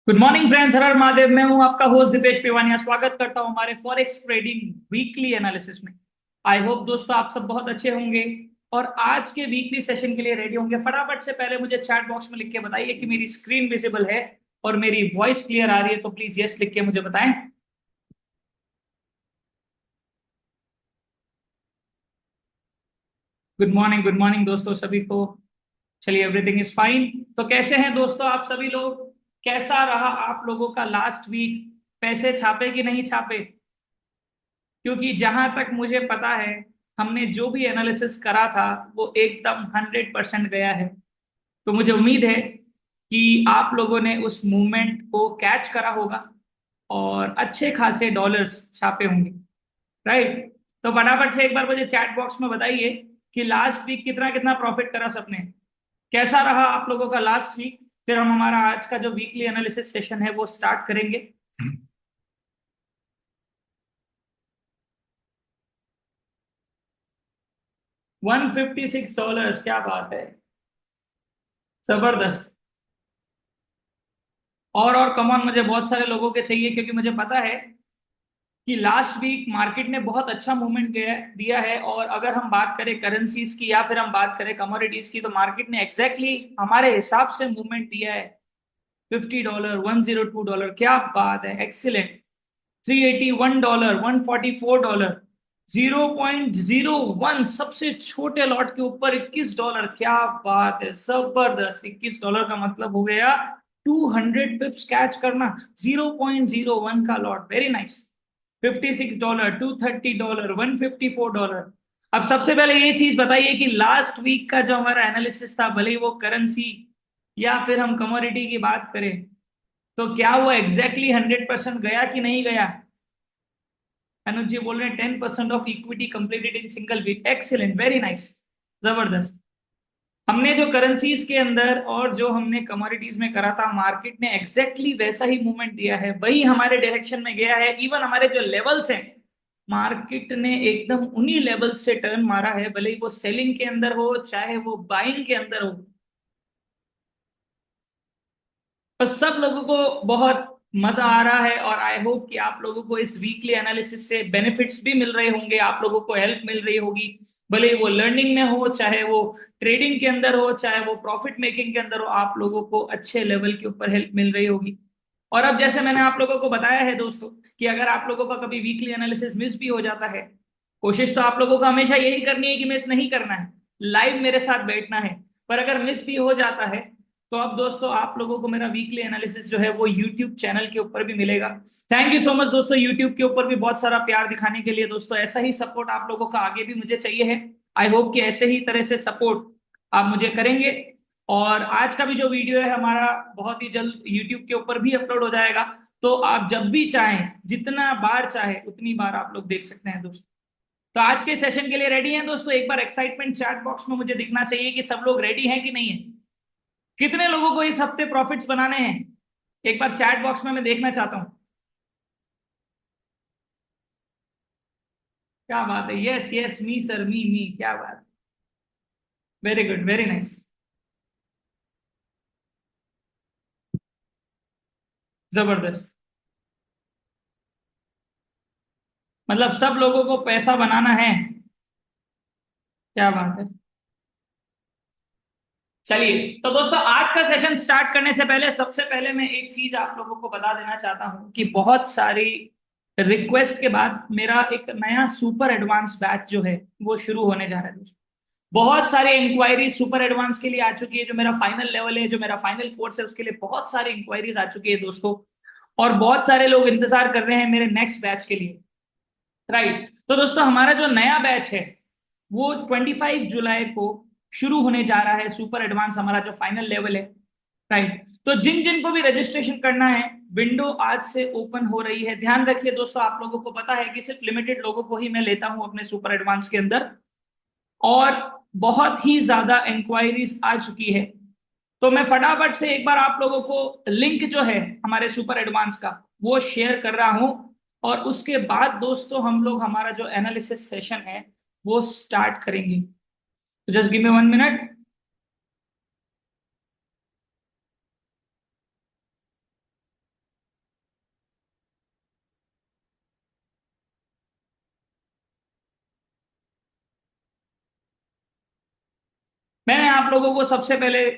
Good morning friends, हर हर महादेव। मैं हूं आपका होस्ट दीपेश पिवानिया। स्वागत करता हूं हमारे फॉरेक्स ट्रेडिंग वीकली एनालिसिस में। आई होप दोस्तों आप सब बहुत अच्छे होंगे और आज के वीकली सेशन के लिए रेडी होंगे। फटाफट से पहले मुझे चैट बॉक्स में लिख के बताइए कि मेरी स्क्रीन विजिबल है और मेरी वॉइस क्लियर आ रही है, तो प्लीज यस लिख के मुझे बताएं। गुड मॉर्निंग दोस्तों सभी को। चलिए, एवरीथिंग इज फाइन। तो कैसे हैं दोस्तों आप सभी लोग? कैसा रहा आप लोगों का लास्ट वीक? पैसे छापे कि नहीं छापे? क्योंकि जहां तक मुझे पता है, हमने जो भी एनालिसिस करा था वो एकदम 100% गया है। तो मुझे उम्मीद है कि आप लोगों ने उस मूवमेंट को कैच करा होगा और अच्छे खासे डॉलर्स छापे होंगे, राइट? तो फटाफट से एक बार मुझे चैट बॉक्स में बताइए कि लास्ट वीक कितना कितना प्रॉफिट करा सबने। कैसा रहा आप लोगों का लास्ट वीक? फिर हम हमारा आज का जो वीकली एनालिसिस सेशन है वो स्टार्ट करेंगे। $156, क्या बात है! जबरदस्त। और कमान मुझे बहुत सारे लोगों के चाहिए, क्योंकि मुझे पता है कि लास्ट वीक मार्केट ने बहुत अच्छा मूवमेंट दिया है। और अगर हम बात करें करेंसीज की या फिर हम बात करें कमोडिटीज की, तो मार्केट ने एग्जैक्टली हमारे हिसाब से मूवमेंट दिया है। $50, $102, क्या बात है, एक्सीलेंट। $381, $144, 0.01 सबसे छोटे लॉट के ऊपर $21, क्या बात है, जबरदस्त। $21 का मतलब हो गया 200 पिप्स कैच करना। 0.01 का लॉट, वेरी नाइस। $56, $230, $154। अब सबसे पहले ये चीज बताइए कि लास्ट वीक का जो हमारा एनालिसिस था, भले ही वो करेंसी या फिर हम कमोडिटी की बात करें, तो क्या वो एग्जैक्टली 100% गया कि नहीं गया? अनुज जी बोल रहे हैं 10% of equity completed in single week, excellent, very nice, जबरदस्त। हमने जो करेंसीज के अंदर और जो हमने कमोडिटीज में करा था, मार्केट ने एग्जैक्टली वैसा ही मूवमेंट दिया है, वही हमारे डायरेक्शन में गया है। इवन हमारे जो लेवल्स हैं, मार्केट ने एकदम उन्हीं लेवल्स से टर्न मारा है, भले ही वो सेलिंग के अंदर हो चाहे वो बाइंग के अंदर हो। बस सब लोगों को बहुत मजा आ रहा है और आई होप कि आप लोगों को इस वीकली एनालिसिस से बेनिफिट्स भी मिल रहे होंगे, आप लोगों को हेल्प मिल रही होगी। भले ही वो लर्निंग में हो, चाहे वो ट्रेडिंग के अंदर हो, चाहे वो प्रॉफिट मेकिंग के अंदर हो, आप लोगों को अच्छे लेवल के ऊपर हेल्प मिल रही होगी। और अब जैसे मैंने आप लोगों को बताया है दोस्तों, कि अगर आप लोगों का कभी वीकली एनालिसिस मिस भी हो जाता है, कोशिश तो आप लोगों को हमेशा यही करनी है कि मिस नहीं करना है, लाइव मेरे साथ बैठना है। पर अगर मिस भी हो जाता है, तो अब दोस्तों आप लोगों को मेरा वीकली एनालिसिस जो है वो यूट्यूब चैनल के ऊपर भी मिलेगा। थैंक यू सो मच दोस्तों, यूट्यूब के ऊपर भी बहुत सारा प्यार दिखाने के लिए। दोस्तों ऐसा ही सपोर्ट आप लोगों का आगे भी मुझे चाहिए है। आई होप कि ऐसे ही तरह से सपोर्ट आप मुझे करेंगे। और आज का भी जो वीडियो है हमारा, बहुत ही जल्द यूट्यूब के ऊपर भी अपलोड हो जाएगा। तो आप जब भी चाहें, जितना बार चाहे उतनी बार आप लोग देख सकते हैं दोस्तों। तो आज के सेशन के लिए रेडी हैं दोस्तों? एक बार एक्साइटमेंट चैट बॉक्स में मुझे दिखना चाहिए कि सब लोग रेडी हैं कि नहीं है। कितने लोगों को इस हफ्ते प्रॉफिट्स बनाने हैं? एक बार चैट बॉक्स में मैं देखना चाहता हूं। क्या बात है, यस यस, मी सर, मी, क्या बात। वेरी गुड, वेरी नाइस, जबरदस्त। मतलब सब लोगों को पैसा बनाना है, क्या बात है। चलिए तो दोस्तों, आज का सेशन स्टार्ट करने से पहले सबसे पहले मैं एक चीज आप लोगों को बता देना चाहता हूं कि बहुत सारी रिक्वेस्ट के बाद मेरा एक नया सुपर एडवांस बैच जो है वो शुरू होने जा रहा है दोस्तों। बहुत सारी इंक्वायरीज सुपर एडवांस के लिए आ चुकी है। जो मेरा फाइनल लेवल है, जो मेरा फाइनल कोर्स है, उसके लिए बहुत सारी इंक्वायरीज आ चुकी है दोस्तों। और बहुत सारे लोग इंतजार कर रहे हैं मेरे नेक्स्ट बैच के लिए, राइट? तो दोस्तों हमारा जो नया बैच है वो 25 जुलाई को शुरू होने जा रहा है, सुपर एडवांस हमारा जो फाइनल लेवल है, राइट? तो जिन जिन को भी रजिस्ट्रेशन करना है, विंडो आज से ओपन हो रही है। ध्यान रखिए दोस्तों, आप लोगों को पता है कि सिर्फ लिमिटेड लोगों को ही मैं लेता हूं अपने सुपर एडवांस के अंदर। और बहुत ही ज्यादा इंक्वायरीज आ चुकी है। तो मैं फटाफट से एक बार आप लोगों को लिंक जो है हमारे सुपर एडवांस का वो शेयर कर रहा हूं। और उसके बाद दोस्तों हम लोग हमारा जो एनालिसिस सेशन है वो स्टार्ट करेंगे। तो जस्ट गिव मी 1 मिनट। मैंने आप लोगों को सबसे पहले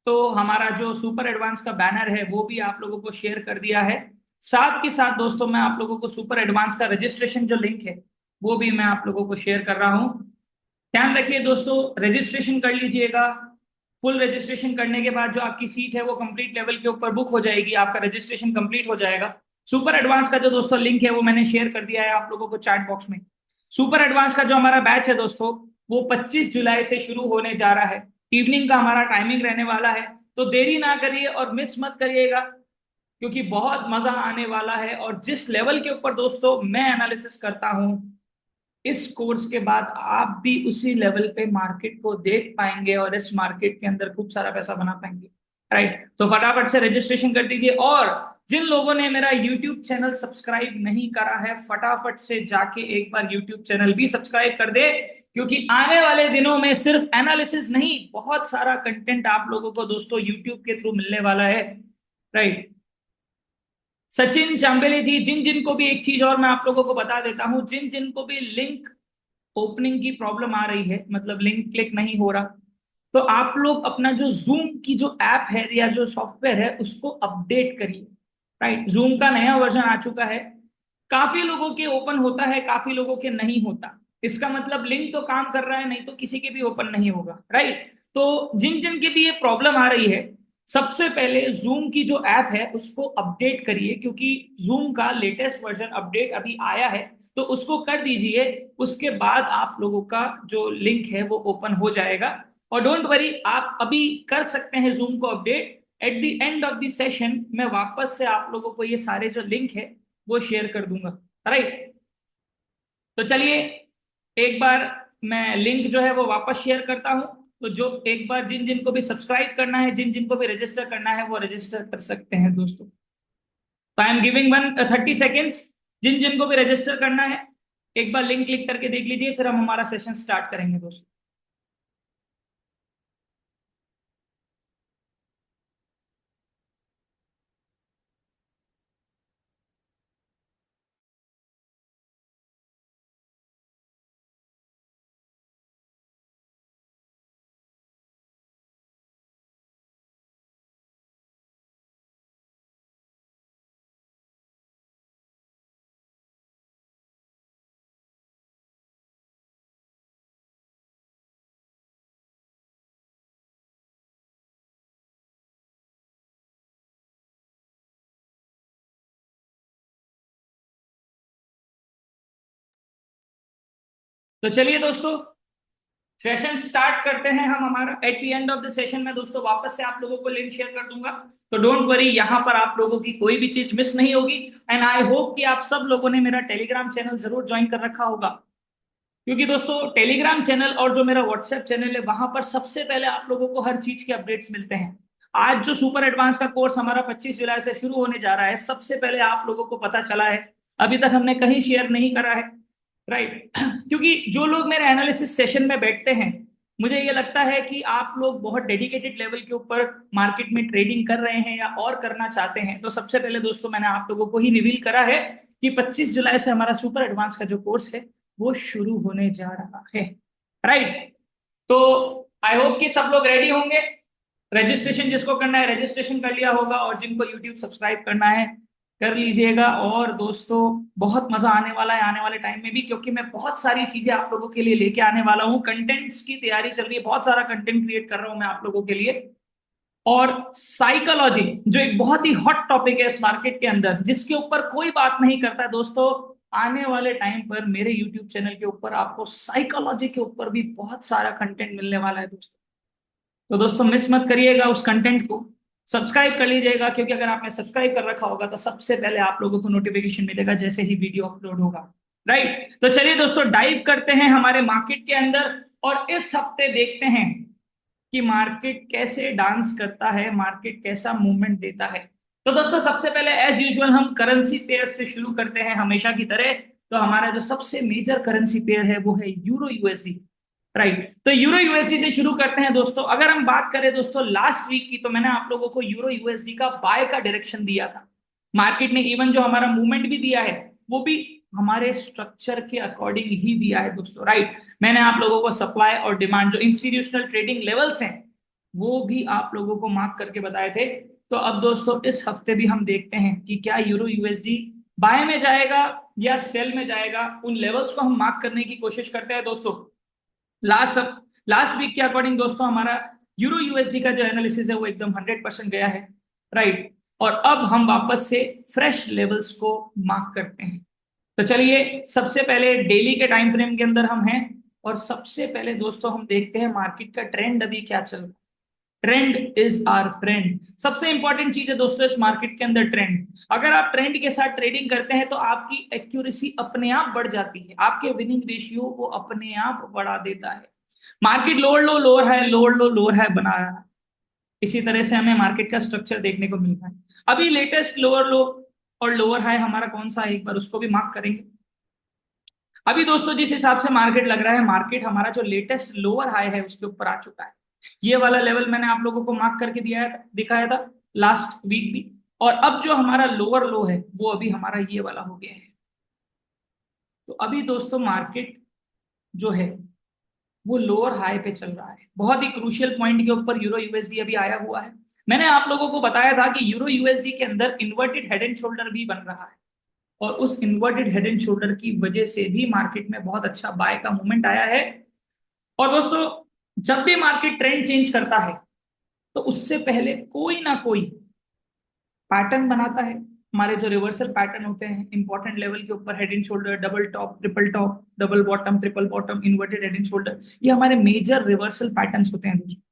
तो हमारा जो सुपर एडवांस का बैनर है वो भी आप लोगों को शेयर कर दिया है। साथ के साथ दोस्तों मैं आप लोगों को सुपर एडवांस का रजिस्ट्रेशन जो लिंक है वो भी मैं आप लोगों को शेयर कर रहा हूं। ध्यान रखिए दोस्तों, रजिस्ट्रेशन कर लीजिएगा। फुल रजिस्ट्रेशन करने के बाद जो आपकी सीट है वो कंप्लीट लेवल के ऊपर बुक हो जाएगी, आपका रजिस्ट्रेशन कंप्लीट हो जाएगा। सुपर एडवांस का जो दोस्तों लिंक है वो मैंने शेयर कर दिया है आप लोगों को चैट बॉक्स में। सुपर एडवांस का जो हमारा बैच है दोस्तों वो 25 जुलाई से शुरू होने जा रहा है। इवनिंग का हमारा टाइमिंग रहने वाला है, तो देरी ना करिए और मिस मत करिएगा, क्योंकि बहुत मजा आने वाला है। और जिस लेवल के ऊपर दोस्तों मैं एनालिसिस करता हूं, इस कोर्स के बाद आप भी उसी लेवल पे मार्केट को देख पाएंगे और इस मार्केट के अंदर खूब सारा पैसा बना पाएंगे। राइट, तो फटाफट से रजिस्ट्रेशन कर दीजिए। और जिन लोगों ने मेरा यूट्यूब चैनल सब्सक्राइब नहीं करा है, फटाफट से जाके एक बार यूट्यूब चैनल भी सब्सक्राइब कर दे, क्योंकि आने वाले दिनों में सिर्फ एनालिसिस नहीं, बहुत सारा कंटेंट आप लोगों को दोस्तों यूट्यूब के थ्रू मिलने वाला है। राइट, सचिन चांबेले जी, जिन जिन को भी एक चीज और मैं आप लोगों को बता देता हूं, जिन जिन को भी लिंक ओपनिंग की प्रॉब्लम आ रही है, मतलब लिंक क्लिक नहीं हो रहा, तो आप लोग अपना जो जूम की जो ऐप है या जो सॉफ्टवेयर है उसको अपडेट करिए। राइट, जूम का नया वर्जन आ चुका है। काफी लोगों के ओपन होता है, काफी लोगों के नहीं होता। इसका मतलब लिंक तो काम कर रहा है, नहीं तो किसी के भी ओपन नहीं होगा। राइट, तो जिन जिन की भी ये प्रॉब्लम आ रही है, सबसे पहले जूम की जो ऐप है उसको अपडेट करिए, क्योंकि जूम का लेटेस्ट वर्जन अपडेट अभी आया है, तो उसको कर दीजिए। उसके बाद आप लोगों का जो लिंक है वो ओपन हो जाएगा। और डोंट वरी, आप अभी कर सकते हैं जूम को update. Eight the end of the session मैं वापस से आप लोगों को ये सारे जो लिंक है वो शेयर कर दूंगा। राइट, तो चलिए एक बार मैं लिंक जो है वो वापस शेयर करता हूं। तो जो एक बार जिन जिन को भी सब्सक्राइब करना है, जिन जिन को भी रजिस्टर करना है, वो रजिस्टर कर सकते हैं दोस्तों। तो आई एम गिविंग 30 सेकेंड्स। जिन जिन को भी रजिस्टर करना है, एक बार लिंक क्लिक करके देख लीजिए, फिर हम हमारा सेशन स्टार्ट करेंगे दोस्तों। तो चलिए दोस्तों, सेशन स्टार्ट करते हैं हम हमारा। Eight the end of the session में दोस्तों वापस से आप लोगों को लिंक शेयर कर दूंगा, तो डोंट वरी, यहाँ पर आप लोगों की कोई भी चीज मिस नहीं होगी। एंड आई होप कि आप सब लोगों ने मेरा टेलीग्राम चैनल जरूर ज्वाइन कर रखा होगा, क्योंकि दोस्तों टेलीग्राम चैनल और जो मेरा व्हाट्सएप चैनल है वहां पर सबसे पहले आप लोगों को हर चीज के अपडेट्स मिलते हैं। आज जो सुपर एडवांस का कोर्स हमारा 25 जुलाई से शुरू होने जा रहा है, सबसे पहले आप लोगों को पता चला है। अभी तक हमने कहीं शेयर नहीं करा है। राइट, क्योंकि जो लोग मेरे एनालिसिस सेशन में बैठते हैं, मुझे ये लगता है कि आप लोग बहुत डेडिकेटेड लेवल के ऊपर मार्केट में ट्रेडिंग कर रहे हैं या और करना चाहते हैं। तो सबसे पहले दोस्तों मैंने आप लोगों को ही रिवील करा है कि 25 जुलाई से हमारा सुपर एडवांस का जो कोर्स है वो शुरू होने जा रहा है। राइट, तो आई होप कि सब लोग रेडी होंगे। रजिस्ट्रेशन जिसको करना है रजिस्ट्रेशन कर लिया होगा, और जिनको यूट्यूब सब्सक्राइब करना है कर लीजिएगा। और दोस्तों बहुत मजा आने वाला है आने वाले टाइम में भी, क्योंकि मैं बहुत सारी चीजें आप लोगों के लिए लेके आने वाला हूँ। कंटेंट्स की तैयारी चल रही है, बहुत सारा कंटेंट क्रिएट कर रहा हूं मैं आप लोगों के लिए। और साइकोलॉजी जो एक बहुत ही हॉट टॉपिक है इस मार्केट के अंदर, जिसके ऊपर कोई बात नहीं करता दोस्तों, आने वाले टाइम पर मेरे यूट्यूब चैनल के ऊपर आपको साइकोलॉजी के ऊपर भी बहुत सारा कंटेंट मिलने वाला है दोस्तों। तो दोस्तों मिस मत करिएगा उस कंटेंट को, सब्सक्राइब कर लीजिएगा, क्योंकि अगर आपने सब्सक्राइब कर रखा होगा तो सबसे पहले आप लोगों को नोटिफिकेशन मिलेगा जैसे ही वीडियो अपलोड होगा। राइट, तो चलिए दोस्तों डाइव करते हैं हमारे मार्केट के अंदर, और इस हफ्ते देखते हैं कि मार्केट कैसे डांस करता है, मार्केट कैसा मूवमेंट देता है। तो दोस्तों सबसे पहले एज यूजुअल हम करेंसी पेयर से शुरू करते हैं हमेशा की तरह। तो हमारा जो सबसे मेजर करेंसी पेयर है वो है यूरो यूएसडी। राइट, तो यूरो यूएसडी से शुरू करते हैं दोस्तों। अगर हम बात करें दोस्तों लास्ट वीक की, तो मैंने आप लोगों को यूरो यूएसडी का बाय का डायरेक्शन दिया था। मार्केट ने इवन जो हमारा मूवमेंट भी दिया है वो भी हमारे स्ट्रक्चर के अकॉर्डिंग ही दिया है दोस्तों, राइट। मैंने आप लोगों को सप्लाई और डिमांड जो इंस्टीट्यूशनल ट्रेडिंग लेवल्स हैं वो भी आप लोगों को मार्क करके बताए थे। तो अब दोस्तों इस हफ्ते भी हम देखते हैं कि क्या यूरो यूएसडी बाय में जाएगा या सेल में जाएगा, उन लेवल्स को हम मार्क करने की कोशिश करते हैं दोस्तों। लास्ट लास्ट वीक के अकॉर्डिंग दोस्तों हमारा यूरो यूएसडी का जो एनालिसिस है वो एकदम 100% गया है, राइट। और अब हम वापस से फ्रेश लेवल्स को मार्क करते हैं। तो चलिए सबसे पहले डेली के टाइम फ्रेम के अंदर हम हैं, और सबसे पहले दोस्तों हम देखते हैं मार्केट का ट्रेंड अभी क्या चल रहा है। Trend is our friend. सबसे इंपॉर्टेंट चीज है दोस्तों इस मार्केट के अंदर ट्रेंड। अगर आप ट्रेंड के साथ ट्रेडिंग करते हैं तो आपकी एक्यूरेसी अपने आप बढ़ जाती है, आपके विनिंग रेशियो को अपने आप बढ़ा देता है। मार्केट लोअर लो लोअर हाई लोअर लो लोअर हाई बना रहा है, इसी तरह से हमें मार्केट का स्ट्रक्चर देखने को मिल रहा है। अभी लेटेस्ट लोअर लो और लोअर हाई हमारा कौन सा है, एक बार उसको भी मार्क करेंगे। अभी दोस्तों जिस हिसाब से मार्केट लग रहा है, मार्केट हमारा जो लेटेस्ट लोअर हाई है उसके ऊपर आ चुका है। ये वाला लेवल मैंने आप लोगों को मार्क करके दिखाया था लास्ट वीक भी। और अब जो हमारा लोअर लो है वो अभी हमारा ये वाला हो गया है। तो अभी दोस्तों मार्केट जो है वो लोअर हाई पे चल रहा है। बहुत ही क्रूशियल पॉइंट के ऊपर यूरो यूएसडी अभी आया हुआ है। मैंने आप लोगों को बताया था कि यूरो यूएसडी के अंदर इन्वर्टेड हेड एंड शोल्डर भी बन रहा है, और उस इन्वर्टेड हेड एंड शोल्डर की वजह से भी मार्केट में बहुत अच्छा बाय का मूवमेंट आया है। और दोस्तों जब भी मार्केट ट्रेंड चेंज करता है तो उससे पहले कोई ना कोई पैटर्न बनाता है। हमारे जो रिवर्सल पैटर्न होते हैं इंपॉर्टेंट लेवल के ऊपर, head and shoulder, double top, triple top, double bottom, triple bottom, inverted head and shoulder, ये हमारे मेजर रिवर्सल पैटर्न्स होते हैं दोस्तों।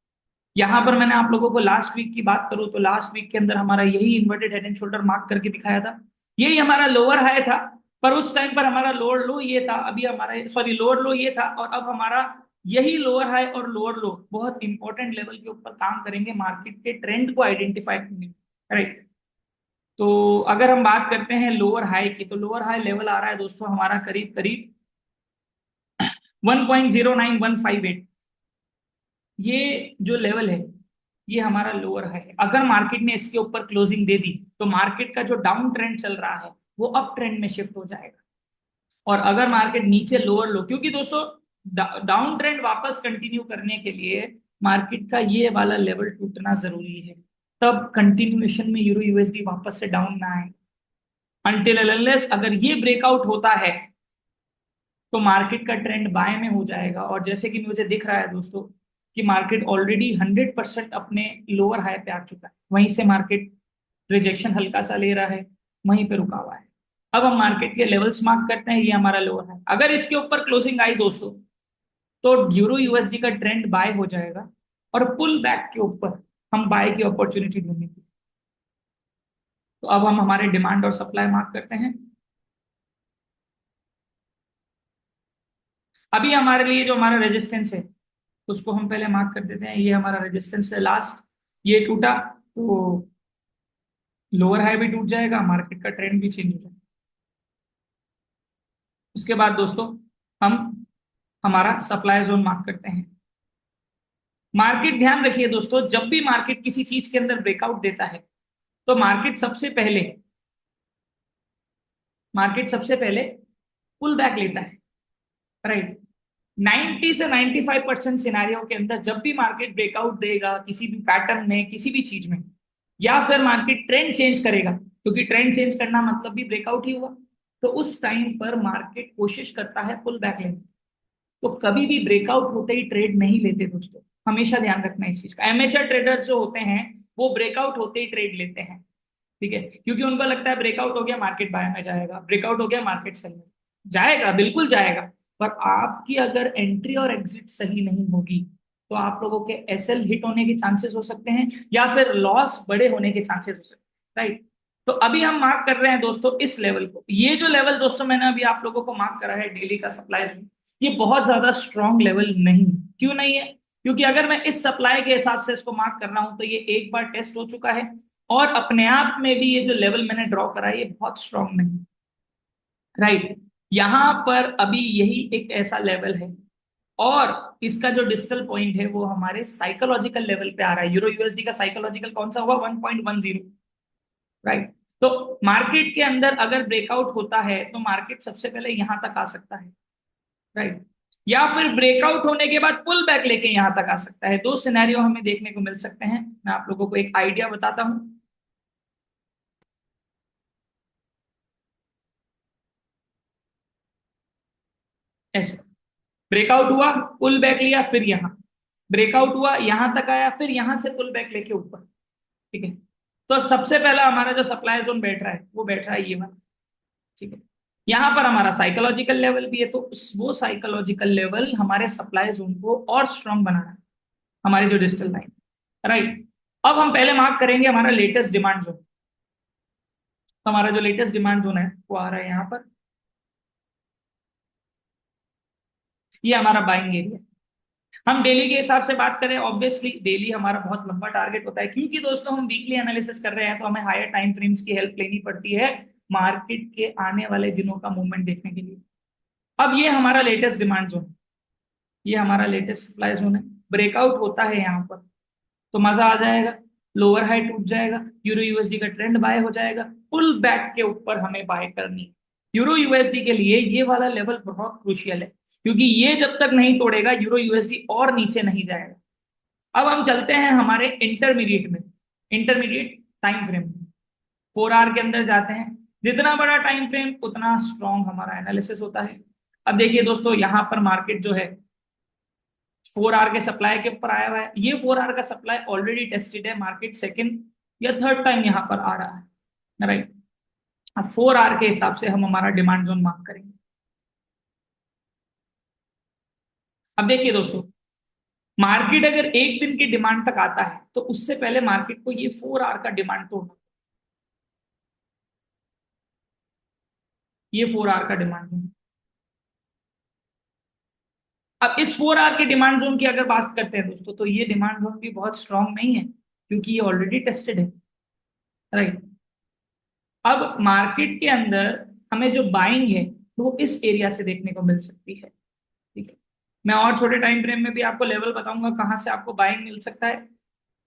यहाँ पर मैंने आप लोगों को लास्ट वीक की बात करूं तो लास्ट वीक के अंदर हमारा यही inverted head and shoulder mark करके दिखाया था। यही हमारा लोअर हाई था, पर उस टाइम पर हमारा लोअर लो ये था, अभी हमारा सॉरी लोअर लो ये था, और अब हमारा यही लोअर हाई और लोअर लो बहुत इंपॉर्टेंट लेवल के ऊपर काम करेंगे मार्केट के ट्रेंड को आइडेंटिफाई करने में, राइट। तो अगर हम बात करते हैं लोअर हाई की, तो लोअर हाई लेवल आ रहा है दोस्तों हमारा करीब करीब 1.09158। ये जो लेवल है ये हमारा लोअर हाई है। अगर मार्केट ने इसके ऊपर क्लोजिंग दे दी तो मार्केट का जो डाउन ट्रेंड चल रहा है वो अप ट्रेंड में शिफ्ट हो जाएगा। और अगर मार्केट नीचे लोअर लो, क्योंकि दोस्तों डाउन ट्रेंड वापस कंटिन्यू करने के लिए मार्केट का ये वाला लेवल टूटना जरूरी है, तब कंटिन्यूएशन में यूरो यूएसडी वापस से डाउन ना आए। अनटिल अनलेस अगर ये ब्रेकआउट होता है तो मार्केट का ट्रेंड बाय में हो जाएगा। और जैसे कि मुझे दिख रहा है दोस्तों कि मार्केट ऑलरेडी 100% अपने लोअर हाई पे आ चुका है, वहीं से मार्केट रिजेक्शन हल्का सा ले रहा है, वहीं पे रुका हुआ है। अब हम मार्केट के लेवल्स मार्क करते हैं, ये हमारा लोअर है। अगर इसके ऊपर क्लोजिंग आई दोस्तों तो यूरो यूएसडी का ट्रेंड बाय हो जाएगा, और पुल बैक के ऊपर हम बाय की अपॉर्चुनिटी ढूंढेंगे। तो अब हम हमारे डिमांड और सप्लाई मार्क करते हैं। अभी हमारे लिए जो हमारा रेजिस्टेंस है उसको हम पहले मार्क कर देते हैं। ये हमारा रेजिस्टेंस है लास्ट, ये टूटा तो लोअर हाई भी टूट जाएगा, मार्केट का ट्रेंड भी चेंज हो जाएगा। उसके बाद दोस्तों हम हमारा सप्लाई जोन मार्क करते हैं। मार्केट, ध्यान रखिए दोस्तों, जब भी मार्केट किसी चीज के अंदर ब्रेकआउट देता है तो मार्केट सबसे पहले पुल बैक लेता है, राइट। 90 से 95% सिनारियों के अंदर जब भी मार्केट ब्रेकआउट देगा किसी भी पैटर्न में, किसी भी चीज में, या फिर मार्केट ट्रेंड चेंज करेगा, क्योंकि ट्रेंड चेंज करना मतलब भी ब्रेकआउट ही हुआ, तो उस टाइम पर मार्केट कोशिश करता है पुल बैक लेने। तो कभी भी ब्रेकआउट होते ही ट्रेड नहीं लेते दोस्तों, हमेशा ध्यान रखना इस चीज का। एमेचर ट्रेडर्स जो होते हैं वो ब्रेकआउट होते ही ट्रेड लेते हैं, ठीक है, क्योंकि उनको लगता है ब्रेकआउट हो गया मार्केट बाय में जाएगा, ब्रेकआउट हो गया मार्केट सेल में जाएगा, बिल्कुल जाएगा। पर आपकी अगर एंट्री और एग्जिट सही नहीं होगी तो आप लोगों के एसएल हिट होने के चांसेस हो सकते हैं, या फिर लॉस बड़े होने के चांसेस हो सकते हैं, राइट। तो अभी हम मार्क कर रहे हैं दोस्तों इस लेवल को। ये जो लेवल दोस्तों मैंने अभी आप लोगों को मार्क करा है डेली का सप्लाई जोन, ये बहुत ज्यादा स्ट्रॉन्ग लेवल नहीं है। क्यों नहीं है? क्योंकि अगर मैं इस सप्लाई के हिसाब से इसको मार्क कर रहा हूं तो ये एक बार टेस्ट हो चुका है, और अपने आप में भी ये जो लेवल मैंने ड्रॉ करा है ये बहुत स्ट्रॉन्ग नहीं, राइट। यहां पर अभी यही एक ऐसा लेवल है, और इसका जो डिजिटल पॉइंट है वो हमारे साइकोलॉजिकल लेवल पे आ रहा है। यूरो यूएसडी का साइकोलॉजिकल कौन सा हुआ? 1.10, राइट। तो मार्केट के अंदर अगर ब्रेकआउट होता है तो मार्केट सबसे पहले यहां तक आ सकता है, राइट, या फिर ब्रेकआउट होने के बाद पुल बैक लेके यहां तक आ सकता है। दो सिनेरियो हमें देखने को मिल सकते हैं। मैं आप लोगों को एक आइडिया बताता हूं। ऐसे ब्रेकआउट हुआ, पुल बैक लिया, फिर यहां ब्रेकआउट हुआ, यहां तक आया, फिर यहां से पुल बैक लेके ऊपर। ठीक है, तो सबसे पहला हमारा जो सप्लाई जोन बैठ रहा है वो बैठ रहा है ये वाला। ठीक है, यहां पर हमारा साइकोलॉजिकल लेवल भी है, तो वो साइकोलॉजिकल लेवल हमारे सप्लाई जोन को और स्ट्रांग बना रहा है, हमारी जो डिजिटल लाइन, राइट। अब हम पहले मार्क करेंगे हमारा लेटेस्ट डिमांड जोन। तो हमारा जो लेटेस्ट डिमांड जोन है वो आ रहा है यहाँ पर, ये हमारा बाइंग एरिया। हम डेली के हिसाब से बात करें, ऑब्वियसली डेली हमारा बहुत लंबा टारगेट होता है, क्योंकि दोस्तों हम वीकली एनालिसिस कर रहे हैं तो हमें हायर टाइम फ्रेम्स की हेल्प लेनी पड़ती है मार्केट के आने वाले दिनों का मूवमेंट देखने के लिए। अब ये हमारा लेटेस्ट डिमांड जोन, ये हमारा लेटेस्ट सप्लाई जोन है। ब्रेकआउट होता है यहाँ पर तो मजा आ जाएगा, लोअर हाई टूट जाएगा, यूरो यूएसडी का ट्रेंड बाय हो जाएगा, पुल बैक के ऊपर हमें बाय करनी है। यूरो यूएसडी के लिए ये वाला लेवल बहुत क्रूशियल है, क्योंकि ये जब तक नहीं तोड़ेगा यूरो यूएसडी और नीचे नहीं जाएगा। अब हम चलते हैं हमारे इंटरमीडिएट में, इंटरमीडिएट टाइम फ्रेम में, 4 आवर के अंदर जाते हैं। जितना बड़ा टाइम फ्रेम उतना स्ट्रॉन्ग हमारा एनालिसिस होता है। अब देखिए दोस्तों, यहां पर मार्केट जो है 4 आवर के सप्लाई के ऊपर आया हुआ है। ये 4 आवर का सप्लाई ऑलरेडी टेस्टेड है, मार्केट सेकंड या थर्ड टाइम यहां पर आ रहा है, राइट। अब 4 आवर के हिसाब से हम हमारा डिमांड जोन मार्क करेंगे। अब देखिए दोस्तों, मार्केट अगर एक दिन की डिमांड तक आता है तो उससे पहले मार्केट को ये 4 आवर का डिमांड तोड़ना, ये 4 आवर का डिमांड जोन। अब इस 4 आवर के डिमांड जोन की अगर बात करते हैं दोस्तों, तो ये डिमांड जोन भी बहुत स्ट्रांग नहीं है, क्योंकि ये ऑलरेडी टेस्टेड है, राइट। अब मार्केट के अंदर हमें जो बाइंग है वो इस एरिया से देखने को मिल सकती है। ठीक है, मैं और छोटे टाइम फ्रेम में भी आपको लेवल बताऊंगा कहां से आपको बाइंग मिल सकता है।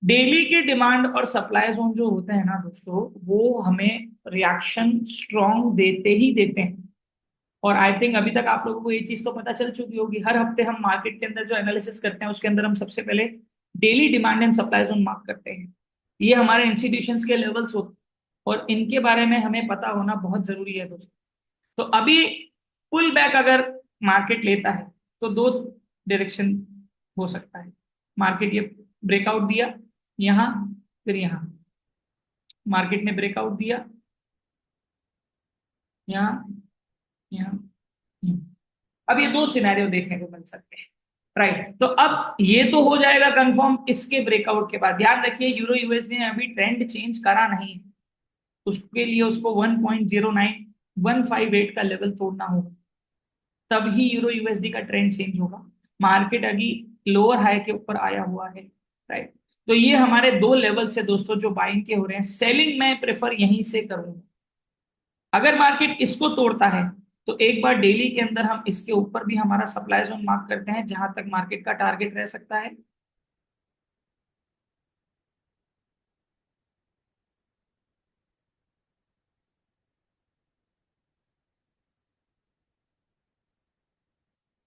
डेली के डिमांड और सप्लाई जोन जो होते हैं ना दोस्तों, वो हमें रिएक्शन स्ट्रॉन्ग देते ही देते हैं। और आई थिंक अभी तक आप लोगों को ये चीज तो पता चल चुकी होगी, हर हफ्ते हम मार्केट के अंदर जो एनालिसिस करते हैं उसके अंदर हम सबसे पहले daily demand and supply zone mark करते हैं। ये हमारे इंस्टीट्यूशंस के लेवल्स होते हैं और इनके बारे में हमें पता होना बहुत जरूरी है दोस्तों। तो अभी पुल बैक अगर मार्केट लेता है तो दो डायरेक्शन हो सकता है। मार्केट ये ब्रेकआउट दिया यहां, फिर यहां मार्केट ने ब्रेकआउट दिया, यहां, यहां, यहां। अब ये दो सिनेरियो देखने को मिल सकते हैं, राइट। तो अब ये तो हो जाएगा कंफर्म इसके ब्रेकआउट के बाद। ध्यान रखिए, यूरो यूएसडी ने अभी ट्रेंड चेंज करा नहीं है, उसके लिए उसको 1.09158 का लेवल तोड़ना होगा, तभी यूरो यूएसडी का ट्रेंड चेंज होगा। मार्केट अभी लोअर हाई के ऊपर आया हुआ है, राइट। तो ये हमारे दो लेवल से दोस्तों जो बाइंग के हो रहे हैं, सेलिंग मैं प्रेफर यहीं से करूंगा। अगर मार्केट इसको तोड़ता है तो एक बार डेली के अंदर हम इसके ऊपर भी हमारा सप्लाई जोन मार्क करते हैं, जहां तक मार्केट का टारगेट रह सकता है।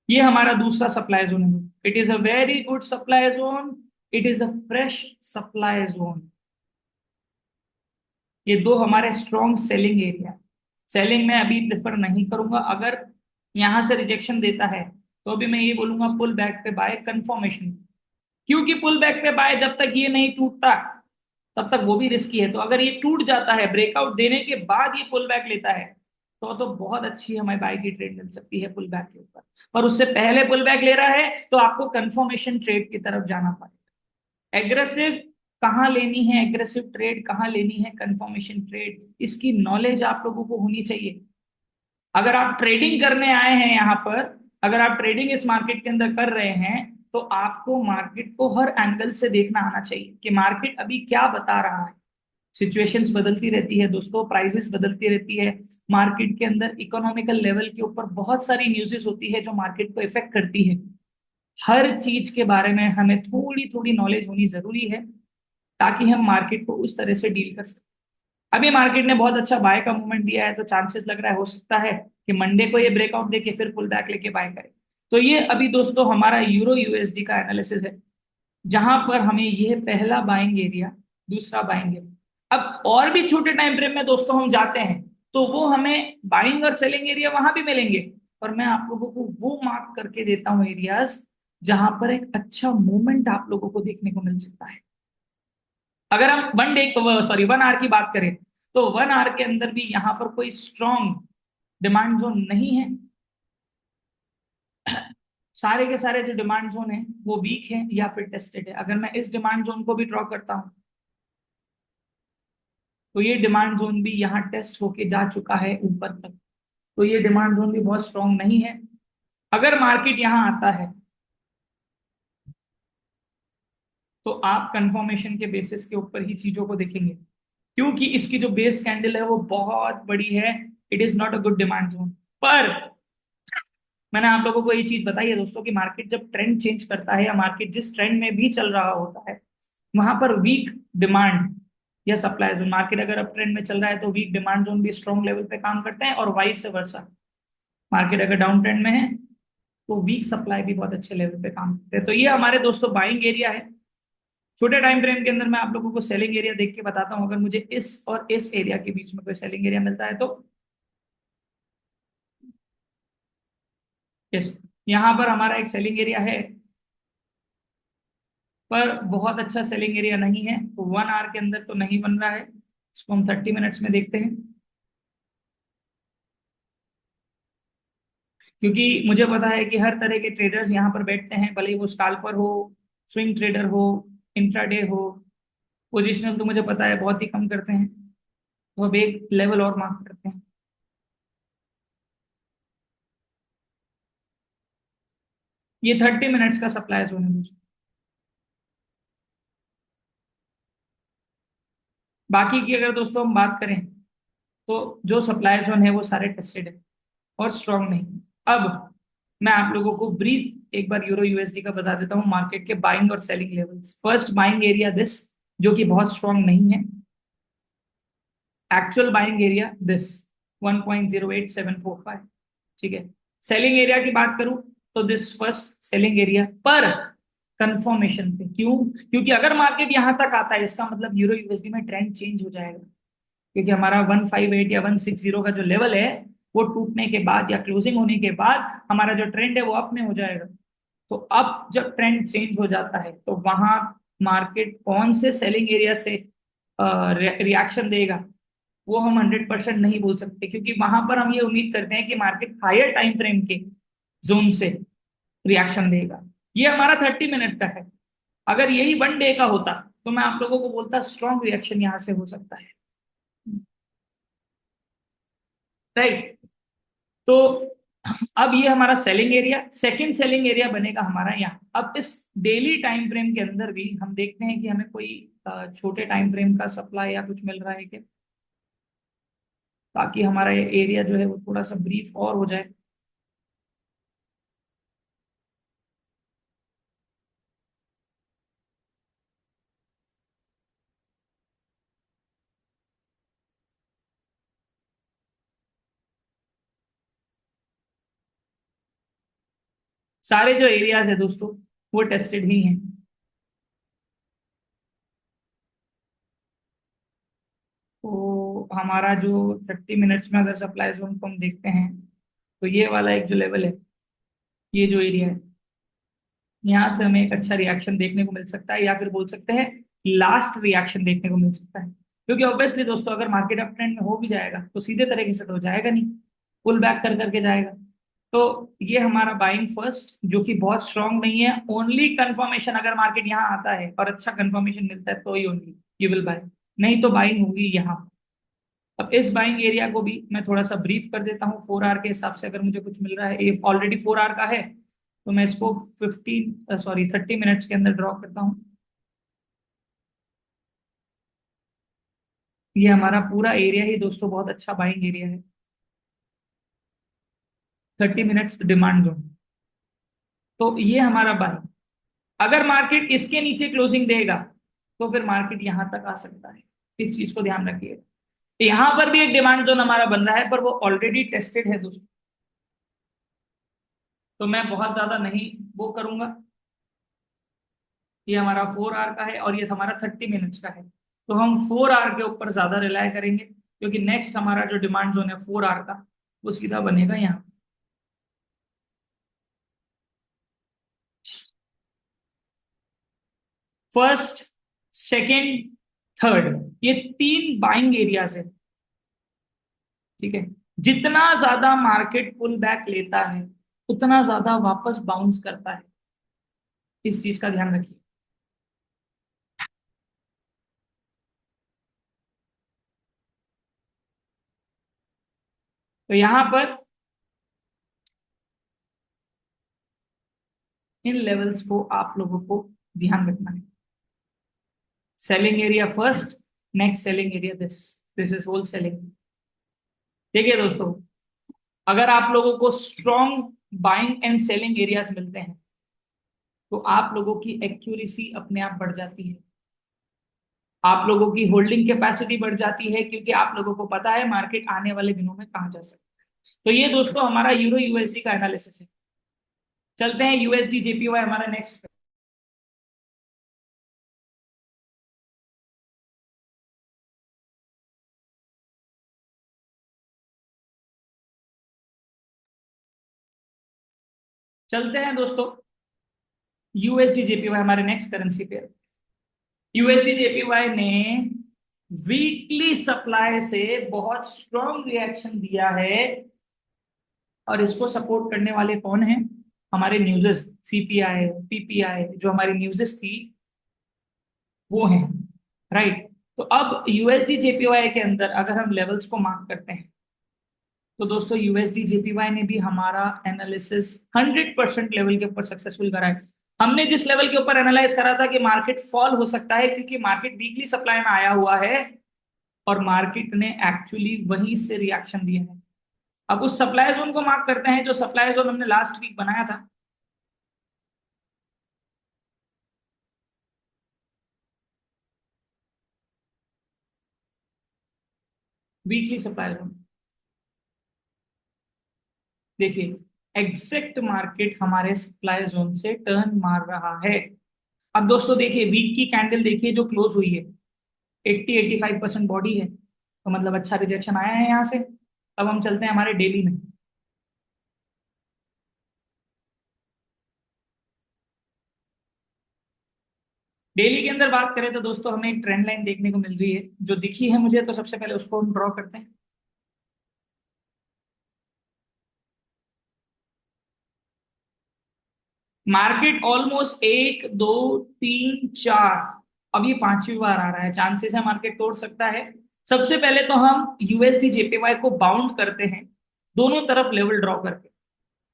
ये हमारा दूसरा सप्लाई जोन है। It is a very good supply zone, it is a fresh supply zone. ये दो हमारे स्ट्रॉन्ग सेलिंग एरिया। सेलिंग में अभी प्रेफर नहीं करूंगा। अगर यहां से रिजेक्शन देता है तो अभी मैं ये बोलूंगा पुल बैक पे बाय कंफर्मेशन, क्योंकि पुल बैक पे बाय जब तक ये नहीं टूटता तब तक वो भी रिस्की है। तो अगर ये टूट जाता है, ब्रेकआउट देने के बाद ये पुल बैक लेता है, तो बहुत अच्छी हमें बाय की ट्रेड मिल सकती है पुल बैक के ऊपर। पर उससे पहले पुल बैक ले रहा है तो आपको कंफर्मेशन ट्रेड की तरफ जाना पड़ेगा। एग्रेसिव कहाँ लेनी है, एग्रेसिव ट्रेड कहाँ लेनी है, कंफर्मेशन ट्रेड, इसकी नॉलेज आप लोगों को होनी चाहिए। अगर आप ट्रेडिंग करने आए हैं यहाँ पर, अगर आप ट्रेडिंग इस मार्केट के अंदर कर रहे हैं, तो आपको मार्केट को हर एंगल से देखना आना चाहिए कि मार्केट अभी क्या बता रहा है। सिचुएशंस बदलती रहती है दोस्तों, प्राइसेस बदलती रहती है। मार्केट के अंदर इकोनॉमिकल लेवल के ऊपर बहुत सारी न्यूज़ेस होती है जो मार्केट को इफेक्ट करती है। हर चीज के बारे में हमें थोड़ी थोड़ी नॉलेज होनी जरूरी है, ताकि हम मार्केट को उस तरह से डील कर सकें। अभी मार्केट ने बहुत अच्छा बाय का मूवमेंट दिया है, तो चांसेस लग रहा है हो सकता है कि मंडे को ये ब्रेकआउट देके फिर पुल बैक लेके बाय करे। तो ये अभी दोस्तों हमारा यूरो यूएसडी का एनालिसिस है, जहां पर हमें ये पहला बाइंग एरिया, दूसरा बाइंग एरिया, अब और भी छोटे टाइम फ्रेम में दोस्तों हम जाते हैं तो वो हमें बाइंग और सेलिंग एरिया वहां भी मिलेंगे। और मैं आप लोगों को वो मार्क करके देता हूं एरियाज जहां पर एक अच्छा मूवमेंट आप लोगों को देखने को मिल सकता है। अगर हम वन डे, सॉरी, 1 आवर की बात करें, तो 1 आवर के अंदर भी यहां पर कोई स्ट्रॉन्ग डिमांड जोन नहीं है। सारे के सारे जो डिमांड जोन है वो वीक है या फिर टेस्टेड है। अगर मैं इस डिमांड जोन को भी ड्रॉ करता हूं, तो ये डिमांड जोन भी यहाँ टेस्ट होके जा चुका है ऊपर तक, तो ये डिमांड जोन भी बहुत स्ट्रांग नहीं है। अगर मार्केट यहाँ आता है तो आप कंफर्मेशन के बेसिस के ऊपर ही चीजों को देखेंगे, क्योंकि इसकी जो बेस कैंडल है वो बहुत बड़ी है। It is not a good demand zone. पर मैंने आप लोगों को ये चीज बताई है दोस्तों कि मार्केट जब ट्रेंड चेंज करता है या मार्केट जिस ट्रेंड में भी चल रहा होता है, वहां पर वीक डिमांड या सप्लाई जोन, मार्केट अगर अप ट्रेंड में चल रहा है तो वीक डिमांड जोन भी स्ट्रॉन्ग लेवल पे काम करते हैं, और वाइस वर्सा। मार्केट अगर डाउन ट्रेंड में है तो वीक सप्लाई भी बहुत अच्छे लेवल पे काम करते हैं। तो ये हमारे दोस्तों बाइंग एरिया है। छोटे टाइम फ्रेम के अंदर मैं आप लोगों को सेलिंग एरिया देख के बताता हूं। अगर मुझे इस और इस एरिया के बीच में कोई सेलिंग एरिया मिलता है तो इस, यहां पर हमारा एक सेलिंग एरिया है, पर बहुत अच्छा सेलिंग एरिया नहीं है, तो 1 आवर के अंदर तो नहीं बन रहा है। इसको हम 30 मिनट्स में देखते हैं, क्योंकि मुझे पता है कि हर तरह के ट्रेडर्स यहाँ पर बैठते हैं, भले ही वो स्काल्पर हो, स्विंग ट्रेडर हो, इंट्राडे हो। पोजिशनल तो मुझे पता है बहुत ही कम करते हैं, तो अब एक लेवल और मार्क करते हैं। ये 30 मिनट्स का सप्लाई जोन है दोस्तों। बाकी की अगर दोस्तों हम बात करें, तो जो सप्लाई जोन है वो सारे टेस्टेड है और स्ट्रांग नहीं। अब मैं आप लोगों को ब्रीफ एक बार यूरो यूएसडी का बता देता हूँ मार्केट के बाइंग और selling levels. First buying area this, जो कि बहुत स्ट्रांग नहीं है। एक्चुअल बाइंग एरिया दिस 1.08745, ठीक है। सेलिंग एरिया की बात करूं तो दिस फर्स्ट सेलिंग एरिया पर कंफर्मेशन पे। क्यों? क्योंकि अगर मार्केट यहां तक आता है इसका मतलब यूरो यूएसडी में ट्रेंड चेंज हो जाएगा, क्योंकि हमारा 158 या 160 का जो लेवल है वो टूटने के बाद या क्लोजिंग होने के बाद हमारा जो ट्रेंड है वो अप में हो जाएगा। तो अब जब ट्रेंड चेंज हो जाता है तो वहां मार्केट कौन से सेलिंग एरिया से रिएक्शन देगा वो हम 100% नहीं बोल सकते, क्योंकि वहां पर हम ये उम्मीद करते हैं कि मार्केट हायर टाइम फ्रेम के जोन से रिएक्शन देगा। ये हमारा 30 मिनट का है। अगर यही 1 डे का होता तो मैं आप लोगों को बोलता स्ट्रॉन्ग रिएक्शन यहां से हो सकता है, राइट। तो अब ये हमारा selling area, second selling area बनेगा हमारा यहाँ। अब इस डेली टाइम फ्रेम के अंदर भी हम देखते हैं कि हमें कोई छोटे टाइम फ्रेम का सप्लाई या कुछ मिल रहा है क्या, ताकि हमारा ये एरिया जो है वो थोड़ा सा ब्रीफ और हो जाए। सारे जो एरियाज है दोस्तों वो टेस्टेड ही हैं। तो हमारा जो 30 मिनट्स में अगर सप्लाई जोन को हम देखते हैं, तो ये वाला एक जो लेवल है, ये जो एरिया है, यहाँ से हमें एक अच्छा रिएक्शन देखने को मिल सकता है, या फिर बोल सकते हैं लास्ट रिएक्शन देखने को मिल सकता है। क्योंकि ऑब्वियसली दोस्तों अगर मार्केट अप ट्रेंड में हो भी जाएगा तो सीधे तरीके से तो जाएगा नहीं, पुल बैक कर करके जाएगा। तो ये हमारा बाइंग फर्स्ट, जो कि बहुत स्ट्रांग नहीं है। ओनली कंफर्मेशन, अगर मार्केट यहाँ आता है और अच्छा कंफर्मेशन मिलता है तो ही ओनली यू विल बाय, नहीं तो बाइंग होगी यहाँ। अब इस बाइंग एरिया को भी मैं थोड़ा सा ब्रीफ कर देता हूँ 4 आवर के हिसाब से। अगर मुझे कुछ मिल रहा है, ये ऑलरेडी 4 आवर का है, तो मैं इसको 30 मिनट्स के अंदर ड्रॉ करता हूँ। ये हमारा पूरा एरिया ही दोस्तों बहुत अच्छा बाइंग एरिया है, 30 मिनट्स डिमांड जोन। तो ये हमारा बाइंग, अगर मार्केट इसके नीचे क्लोजिंग देगा तो फिर मार्केट यहां तक आ सकता है। इस चीज को ध्यान रखिए। यहां पर भी एक डिमांड जोन हमारा बन रहा है, पर वो ऑलरेडी टेस्टेड है दोस्तों, तो मैं बहुत ज्यादा नहीं वो करूंगा। ये हमारा 4 आवर का है और ये हमारा 30 मिनट्स का है, तो हम 4 आवर के ऊपर ज्यादा रिलाय करेंगे, क्योंकि नेक्स्ट हमारा जो डिमांड जोन है 4 आवर का, वो सीधा बनेगा यहाँ। फर्स्ट, सेकेंड, थर्ड, ये 3 बाइंग एरियाज है। ठीक है, जितना ज्यादा मार्केट पुल बैक लेता है उतना ज्यादा वापस बाउंस करता है, इस चीज का ध्यान रखिए। तो यहां पर इन लेवल्स को आप लोगों को ध्यान रखना है। Selling area first, next selling area this, this is whole selling. देखिए दोस्तों, अगर आप लोगों को strong buying and selling areas मिलते हैं तो आप लोगों की एक्यूरेसी अपने आप बढ़ जाती है, आप लोगों की होल्डिंग कैपेसिटी बढ़ जाती है, क्योंकि आप लोगों को पता है मार्केट आने वाले दिनों में कहां जा सकता है। तो ये दोस्तों हमारा यूरो यूएसडी का एनालिसिस है। चलते हैं यूएसडी जेपीवाई हमारा नेक्स्ट। चलते हैं दोस्तों यूएसडी जेपीवाई हमारे next currency pair. USD JPY ने वीकली सप्लाई से बहुत स्ट्रॉन्ग रिएक्शन दिया है, और इसको सपोर्ट करने वाले कौन है? हमारे न्यूजेस, सीपीआई, पीपीआई, जो हमारी न्यूजेस थी वो हैं, राइट। तो अब यूएसडी जेपीवाई के अंदर अगर हम लेवल्स को मार्क करते हैं, तो दोस्तों यूएसडी जेपीवाई ने भी हमारा एनालिसिस 100% लेवल के ऊपर सक्सेसफुल करा है। हमने जिस लेवल के ऊपर एनालाइज करा था कि मार्केट फॉल हो सकता है क्योंकि मार्केट वीकली सप्लाई में आया हुआ है, और मार्केट ने एक्चुअली वहीं से रिएक्शन दिया है। अब उस सप्लाई जोन को मार्क करते हैं, जो सप्लाई जोन हमने लास्ट वीक बनाया था। वीकली सप्लाई जोन, देखिए एग्जैक्ट मार्केट हमारे सप्लाई जोन से टर्न मार रहा है। अब दोस्तों देखिए, वीक की कैंडल देखिए जो क्लोज हुई है, 80-85% बॉडी है, तो मतलब अच्छा रिजेक्शन आया है यहाँ से। अब हम चलते हैं हमारे डेली में। डेली के अंदर बात करें तो दोस्तों हमें एक ट्रेंड लाइन देखने को मिल रही है जो दिखी है मुझे, तो सबसे पहले उसको हम ड्रॉ करते हैं। मार्केट ऑलमोस्ट 1, 2, 3, 4, अब ये 5वीं बार आ रहा है, चांसेस है मार्केट तोड़ सकता है। सबसे पहले तो हम यूएसडी जेपीवाई को बाउंड करते हैं, दोनों तरफ लेवल ड्रॉ करके।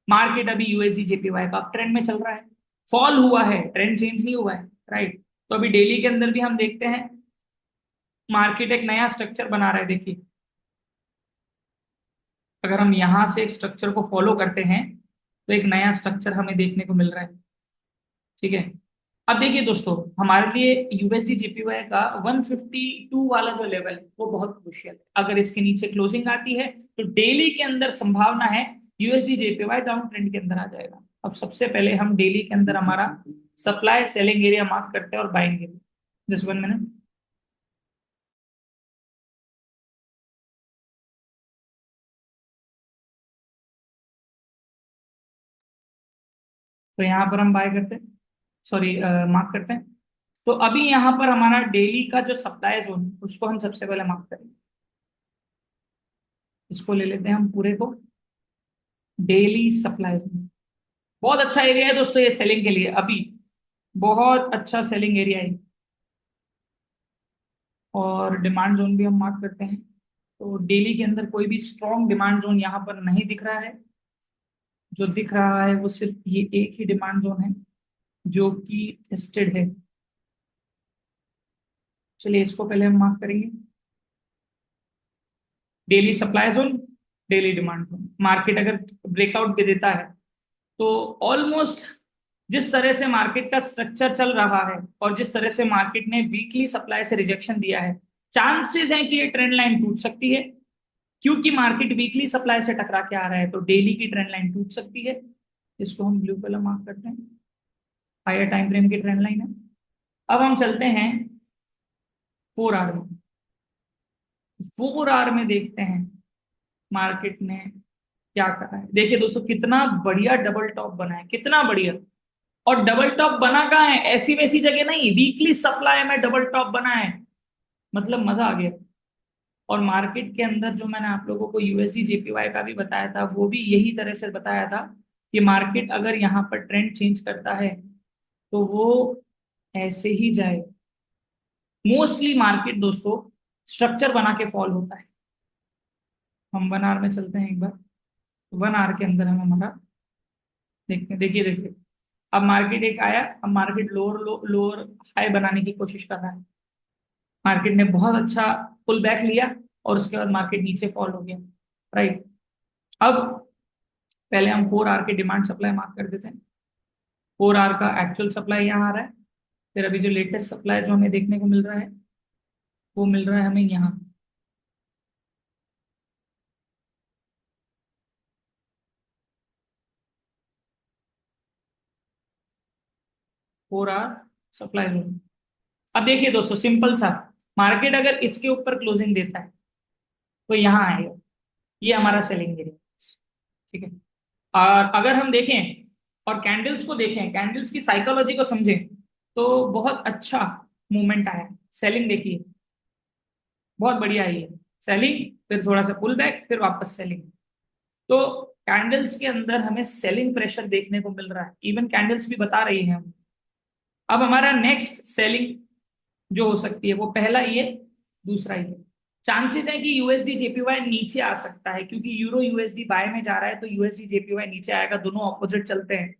मार्केट अभी यूएसडी जेपीवाई का अप ट्रेंड में चल रहा है, फॉल हुआ है, ट्रेंड चेंज नहीं हुआ है, राइट। तो अभी डेली के अंदर भी हम देखते हैं मार्केट एक नया स्ट्रक्चर बना रहा है। देखिए, अगर हम यहां से एक स्ट्रक्चर को फॉलो करते हैं तो एक नया स्ट्रक्चर हमें देखने को मिल रहा है। ठीक है, अब देखिए दोस्तों, हमारे लिए यूएसडी जेपीवाई का 152 वाला जो लेवल है वो बहुत क्रुशियल है। अगर इसके नीचे क्लोजिंग आती है तो डेली के अंदर संभावना है यूएसडी जेपीवाई डाउन ट्रेंड के अंदर आ जाएगा। अब सबसे पहले हम डेली के अंदर हमारा सप्लाई सेलिंग एरिया मार्क करते हैं और बाइंग एरिया। Just 1 minute. तो यहाँ पर हम बाय करते हैं, सॉरी मार्क करते हैं। तो अभी यहाँ पर हमारा डेली का जो सप्लाई जोन है उसको हम सबसे पहले मार्क करेंगे। इसको ले लेते हैं हम पूरे को, डेली सप्लाई जोन। बहुत अच्छा एरिया है दोस्तों ये सेलिंग के लिए, अभी बहुत अच्छा सेलिंग एरिया है। और डिमांड जोन भी हम मार्क करते हैं, तो डेली के अंदर कोई भी स्ट्रॉन्ग डिमांड जोन यहाँ पर नहीं दिख रहा है। जो दिख रहा है वो सिर्फ ये एक ही डिमांड जोन है जो कि टेस्टेड है। चलिए इसको पहले हम मार्क करेंगे, daily supply zone, daily demand zone. Market अगर ब्रेकआउट भी देता है तो ऑलमोस्ट जिस तरह से मार्केट का स्ट्रक्चर चल रहा है और जिस तरह से मार्केट ने वीकली सप्लाई से रिजेक्शन दिया है, चांसेस हैं कि ये ट्रेंड लाइन टूट सकती है, क्योंकि मार्केट वीकली सप्लाई से टकरा के आ रहा है, तो डेली की ट्रेंड लाइन टूट सकती है। इसको हम ब्लू कलर मार्क करते हैं, हायर टाइम फ्रेम की ट्रेंड लाइन है। अब हम चलते हैं 4 आवर में। 4 आवर में देखते हैं मार्केट ने क्या करा है। देखिए दोस्तों, कितना बढ़िया डबल टॉप बना है, कितना बढ़िया। और डबल टॉप बना कहाँ है, ऐसी वैसी जगह नहीं, वीकली सप्लाई में डबल टॉप बना है, मतलब मजा आ गया। और मार्केट के अंदर जो मैंने आप लोगों को यूएसडी जेपीवाई का भी बताया था, वो भी यही तरह से बताया था कि मार्केट अगर यहाँ पर ट्रेंड चेंज करता है तो वो ऐसे ही जाए। मोस्टली मार्केट दोस्तों स्ट्रक्चर बना के फॉल होता है। हम 1 आवर में चलते हैं एक बार। 1 आवर के अंदर हम हमारा देखते हैं, देखिए देखिए। अब मार्केट एक आया, अब मार्केट लोअर लोअर हाई बनाने की कोशिश कर रहा है। मार्केट ने बहुत अच्छा पुल बैक लिया और उसके बाद मार्केट नीचे फॉल हो गया, राइट। अब पहले हम 4 आवर के डिमांड सप्लाई मार्क कर देते हैं। 4 आवर का एक्चुअल सप्लाई यहाँ आ रहा है। फिर अभी जो लेटेस्ट सप्लाई जो हमें देखने को मिल रहा है, वो मिल रहा है हमें यहाँ। 4 आवर सप्लाई जोन। अब देखिए दोस्तों, सिंपल सा, मार्केट अगर इसके ऊपर क्लोजिंग देता है तो यहाँ आएगा, ये हमारा सेलिंग एरिया, ठीक है। और अगर हम देखें और कैंडल्स को देखें, कैंडल्स की साइकोलॉजी को समझें, तो बहुत अच्छा मूवमेंट आया है। सेलिंग देखिए, बहुत बढ़िया आई है। सेलिंग, फिर थोड़ा सा पुल बैक, फिर वापस सेलिंग। तो कैंडल्स के अंदर हमें सेलिंग प्रेशर देखने को मिल रहा है, इवन कैंडल्स भी बता रही है हमें। अब हमारा नेक्स्ट सेलिंग जो हो सकती है वो पहला ये, दूसरा ये। चांसेस है कि यूएसडी जेपीवाई नीचे आ सकता है, क्योंकि यूरो यूएसडी बाय में जा रहा है, तो यूएसडी जेपीवाई नीचे आएगा, दोनों ऑपोजिट चलते हैं।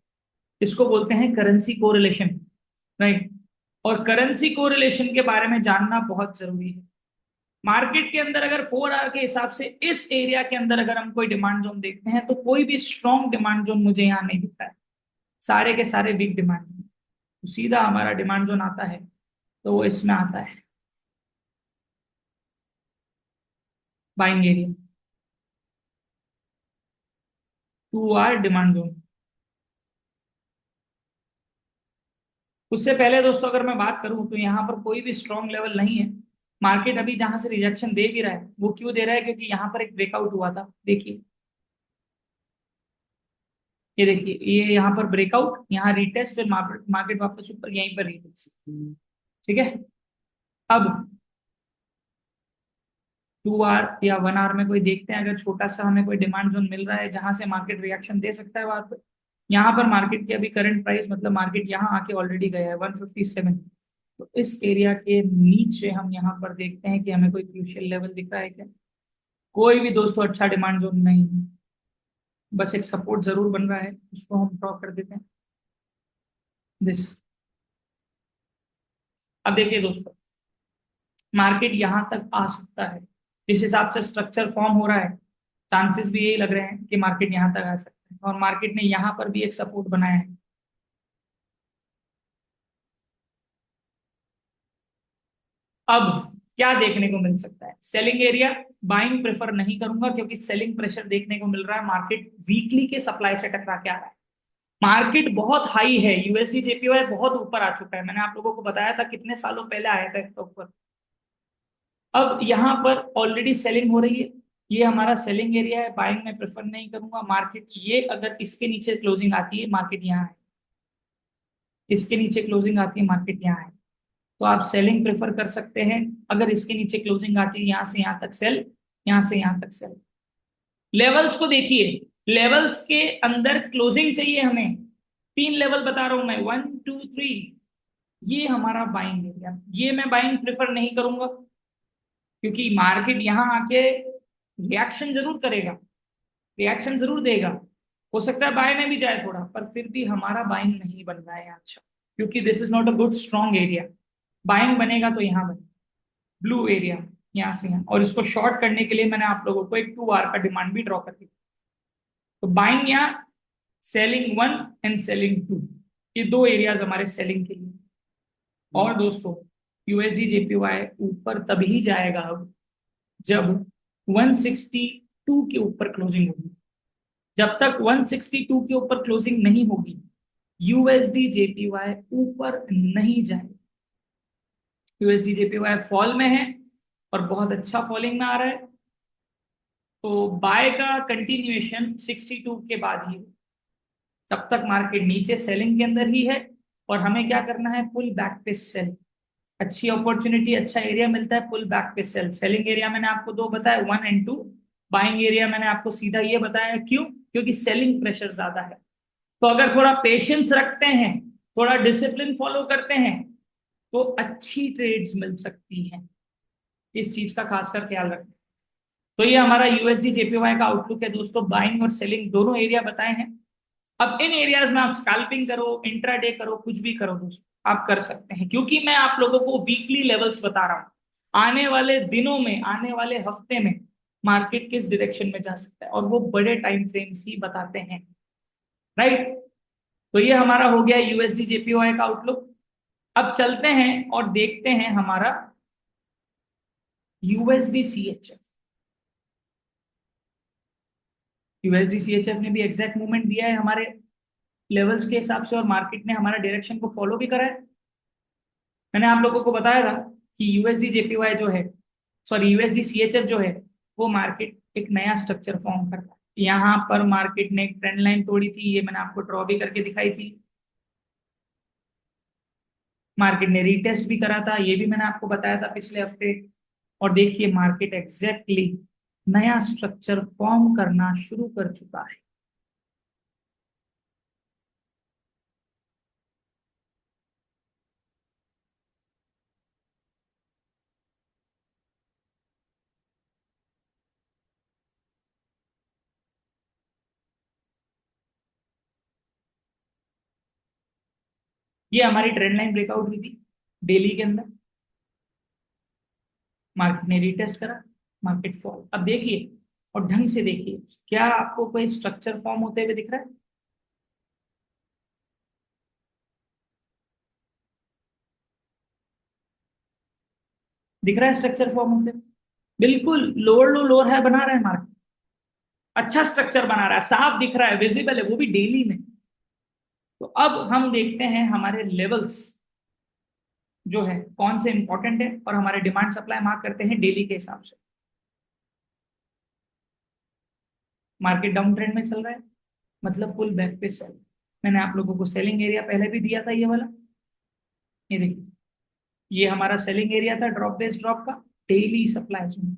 इसको बोलते हैं करेंसी कोरिलेशन, राइट। और करेंसी कोरिलेशन के बारे में जानना बहुत जरूरी है। मार्केट के अंदर अगर 4 आवर के हिसाब से इस एरिया के अंदर अगर हम कोई डिमांड जोन देखते हैं, तो कोई भी स्ट्रॉन्ग डिमांड जोन मुझे यहाँ नहीं दिखता है, सारे के सारे वीक डिमांड जोन। तो सीधा हमारा डिमांड जोन आता है तो वो इसमें आता है, buying area, 2 hour demand zone. उससे पहले दोस्तों अगर मैं बात करूं तो यहाँ पर कोई भी स्ट्रॉन्ग लेवल नहीं है। मार्केट अभी जहां से रिजेक्शन दे भी रहा है, वो क्यों दे रहा है, क्योंकि यहाँ पर एक ब्रेकआउट हुआ था, देखिए। ये देखिए, ये यहाँ पर ब्रेकआउट, यहाँ रिटेस्ट, फिर मार्केट मार्केट वापस ऊपर, यहीं पर रिटेस्ट, ठीक है। अब 2 आवर या 1 आवर में कोई देखते हैं, अगर छोटा सा हमें कोई डिमांड जोन मिल रहा है जहां से मार्केट रिएक्शन दे सकता है वहां पर। यहाँ पर मार्केट की अभी करंट प्राइस, मतलब मार्केट यहाँ आके ऑलरेडी गया है 157। तो इस एरिया के नीचे हम यहाँ पर देखते हैं कि हमें कोई क्रूशियल लेवल दिख रहा है क्या। कोई भी दोस्तों अच्छा डिमांड जोन नहीं है, बस एक सपोर्ट जरूर बन रहा है, उसको हम ड्रॉ कर देते हैं, दिस। अब देखिए दोस्तों, मार्केट यहाँ तक आ सकता है, जिस हिसाब से स्ट्रक्चर फॉर्म हो रहा है, चांसेस भी यही लग रहे हैं कि मार्केट यहाँ तक आ सकता है। और मार्केट ने यहाँ पर भी एक सपोर्ट बनाया है। अब क्या देखने को मिल सकता है, सेलिंग एरिया। बाइंग प्रेफर नहीं करूंगा, क्योंकि सेलिंग प्रेशर देखने को मिल रहा है, मार्केट वीकली के सप्लाई से टकरा के आ रहा है। मार्केट बहुत हाई है, यूएसडी जेपीवाई बहुत ऊपर आ चुका है, मैंने आप लोगों को बताया था कितने सालों पहले आया था इसके ऊपर। अब यहाँ पर ऑलरेडी सेलिंग हो रही है, ये हमारा सेलिंग एरिया है, बाइंग में प्रेफर नहीं करूंगा। मार्केट ये अगर इसके नीचे क्लोजिंग आती है, मार्केट यहाँ है, इसके नीचे क्लोजिंग आती है, मार्केट यहाँ है, तो आप सेलिंग प्रेफर कर सकते हैं। अगर इसके नीचे क्लोजिंग आती है, यहाँ से यहाँ तक सेल, यहाँ से यहाँ तक सेल। लेवल्स को देखिए, लेवल्स के अंदर क्लोजिंग चाहिए हमें। 3 लेवल बता रहा हूं मैं, 1 2 3। ये हमारा बाइंग एरिया, ये मैं बाइंग प्रेफर नहीं करूंगा, क्योंकि मार्केट यहाँ आके रिएक्शन जरूर करेगा, रिएक्शन जरूर देगा। हो सकता है बाय में भी जाए थोड़ा, पर फिर भी हमारा बाइंग नहीं बन रहा है अच्छा, क्योंकि this is not a good strong area. Buying बनेगा तो यहाँ बने, ब्लू एरिया, यहाँ से यहाँ। और इसको शॉर्ट करने के लिए मैंने आप लोगों को एक 2 आवर का डिमांड भी ड्रॉ कर दिया। तो बाइंग यहाँ, सेलिंग 1 एंड सेलिंग 2, ये दो एरियाज हमारे सेलिंग के लिए। और दोस्तों, यूएसडी जेपीवाई ऊपर तभी जाएगा अब जब 162 के ऊपर क्लोजिंग होगी। जब तक 162 के ऊपर क्लोजिंग नहीं होगी यूएसडी जेपीवाई ऊपर नहीं जाएगा। यूएसडी जेपीवाई फॉल में है और बहुत अच्छा फॉलिंग में आ रहा है, तो बाय का कंटिन्यूएशन 62 के बाद ही हो। तब तक मार्केट नीचे सेलिंग के अंदर ही है और हमें क्या करना है, पुल बैक पे सेल। अच्छी अपॉर्चुनिटी, अच्छा एरिया मिलता है, पुल बैक पे सेल। सेलिंग एरिया मैंने आपको दो बताया, 1 एंड 2। बाइंग एरिया मैंने आपको सीधा ये बताया, क्यों? क्योंकि सेलिंग प्रेशर ज्यादा है। तो अगर थोड़ा पेशेंस रखते हैं, थोड़ा डिसिप्लिन फॉलो करते हैं, तो अच्छी ट्रेड्स मिल सकती हैं। इस चीज का खासकर ख्याल रखें। तो ये हमारा यूएसडी जेपीवाई का आउटलुक है दोस्तों। बाइंग और सेलिंग दोनों एरिया बताए हैं। अब इन एरियाज में आप स्कैल्पिंग करो, इंट्राडे करो, कुछ भी करो दोस्तों, आप कर सकते हैं, क्योंकि मैं आप लोगों को वीकली लेवल्स बता रहा हूं। आने वाले दिनों में, आने वाले हफ्ते में मार्केट किस डायरेक्शन में जा सकता है, और वो बड़े टाइम फ्रेम्स ही बताते हैं, राइट। तो ये हमारा हो गया यूएसडी जेपीवाई का आउटलुक। अब चलते हैं और देखते हैं हमारा यूएसडी सीएचएफ। यूएसडी सीएचएफ ने भी एग्जैक्ट मूवमेंट दिया है हमारे लेवल्स के हिसाब से, और मार्केट ने हमारा डायरेक्शन को फॉलो भी करा है। मैंने आप लोगों को बताया था कि यूएसडी जेपीवाई जो है, सॉरी यूएसडी सीएचएफ जो है, वो मार्केट एक नया स्ट्रक्चर फॉर्म कर रहा है। यहां पर मार्केट ने एक ट्रेंड लाइन तोड़ी थी, ये मैंने आपको ड्रॉ भी करके दिखाई थी। मार्केट ने रीटेस्ट भी करा था, ये भी मैंने आपको बताया था पिछले हफ्ते। और देखिए मार्केट एग्जैक्टली नया स्ट्रक्चर फॉर्म करना शुरू कर चुका है। ये हमारी ट्रेंड लाइन ब्रेकआउट हुई थी डेली के अंदर, मार्केट ने रीटेस्ट करा, मार्केट फॉल। अब देखिए और ढंग से देखिए, क्या आपको कोई स्ट्रक्चर फॉर्म होते हुए दिख रहा है? दिख रहा है स्ट्रक्चर फॉर्म होते हुए? बिल्कुल लोअर लो लोअर है बना रहा है मार्केट, अच्छा स्ट्रक्चर बना रहा है, साफ दिख रहा है, विजिबल है, वो भी डेली में। तो अब हम देखते हैं हमारे लेवल्स जो है कौन से इंपॉर्टेंट है, और हमारे डिमांड सप्लाई मार्क करते हैं डेली के हिसाब से। मार्केट डाउन ट्रेंड में चल रहा है, मतलब पुल बैक पे सेल। मैंने आप लोगों को सेलिंग एरिया पहले भी दिया था, ये वाला, ये देखिए, ये हमारा सेलिंग एरिया था ड्रॉप बेस्ड ड्रॉप का, डेली सप्लाई जोन।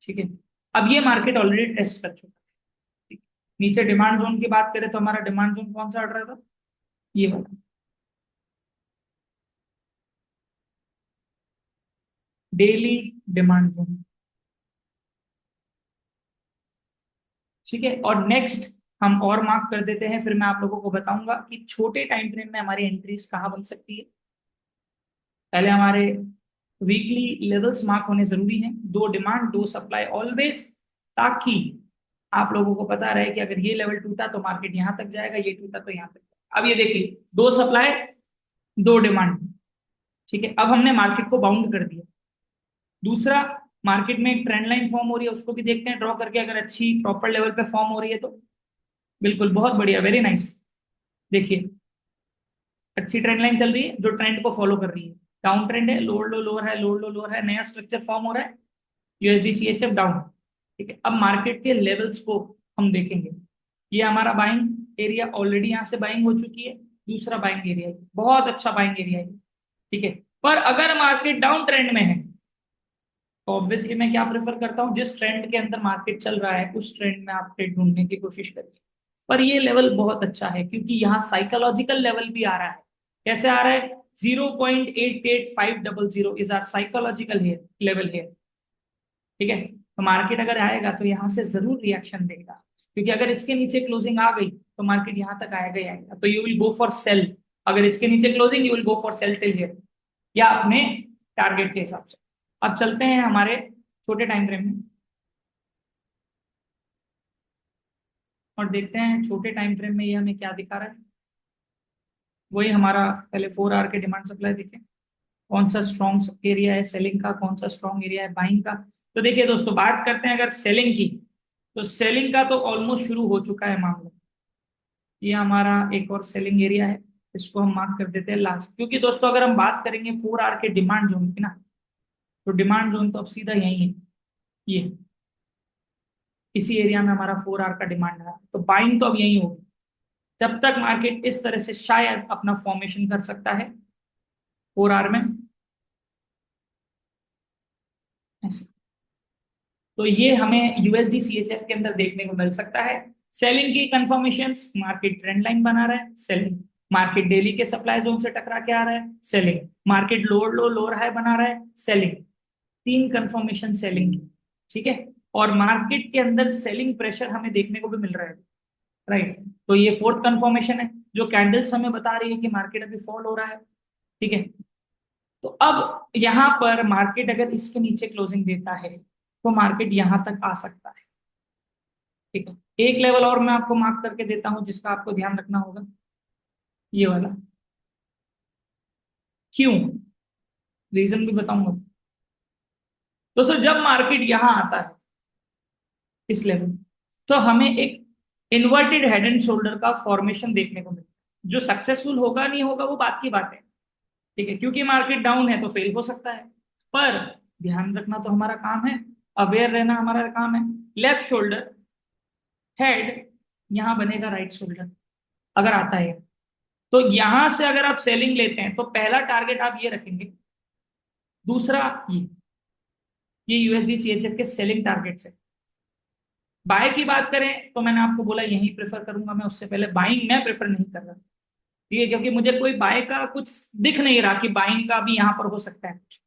ठीक है, अब ये मार्केट ऑलरेडी टेस्ट कर चुका है। ठीक है? नीचे डिमांड जोन की बात करें तो हमारा डिमांड जोन कौन सा अड़ रहा था, ये वाला, डेली डिमांड जोन। ठीक है, और नेक्स्ट हम और मार्क कर देते हैं, फिर मैं आप लोगों को बताऊंगा कि छोटे टाइम फ्रेम में हमारी एंट्रीज कहाँ बन सकती है। पहले हमारे वीकली लेवल्स मार्क होने जरूरी हैं, दो डिमांड दो सप्लाई ऑलवेज, ताकि आप लोगों को पता रहे कि अगर ये लेवल टूटा तो मार्केट यहां तक जाएगा, ये टूटा तो यहां तक जाएगा। अब ये देखिए, दो सप्लाई दो डिमांड। ठीक है, अब हमने मार्केट को बाउंड कर दिया। दूसरा, मार्केट में एक ट्रेंड लाइन फॉर्म हो रही है, उसको भी देखते हैं ड्रॉ करके, अगर अच्छी प्रॉपर लेवल पे फॉर्म हो रही है तो बिल्कुल बहुत बढ़िया, वेरी नाइस। देखिए अच्छी ट्रेंड लाइन चल रही है जो ट्रेंड को फॉलो कर रही है। डाउन ट्रेंड है, लोअर लो लोअर है, लोअर लो लोअर है, नया स्ट्रक्चर फॉर्म हो रहा है, यूएसडी सीएचएफ डाउन। ठीक है, अब मार्केट के लेवल्स को हम देखेंगे। ये हमारा बाइंग एरिया, ऑलरेडी यहाँ से बाइंग हो चुकी है, दूसरा बाइंग एरिया है, बहुत अच्छा बाइंग एरिया है। ठीक है, पर अगर मार्केट डाउन ट्रेंड में है तो ऑब्वियसली मैं क्या प्रेफर करता हूँ, जिस ट्रेंड के अंदर मार्केट चल रहा है उस ट्रेंड में आप ट्रेड ढूंढने की कोशिश करिए। पर ये लेवल बहुत अच्छा है, क्योंकि यहाँ साइकोलॉजिकल लेवल भी आ रहा है। कैसे आ रहा है? 0.88500 इज आर साइकोलॉजिकल लेवल है। ठीक है, तो मार्केट अगर आएगा तो यहाँ से जरूर रिएक्शन देगा, क्योंकि अगर इसके नीचे क्लोजिंग आ गई तो मार्केट यहाँ तक आएगा ही आएगा, तो you will go for sale. अगर इसके नीचे closing, you will go for sale till here, या अपने टारगेट के हिसाब से। अब चलते हैं हमारे छोटे टाइम फ्रेम में और देखते हैं छोटे टाइम फ्रेम में ये हमें क्या दिखा रहा है। वही हमारा पहले 4 आवर के डिमांड सप्लाई देखें, कौन सा स्ट्रॉन्ग एरिया है सेलिंग का, कौन सा स्ट्रॉन्ग एरिया है बाइंग का। तो देखिए दोस्तों, बात करते हैं अगर सेलिंग की, तो सेलिंग का तो ऑलमोस्ट शुरू हो चुका है मामला। ये हमारा एक और सेलिंग एरिया है, इसको हम मार्क कर देते हैं लास्ट, क्योंकि दोस्तों अगर हम बात करेंगे 4 आवर के डिमांड जोन की ना, तो डिमांड जोन तो अब सीधा यही है, ये इसी एरिया में हमारा 4 आवर का डिमांड है, तो बाइंग तो अब यही होगी जब तक मार्केट इस तरह से शायद अपना फॉर्मेशन कर सकता है 4 आवर में ऐसे। तो ये हमें यूएसडी सीएचएफ के अंदर देखने को मिल सकता है। सेलिंग की कंफर्मेशन, मार्केट ट्रेंड लाइन बना रहा है, सेलिंग। मार्केट डेली के सप्लाई जोन से टकरा के आ रहा है, सेलिंग। मार्केट लोअर लो लोअर हाई बना रहा है, सेलिंग। 3 कंफर्मेशन सेलिंग की, ठीक है। और मार्केट के अंदर सेलिंग प्रेशर हमें देखने को भी मिल रहा है, राइट। तो ये 4th कंफर्मेशन है, जो कैंडल्स हमें बता रही है कि मार्केट अभी फॉल हो रहा है, ठीक है। तो अब यहां पर मार्केट अगर इसके नीचे क्लोजिंग देता है तो मार्केट यहां तक आ सकता है, ठीक है। एक लेवल और मैं आपको मार्क करके देता हूं जिसका आपको ध्यान रखना होगा, ये वाला। क्यों, रीजन भी बताऊंगा दोस्तों। जब मार्केट यहां आता है इस लेवल, तो हमें एक इन्वर्टेड हेड एंड शोल्डर का फॉर्मेशन देखने को मिलता है। जो सक्सेसफुल होगा नहीं होगा वो बात की बात है, ठीक है, क्योंकि मार्केट डाउन है तो फेल हो सकता है। पर ध्यान रखना तो हमारा काम है, अवेयर रहना हमारा काम है। लेफ्ट शोल्डर हेड यहां बनेगा राइट शोल्डर अगर आता है, तो यहां से अगर आप सेलिंग लेते हैं तो पहला टारगेट आप ये रखेंगे, दूसरा ये यूएसडी सीएचएफ के सेलिंग टारगेट है। बाय की बात करें तो मैंने आपको बोला यही प्रेफर करूंगा मैं, उससे पहले बाइंग मैं प्रेफर नहीं कर रहा, ठीक है, क्योंकि मुझे कोई बाय का कुछ दिख नहीं रहा कि बाइंग का भी यहाँ पर हो सकता है कुछ।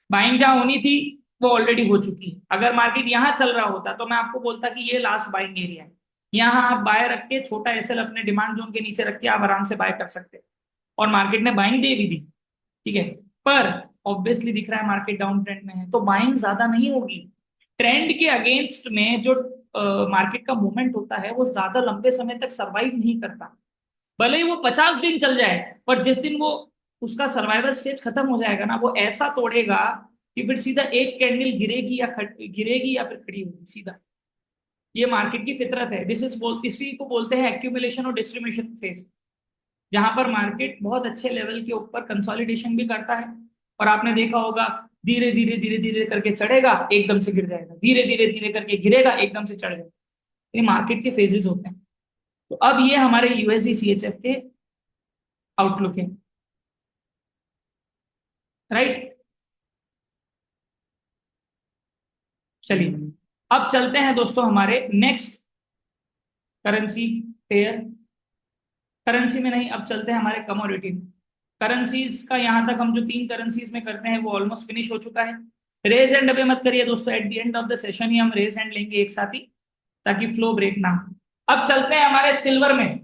बाइंग जहां होनी थी वो ऑलरेडी हो चुकी है। अगर मार्केट यहाँ चल रहा होता तो मैं आपको बोलता कि ये लास्ट बाइंग एरिया है, यहाँ आप बाय रख के छोटा एसएल अपने डिमांड जोन के नीचे रख के आप आराम से बाय कर सकते हैं, और मार्केट ने बाइंग दे भी दी, ठीक है। पर ऑब्वियसली दिख रहा है मार्केट डाउन ट्रेंड में है, तो बाइंग ज्यादा नहीं होगी। ट्रेंड के अगेंस्ट में जो मार्केट का मूवमेंट होता है वो ज्यादा लंबे समय तक सर्वाइव नहीं करता। भले ही वो 50 दिन चल जाए, पर जिस दिन वो उसका सर्वाइवल स्टेज खत्म हो जाएगा ना, वो ऐसा तोड़ेगा कि फिर सीधा एक कैंडल गिरेगी या गिरेगी या फिर खड़ी होगी सीधा। ये मार्केट की फितरत है। इसी को बोलते हैं एक्यूमुलेशन और डिस्ट्रीब्यूशन फेज, जहां पर मार्केट बहुत अच्छे लेवल के ऊपर कंसोलिडेशन भी करता है, और आपने देखा होगा धीरे धीरे धीरे धीरे करके चढ़ेगा एकदम से गिर जाएगा, धीरे धीरे धीरे करके गिरेगा एकदम से चढ़ जाएगा। ये मार्केट के फेजेस होते हैं। तो अब ये हमारे यूएसडी सीएचएफ के आउटलुक है, राइट। चलिए अब चलते हैं दोस्तों हमारे नेक्स्ट करेंसी पेयर, करेंसी में नहीं, अब चलते हैं हमारे कमोडिटी में। करेंसीज का यहां तक हम जो 3 करेंसीज में करते हैं वो ऑलमोस्ट फिनिश हो चुका है। रेज हैंड अभी मत करिए दोस्तों, at the end of the session ही हम रेज हैंड लेंगे एक साथ ही, ताकि फ्लो ब्रेक ना हो। अब चलते हैं हमारे सिल्वर में।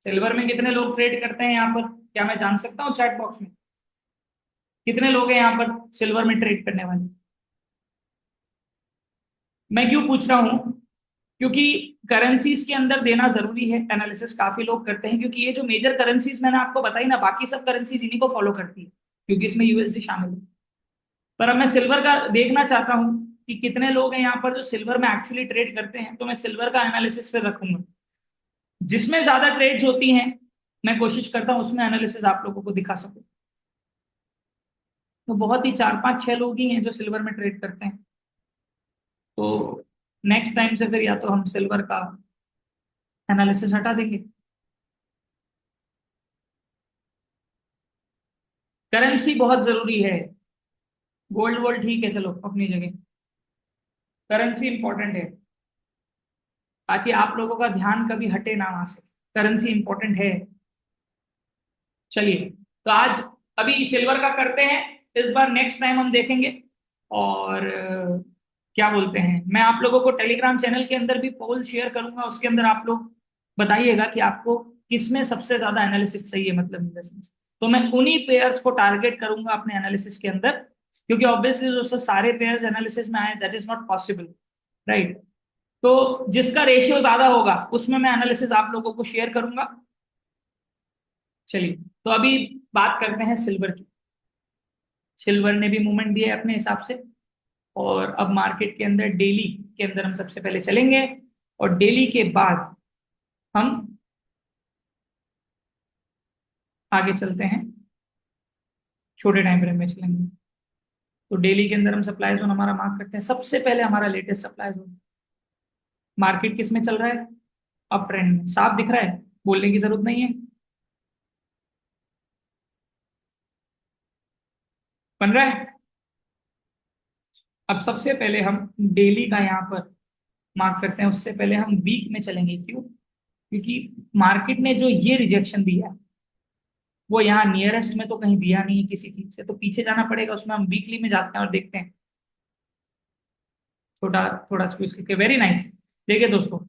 सिल्वर में कितने लोग ट्रेड करते हैं यहाँ पर, क्या मैं जान सकता हूँ चैट बॉक्स में कितने लोग हैं यहाँ पर सिल्वर में ट्रेड करने वाले। मैं क्यों पूछ रहा हूँ, क्योंकि करेंसीज के अंदर देना जरूरी है, एनालिसिस काफी लोग करते हैं, क्योंकि ये जो मेजर करेंसीज मैंने आपको बताई ना, बाकी सब करेंसीज इन्हीं को फॉलो करती है, क्योंकि इसमें यूएसडी शामिल है। पर अब मैं सिल्वर का देखना चाहता हूँ कि कितने लोग हैं यहाँ पर जो सिल्वर में एक्चुअली ट्रेड करते हैं, तो मैं सिल्वर का एनालिसिस फिर रखूंगा। जिसमें ज्यादा ट्रेड्स होती हैं मैं कोशिश करता हूँ उसमें एनालिसिस आप लोगों को दिखा सकूं। तो बहुत ही 4 5 6 लोग ही हैं जो सिल्वर में ट्रेड करते हैं, तो नेक्स्ट टाइम से फिर या तो हम सिल्वर का एनालिसिस हटा देंगे। करेंसी बहुत जरूरी है, गोल्ड वोल्ड ठीक है चलो अपनी जगह, करेंसी इंपॉर्टेंट है, ताकि आप लोगों का ध्यान कभी हटे ना वहां से। करेंसी इंपॉर्टेंट है। चलिए, तो आज अभी सिल्वर का करते हैं, इस बार नेक्स्ट टाइम हम देखेंगे। और क्या बोलते हैं, मैं आप लोगों को टेलीग्राम चैनल के अंदर भी पोल शेयर करूंगा, उसके अंदर आप लोग बताइएगा कि आपको किसमें सबसे ज्यादा एनालिसिस चाहिए, मतलब इन द सेंस। तो मैं उन्हीं पेयर्स को टारगेट करूंगा अपने एनालिसिस के अंदर, क्योंकि ऑब्वियसली दोस्तों सारे पेयर्स एनालिसिस में आए that is not possible, right. तो जिसका रेशियो ज्यादा होगा उसमें मैं एनालिसिस आप लोगों को शेयर करूंगा। चलिए, तो अभी बात करते हैं सिल्वर की। सिल्वर ने भी मूवमेंट दिया है अपने हिसाब से। और अब मार्केट के अंदर डेली के अंदर हम सबसे पहले चलेंगे, और डेली के बाद हम आगे चलते हैं, छोटे टाइम फ्रेम में चलेंगे। तो डेली के अंदर हम सप्लाई जोन हमारा मार्क करते हैं। सबसे पहले हमारा लेटेस्ट सप्लाई जोन, मार्केट किस में चल रहा है, अप ट्रेंड में, साफ दिख रहा है, बोलने की जरूरत नहीं है, बन रहा है। अब सबसे पहले हम डेली का यहाँ पर मार्क करते हैं, उससे पहले हम वीक में चलेंगे। क्यों? क्योंकि मार्केट ने जो ये रिजेक्शन दिया, वो यहाँ नियरेस्ट में तो कहीं दिया नहीं है किसी चीज से, तो पीछे जाना पड़ेगा। उसमें हम वीकली में जाते हैं और देखते हैं, थोड़ा थोड़ा स्क्वीज करके। Very nice. देखिए दोस्तों,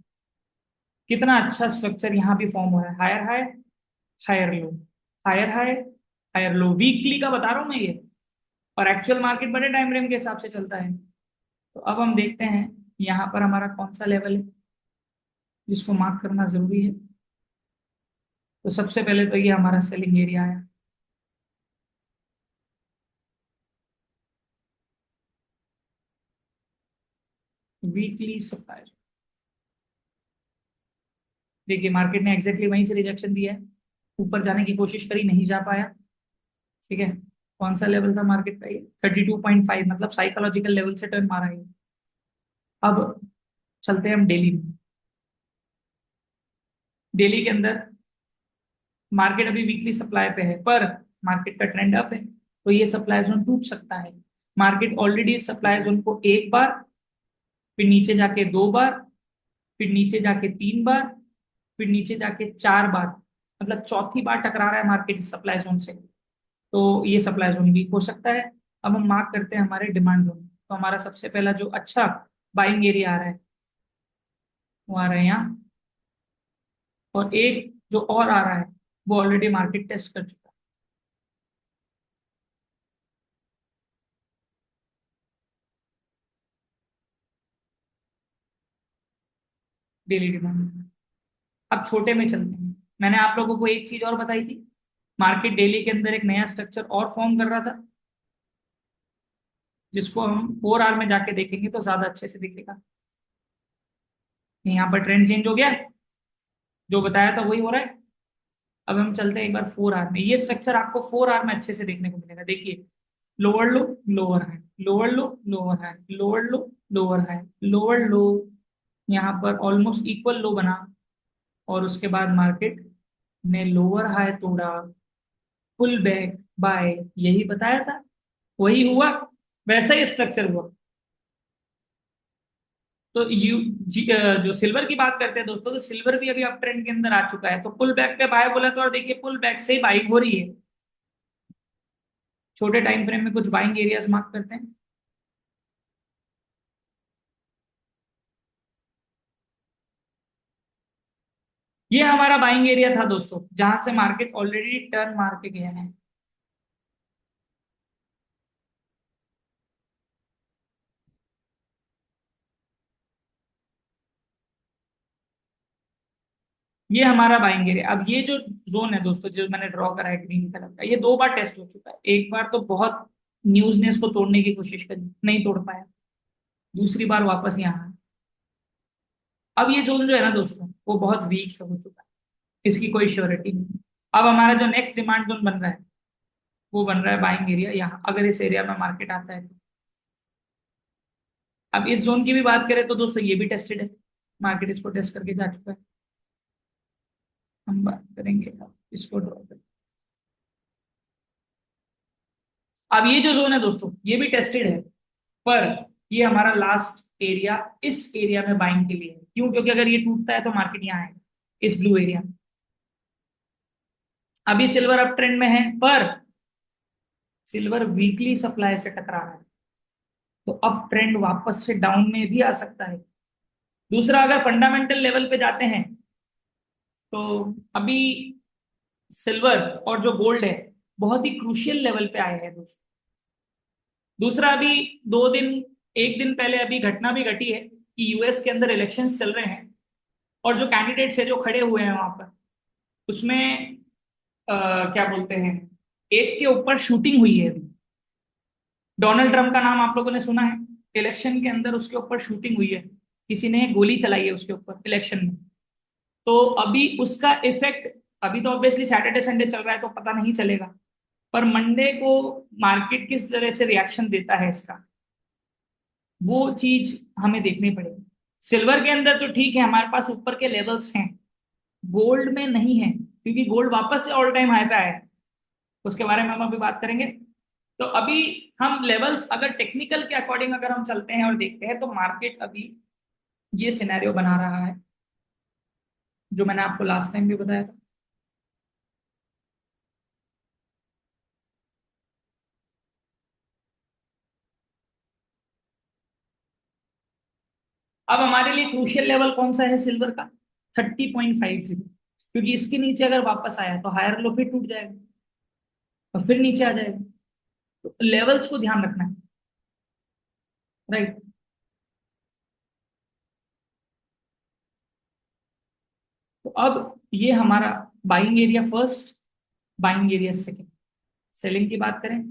कितना अच्छा स्ट्रक्चर यहाँ भी फॉर्म हो रहा है, higher high, higher low, higher high, higher low, weekly का बता रहा हूँ मैं ये। और एक्चुअल मार्केट बड़े टाइम फ्रेम के हिसाब से चलता है। तो अब हम देखते हैं यहाँ पर हमारा कौन सा लेवल है जिसको मार्क करना जरूरी है। तो सबसे पहले तो ये हमारा सेलिंग एरिया है। वीकली सप्लाई, देखिए मार्केट ने एग्जैक्टली वहीं से रिजेक्शन दिया है, ऊपर जाने की कोशिश करी, नहीं जा पाया। ठीक है, कौन सा लेवल था मार्केट का, ये 32.5, मतलब साइकोलॉजिकल लेवल से टर्न मारा है। अब चलते हैं हम डेली में। डेली के अंदर मार्केट अभी वीकली सप्लाई पे है, पर मार्केट का ट्रेंड अप है, तो ये सप्लाई जोन टूट सकता है। मार्केट ऑलरेडी सप्लाई जोन को एक बार, फिर नीचे जाके दो बार, फिर नीचे जाके तीन बार, फिर नीचे जाके चार बार, मतलब चौथी बार टकरा रहा है मार्केट इस सप्लाई जोन से। तो ये सप्लाई जोन वीक हो सकता है। अब हम मार्क करते हैं हमारे डिमांड जोन। तो हमारा सबसे पहला जो अच्छा बाइंग एरिया आ रहा है, वो आ रहा है यहाँ। और एक जो और आ रहा है, वो ऑलरेडी मार्केट टेस्ट कर चुका है, डेली डिमांड। अब छोटे में चलते हैं। मैंने आप लोगों को एक चीज और बताई थी, मार्केट डेली के अंदर एक नया स्ट्रक्चर और फॉर्म कर रहा था, जिसको हम 4 आवर में जाके देखेंगे तो ज्यादा अच्छे से दिखेगा। यहाँ पर ट्रेंड चेंज हो गया है, जो बताया था वही हो रहा है। अब हम चलते हैं एक बार 4 आवर में। ये स्ट्रक्चर आपको 4 आवर में अच्छे से देखने को मिलेगा। देखिए, लोअर लो, लोअर हाई, लोअर लो, लोअर हाई, लोअर लो, लोअर हाई, लोअर लो, यहाँ पर ऑलमोस्ट इक्वल लो बना, और उसके बाद मार्केट ने लोअर हाई तोड़ा, पुल बैक बाय, यही बताया था, वही हुआ, वैसा ही स्ट्रक्चर हुआ। तो जो सिल्वर की बात करते हैं दोस्तों, तो सिल्वर भी अभी अप ट्रेंड के अंदर आ चुका है। तो पुल बैक पे बाय बोला, तो और देखिए पुल बैक से ही बाइंग हो रही है। छोटे टाइम फ्रेम में कुछ बाइंग एरियाज मार्क करते हैं। ये हमारा बाइंग एरिया था दोस्तों, जहां से मार्केट ऑलरेडी टर्न मार के गया है। ये हमारा बाइंग एरिया। अब ये जो जोन है दोस्तों, जो मैंने ड्रॉ करा है ग्रीन कलर का, ये 2 बार टेस्ट हो चुका है। एक बार तो बहुत न्यूज ने इसको तोड़ने की कोशिश करी, नहीं तोड़ पाया। दूसरी बार वापस यहाँ आया। अब ये जोन जो है ना दोस्तों, वो बहुत वीक हो चुका है, इसकी कोई श्योरिटी नहीं। अब हमारा जो नेक्स्ट डिमांड जोन बन रहा है, वो बन रहा है बाइंग एरिया यहाँ, अगर इस एरिया में मार्केट आता है तो। अब इस जोन की भी बात करें तो दोस्तों, ये भी टेस्टेड है, मार्केट इसको टेस्ट करके जा चुका है। हम बात करेंगे, अब इसको ड्रॉ करें। अब ये जो जोन है दोस्तों, ये भी टेस्टेड है, पर ये हमारा लास्ट एरिया इस एरिया में बाइंग के लिए है। क्यों? क्योंकि अगर ये टूटता है तो मार्केट यहाँ आएगा, इस ब्लू एरिया में। अभी सिल्वर अप ट्रेंड में है, पर सिल्वर वीकली सप्लाई से टकरा रहा है, तो अब ट्रेंड वापस से डाउन में भी आ सकता है। दूसरा, अगर फंडामेंटल लेवल पे जाते हैं, तो अभी सिल्वर और जो गोल्ड है, बहुत ही क्रूशियल लेवल पे आए हैं दोस्तों। दूसरा, अभी 2 दिन, एक दिन पहले अभी घटना भी घटी है कि यूएस के अंदर इलेक्शंस चल रहे हैं, और जो कैंडिडेट्स है जो खड़े हुए हैं वहां पर, उसमें क्या बोलते हैं, एक के ऊपर शूटिंग हुई है अभी। डोनाल्ड ट्रम्प का नाम आप लोगों ने सुना है। इलेक्शन के अंदर उसके ऊपर शूटिंग हुई है, किसी ने गोली चलाई है उसके ऊपर इलेक्शन में। तो अभी उसका इफेक्ट, अभी तो ऑब्वियसली सैटरडे संडे चल रहा है तो पता नहीं चलेगा, पर मंडे को मार्केट किस तरह से रिएक्शन देता है इसका, वो चीज हमें देखनी पड़ेगी। सिल्वर के अंदर तो ठीक है, हमारे पास ऊपर के लेवल्स हैं, गोल्ड में नहीं है, क्योंकि गोल्ड वापस से ऑल टाइम हाई पे आया है। उसके बारे में हम अभी बात करेंगे। तो अभी हम लेवल्स अगर टेक्निकल के अकॉर्डिंग अगर हम चलते हैं और देखते हैं, तो मार्केट अभी ये सिनेरियो बना रहा है जो मैंने आपको लास्ट टाइम भी बताया था। अब हमारे लिए क्रूशियल लेवल कौन सा है सिल्वर का? 30.50, क्योंकि इसके नीचे अगर वापस आया तो हायर लो फिर टूट जाएगा और फिर नीचे आ जाएगा। तो लेवल्स को ध्यान रखना है, राइट। तो अब ये हमारा buying area first, buying area second. Selling की बात करें,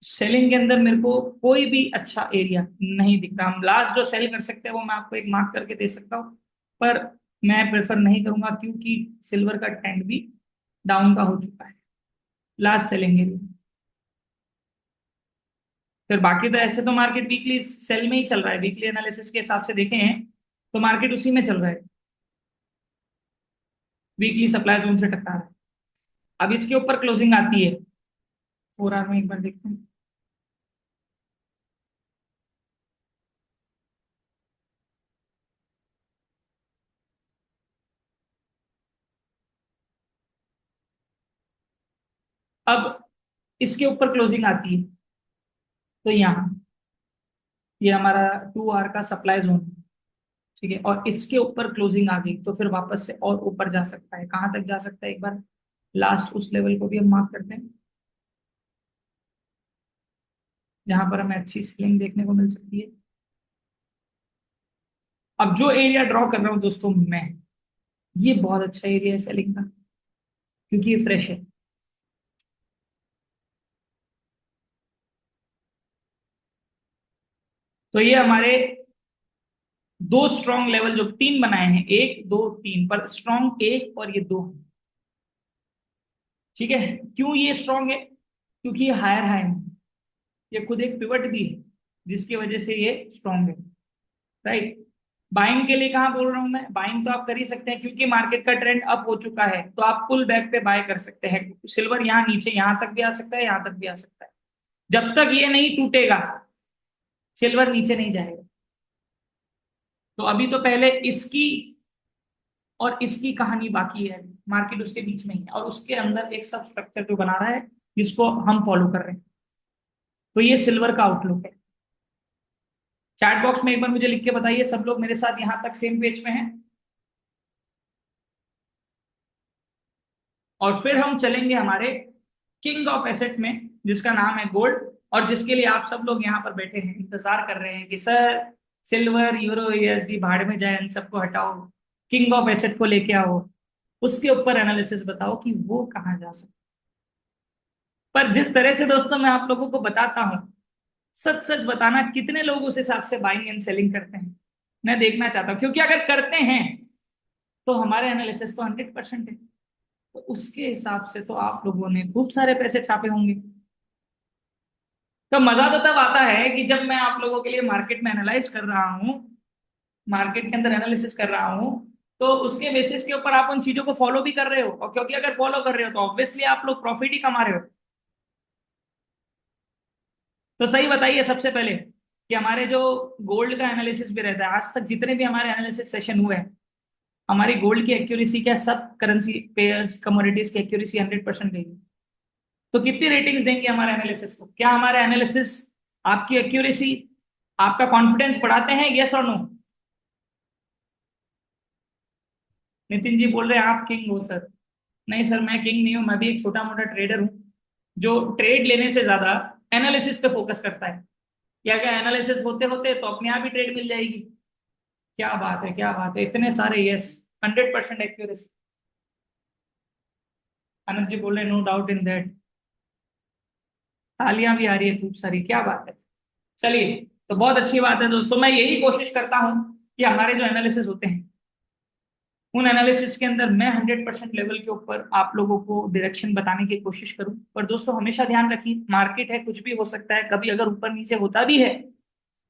सेलिंग के अंदर मेरे को कोई भी अच्छा एरिया नहीं दिख रहा। हम लास्ट जो सेल कर सकते हैं वो मैं आपको एक मार्क करके दे सकता हूँ, पर मैं प्रेफर नहीं करूंगा क्योंकि सिल्वर का ट्रेंड भी डाउन का हो चुका है। लास्ट सेलिंग एरिया, फिर बाकी तो ऐसे तो मार्केट वीकली सेल में ही चल रहा है, वीकली एनालिसिस के हिसाब से देखें तो मार्केट उसी में चल रहा है, वीकली सप्लाई जोन से टकरा रहा है। अब इसके ऊपर क्लोजिंग आती है, 4 आवर में एक बार देखते हैं। अब इसके ऊपर क्लोजिंग आती है, तो यहाँ ये हमारा 2 आवर का सप्लाई जोन है, ठीक है, और इसके ऊपर क्लोजिंग आ गई तो फिर वापस से और ऊपर जा सकता है। कहां तक जा सकता है एक बार लास्ट उस लेवल को भी हम मार्क करते हैं जहां पर हमें अच्छी सेलिंग देखने को मिल सकती है। अब जो एरिया ड्रॉ कर रहा हूं दोस्तों मैं, ये बहुत अच्छा एरिया है सेलिंग का, क्योंकि ये फ्रेश है। तो ये हमारे दो स्ट्रॉन्ग लेवल जो तीन बनाए हैं, एक दो तीन, पर स्ट्रॉन्ग एक और ये दो, ठीक है। क्यों ये स्ट्रॉन्ग है? क्योंकि ये हायर हाई में, ये खुद एक पिवट भी है जिसकी वजह से ये स्ट्रॉन्ग है, राइट। बाइंग के लिए कहां बोल रहा हूं मैं? बाइंग तो आप कर ही सकते हैं क्योंकि मार्केट का ट्रेंड अप हो चुका है, तो आप पुल बैक पे बाय कर सकते हैं। सिल्वर यहाँ नीचे यहां तक भी आ सकता है, यहां तक भी आ सकता है। जब तक ये नहीं टूटेगा सिल्वर नीचे नहीं जाएगा। तो अभी तो पहले इसकी और इसकी कहानी बाकी है, मार्केट उसके बीच में ही है और उसके अंदर एक सब स्ट्रक्चर जो बना रहा है जिसको हम फॉलो कर रहे हैं। तो ये सिल्वर का आउटलुक है। चैट बॉक्स में एक बार मुझे लिख के बताइए सब लोग मेरे साथ यहां तक सेम पेज में हैं। और फिर हम चलेंगे हमारे किंग ऑफ एसेट में, जिसका नाम है गोल्ड, और जिसके लिए आप सब लोग यहाँ पर बैठे हैं, इंतजार कर रहे हैं कि सर सिल्वर यूरो यूएसडी भाड़ में जाए, इन सबको हटाओ, किंग ऑफ एसेट को लेके आओ, उसके ऊपर एनालिसिस बताओ कि वो कहाँ जा सकता। पर जिस तरह से दोस्तों मैं आप लोगों को बताता हूँ, सच सच बताना कितने लोग उस हिसाब से बाइंग एंड सेलिंग करते हैं, मैं देखना चाहता हूँ, क्योंकि अगर करते हैं तो हमारे एनालिसिस तो 100% है। तो उसके हिसाब से तो आप लोगों ने खूब सारे पैसे छापे होंगे। तो मजा तो तब आता है कि जब मैं आप लोगों के लिए मार्केट में एनालाइज कर रहा हूँ, मार्केट के अंदर एनालिसिस कर रहा हूँ, तो उसके बेसिस के ऊपर आप उन चीजों को फॉलो भी कर रहे हो, और क्योंकि अगर फॉलो कर रहे हो तो ऑब्वियसली आप लोग प्रॉफिट ही कमा रहे हो। तो सही बताइए सबसे पहले कि हमारे जो गोल्ड का एनालिसिस भी रहता है, आज तक जितने भी हमारे एनालिसिस सेशन हुए हैं, हमारी गोल्ड की एक्यूरेसी क्या, सब करेंसी पेयर्स कमोडिटीज की एक्यूरेसी 100% गई। तो कितनी रेटिंग्स देंगे हमारे एनालिसिस को? क्या हमारे एनालिसिस आपकी एक्यूरेसी, आपका कॉन्फिडेंस बढ़ाते हैं, यस और नो? नितिन जी बोल रहे हैं आप किंग हो सर। नहीं सर, मैं किंग नहीं हूं, मैं भी एक छोटा मोटा ट्रेडर हूं जो ट्रेड लेने से ज्यादा एनालिसिस पे फोकस करता है। या क्या एनालिसिस होते होते तो अपने आप ही ट्रेड मिल जाएगी? क्या बात है, क्या बात है, इतने सारे यस, 100% एक्यूरेसी। अनंत जी बोल रहे नो डाउट इन दैट। तालियां भी आ रही है खूब सारी, क्या बात है। चलिए, तो बहुत अच्छी बात है दोस्तों। मैं यही कोशिश करता हूं कि हमारे जो एनालिसिस होते हैं, उन एनालिसिस के अंदर मैं 100% लेवल के ऊपर आप लोगों को डायरेक्शन बताने की कोशिश करूं। पर दोस्तों हमेशा ध्यान रखिए, मार्केट है, कुछ भी हो सकता है, कभी अगर ऊपर नीचे होता भी है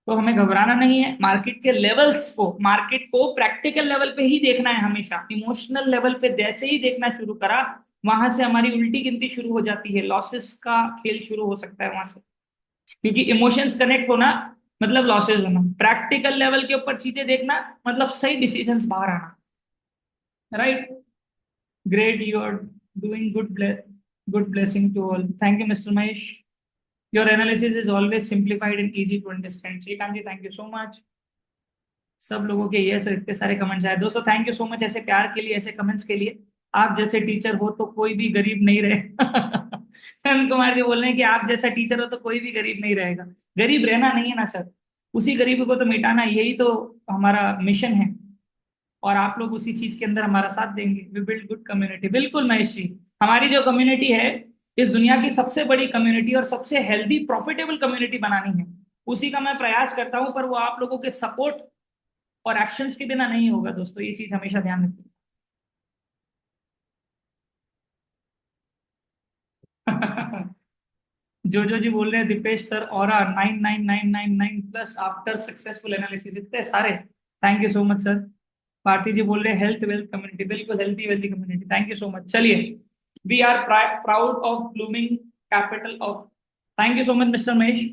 तो हमें घबराना नहीं है। मार्केट के लेवल्स को, मार्केट को प्रैक्टिकल लेवल पे ही देखना है हमेशा। इमोशनल लेवल पे जैसे ही देखना शुरू करा, वहां से हमारी उल्टी गिनती शुरू हो जाती है, लॉसेस का खेल शुरू हो सकता है वहां से। क्योंकि इमोशंस कनेक्ट होना मतलब लॉसेस होना, प्रैक्टिकल लेवल के ऊपर चीजें देखना मतलब सही डिसीजंस बाहर आना। Right, great, you are doing good, blessing to all, thank you mister Mahesh. Your analysis is always simplified and easy to understand. Shrikant ji, thank you so much. सब लोगों के ये ऐसे इतने सारे कमेंट्स आए दोस्तों, थैंक यू सो मच ऐसे प्यार के लिए, ऐसे कमेंट्स के लिए। आप जैसे टीचर हो तो कोई भी गरीब नहीं रहे। चंद कुमार जी बोल रहे हैं कि आप जैसा टीचर हो तो कोई भी गरीब नहीं रहेगा। गरीब रहना नहीं है ना सर, उसी गरीबी को तो मिटाना, यही तो हमारा मिशन है। और आप लोग उसी चीज के अंदर हमारा साथ देंगे। वी बिल्ड गुड कम्युनिटी, बिल्कुल महेश जी। हमारी जो कम्युनिटी है, इस दुनिया की सबसे बड़ी कम्युनिटी और सबसे हेल्दी प्रॉफिटेबल कम्युनिटी बनानी है। उसी का मैं प्रयास करता हूं, पर वो आप लोगों के सपोर्ट और एक्शंस के बिना नहीं होगा दोस्तों, ये चीज हमेशा ध्यान रखिए। जो जी बोल रहे हैं, दीपेश सर और 99999 प्लस आफ्टर सक्सेसफुल एनालिसिस, इतने सारे, thank you so much sir. Bharati ji बोल रहे हैं हेल्थ वेल्थ कम्युनिटी, बिल्कुल healthy wealthy community, thank you so much. चलिए, we are proud of blooming capital of, thank you so much mister Mahesh.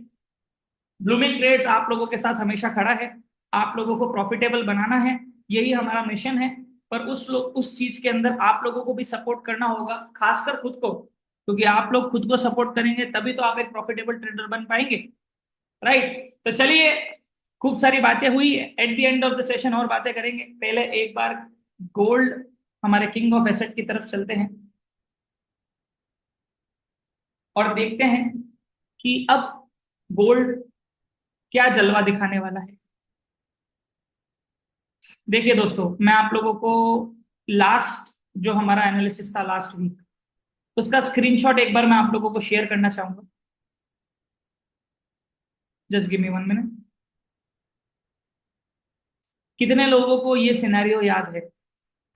Blooming trades आप लोगों के साथ हमेशा खड़ा है, आप लोगों को प्रॉफिटेबल बनाना है, यही हमारा मिशन है। पर उस चीज के अंदर आप लोगों को भी सपोर्ट करना होगा, खासकर खुद को, क्योंकि आप लोग खुद को सपोर्ट करेंगे तभी तो आप एक प्रॉफिटेबल ट्रेडर बन पाएंगे। राइट, तो चलिए, खूब सारी बातें हुई, eight the end of the session और बातें करेंगे। पहले एक बार गोल्ड, हमारे किंग ऑफ एसेट की तरफ चलते हैं और देखते हैं कि अब गोल्ड क्या जलवा दिखाने वाला है। देखिए दोस्तों, मैं आप लोगों को लास्ट, जो हमारा एनालिसिस था लास्ट वीक, उसका स्क्रीनशॉट एक बार मैं आप लोगों को शेयर करना चाहूंगा। Just give me 1 minute. कितने लोगों को ये सिनेरियो याद है?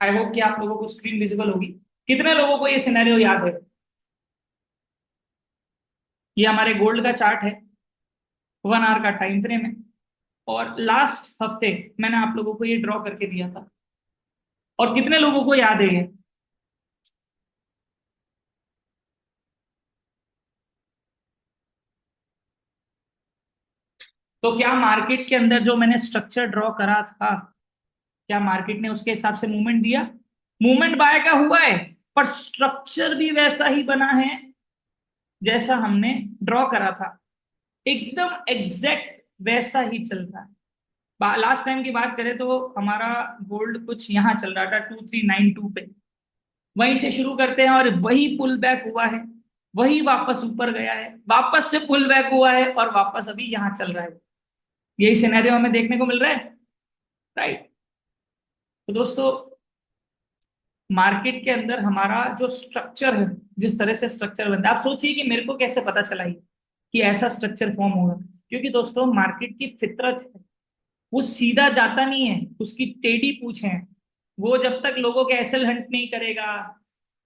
आई होप कि आप लोगों को स्क्रीन विजिबल होगी। कितने लोगों को ये सिनेरियो याद है? ये हमारे गोल्ड का चार्ट है, 1 आवर का टाइम फ्रेम है, और लास्ट हफ्ते मैंने आप लोगों को ये ड्रॉ करके दिया था। और कितने लोगों को याद है ये? तो क्या मार्केट के अंदर जो मैंने स्ट्रक्चर ड्रॉ करा था, क्या मार्केट ने उसके हिसाब से मूवमेंट दिया? मूवमेंट बाय का हुआ है, पर स्ट्रक्चर भी वैसा ही बना है जैसा हमने ड्रॉ करा था, एकदम एग्जैक्ट वैसा ही चल रहा है। लास्ट टाइम की बात करें तो हमारा गोल्ड कुछ यहाँ चल रहा था 2392 पे, वहीं से शुरू करते हैं और वही पुल बैक हुआ है, वही वापस ऊपर गया है, वापस से पुल बैक हुआ है और वापस अभी यहाँ चल रहा है। यही सिनेरियो हमें देखने को मिल रहा है। राइट, तो दोस्तों, मार्केट के अंदर हमारा जो स्ट्रक्चर है, जिस तरह से स्ट्रक्चर बनता है, आप सोचिए कि मेरे को कैसे पता चला ये कि ऐसा स्ट्रक्चर फॉर्म होगा। क्योंकि दोस्तों, मार्केट की फितरत है, वो सीधा जाता नहीं है, उसकी टेढ़ी पूछ है। वो जब तक लोगों के एसएल हंट नहीं करेगा,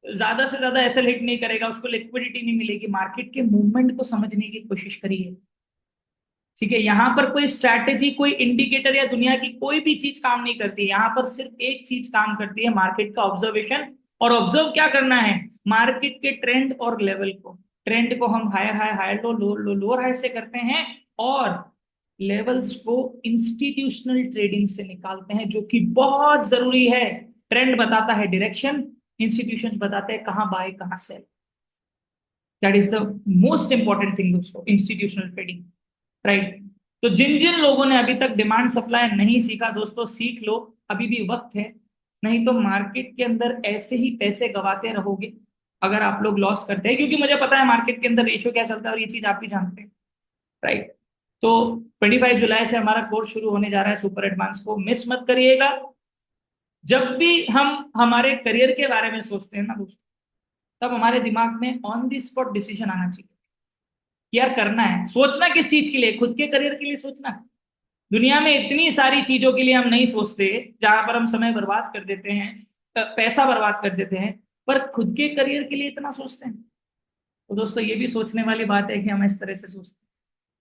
ज्यादा से ज्यादा एसएल हिट नहीं करेगा, उसको लिक्विडिटी नहीं मिलेगी। मार्केट के मूवमेंट को समझने की कोशिश करिए। ठीक है, यहाँ पर कोई स्ट्रैटेजी, कोई इंडिकेटर या दुनिया की कोई भी चीज काम नहीं करती है। यहाँ पर सिर्फ एक चीज काम करती है, मार्केट का ऑब्जर्वेशन। और ऑब्जर्व क्या करना है? मार्केट के ट्रेंड और लेवल को। ट्रेंड को हम हायर हाई, हायर लो, लो लो, लोअर हाई से करते हैं, और लेवल्स को इंस्टीट्यूशनल ट्रेडिंग से निकालते हैं, जो कि बहुत जरूरी है। ट्रेंड बताता है डायरेक्शन, इंस्टीट्यूशंस बताते हैं कहाँ बाय कहाँ sell. That is the most important thing दोस्तों, इंस्टीट्यूशनल ट्रेडिंग। राइट, तो जिन जिन लोगों ने अभी तक डिमांड सप्लाई नहीं सीखा दोस्तों, सीख लो, अभी भी वक्त है। नहीं तो मार्केट के अंदर ऐसे ही पैसे गवाते रहोगे अगर आप लोग लॉस करते हैं, क्योंकि मुझे पता है मार्केट के अंदर रेशियो क्या चलता है, और ये चीज आप भी जानते हैं। राइट, तो 25 जुलाई से हमारा कोर्स शुरू होने जा रहा है सुपर एडवांस, को मिस मत करिएगा। जब भी हम हमारे करियर के बारे में सोचते हैं ना दोस्तों, तब हमारे दिमाग में ऑन द स्पॉट डिसीजन आना चाहिए। कि यार करना है। सोचना किस चीज के लिए? खुद के करियर के लिए सोचना। दुनिया में इतनी सारी चीजों के लिए हम नहीं सोचते, जहां पर हम समय बर्बाद कर देते हैं, पैसा बर्बाद कर देते हैं, पर खुद के करियर के लिए इतना सोचते हैं। तो दोस्तों ये भी सोचने वाली बात है कि हम इस तरह से सोचते हैं,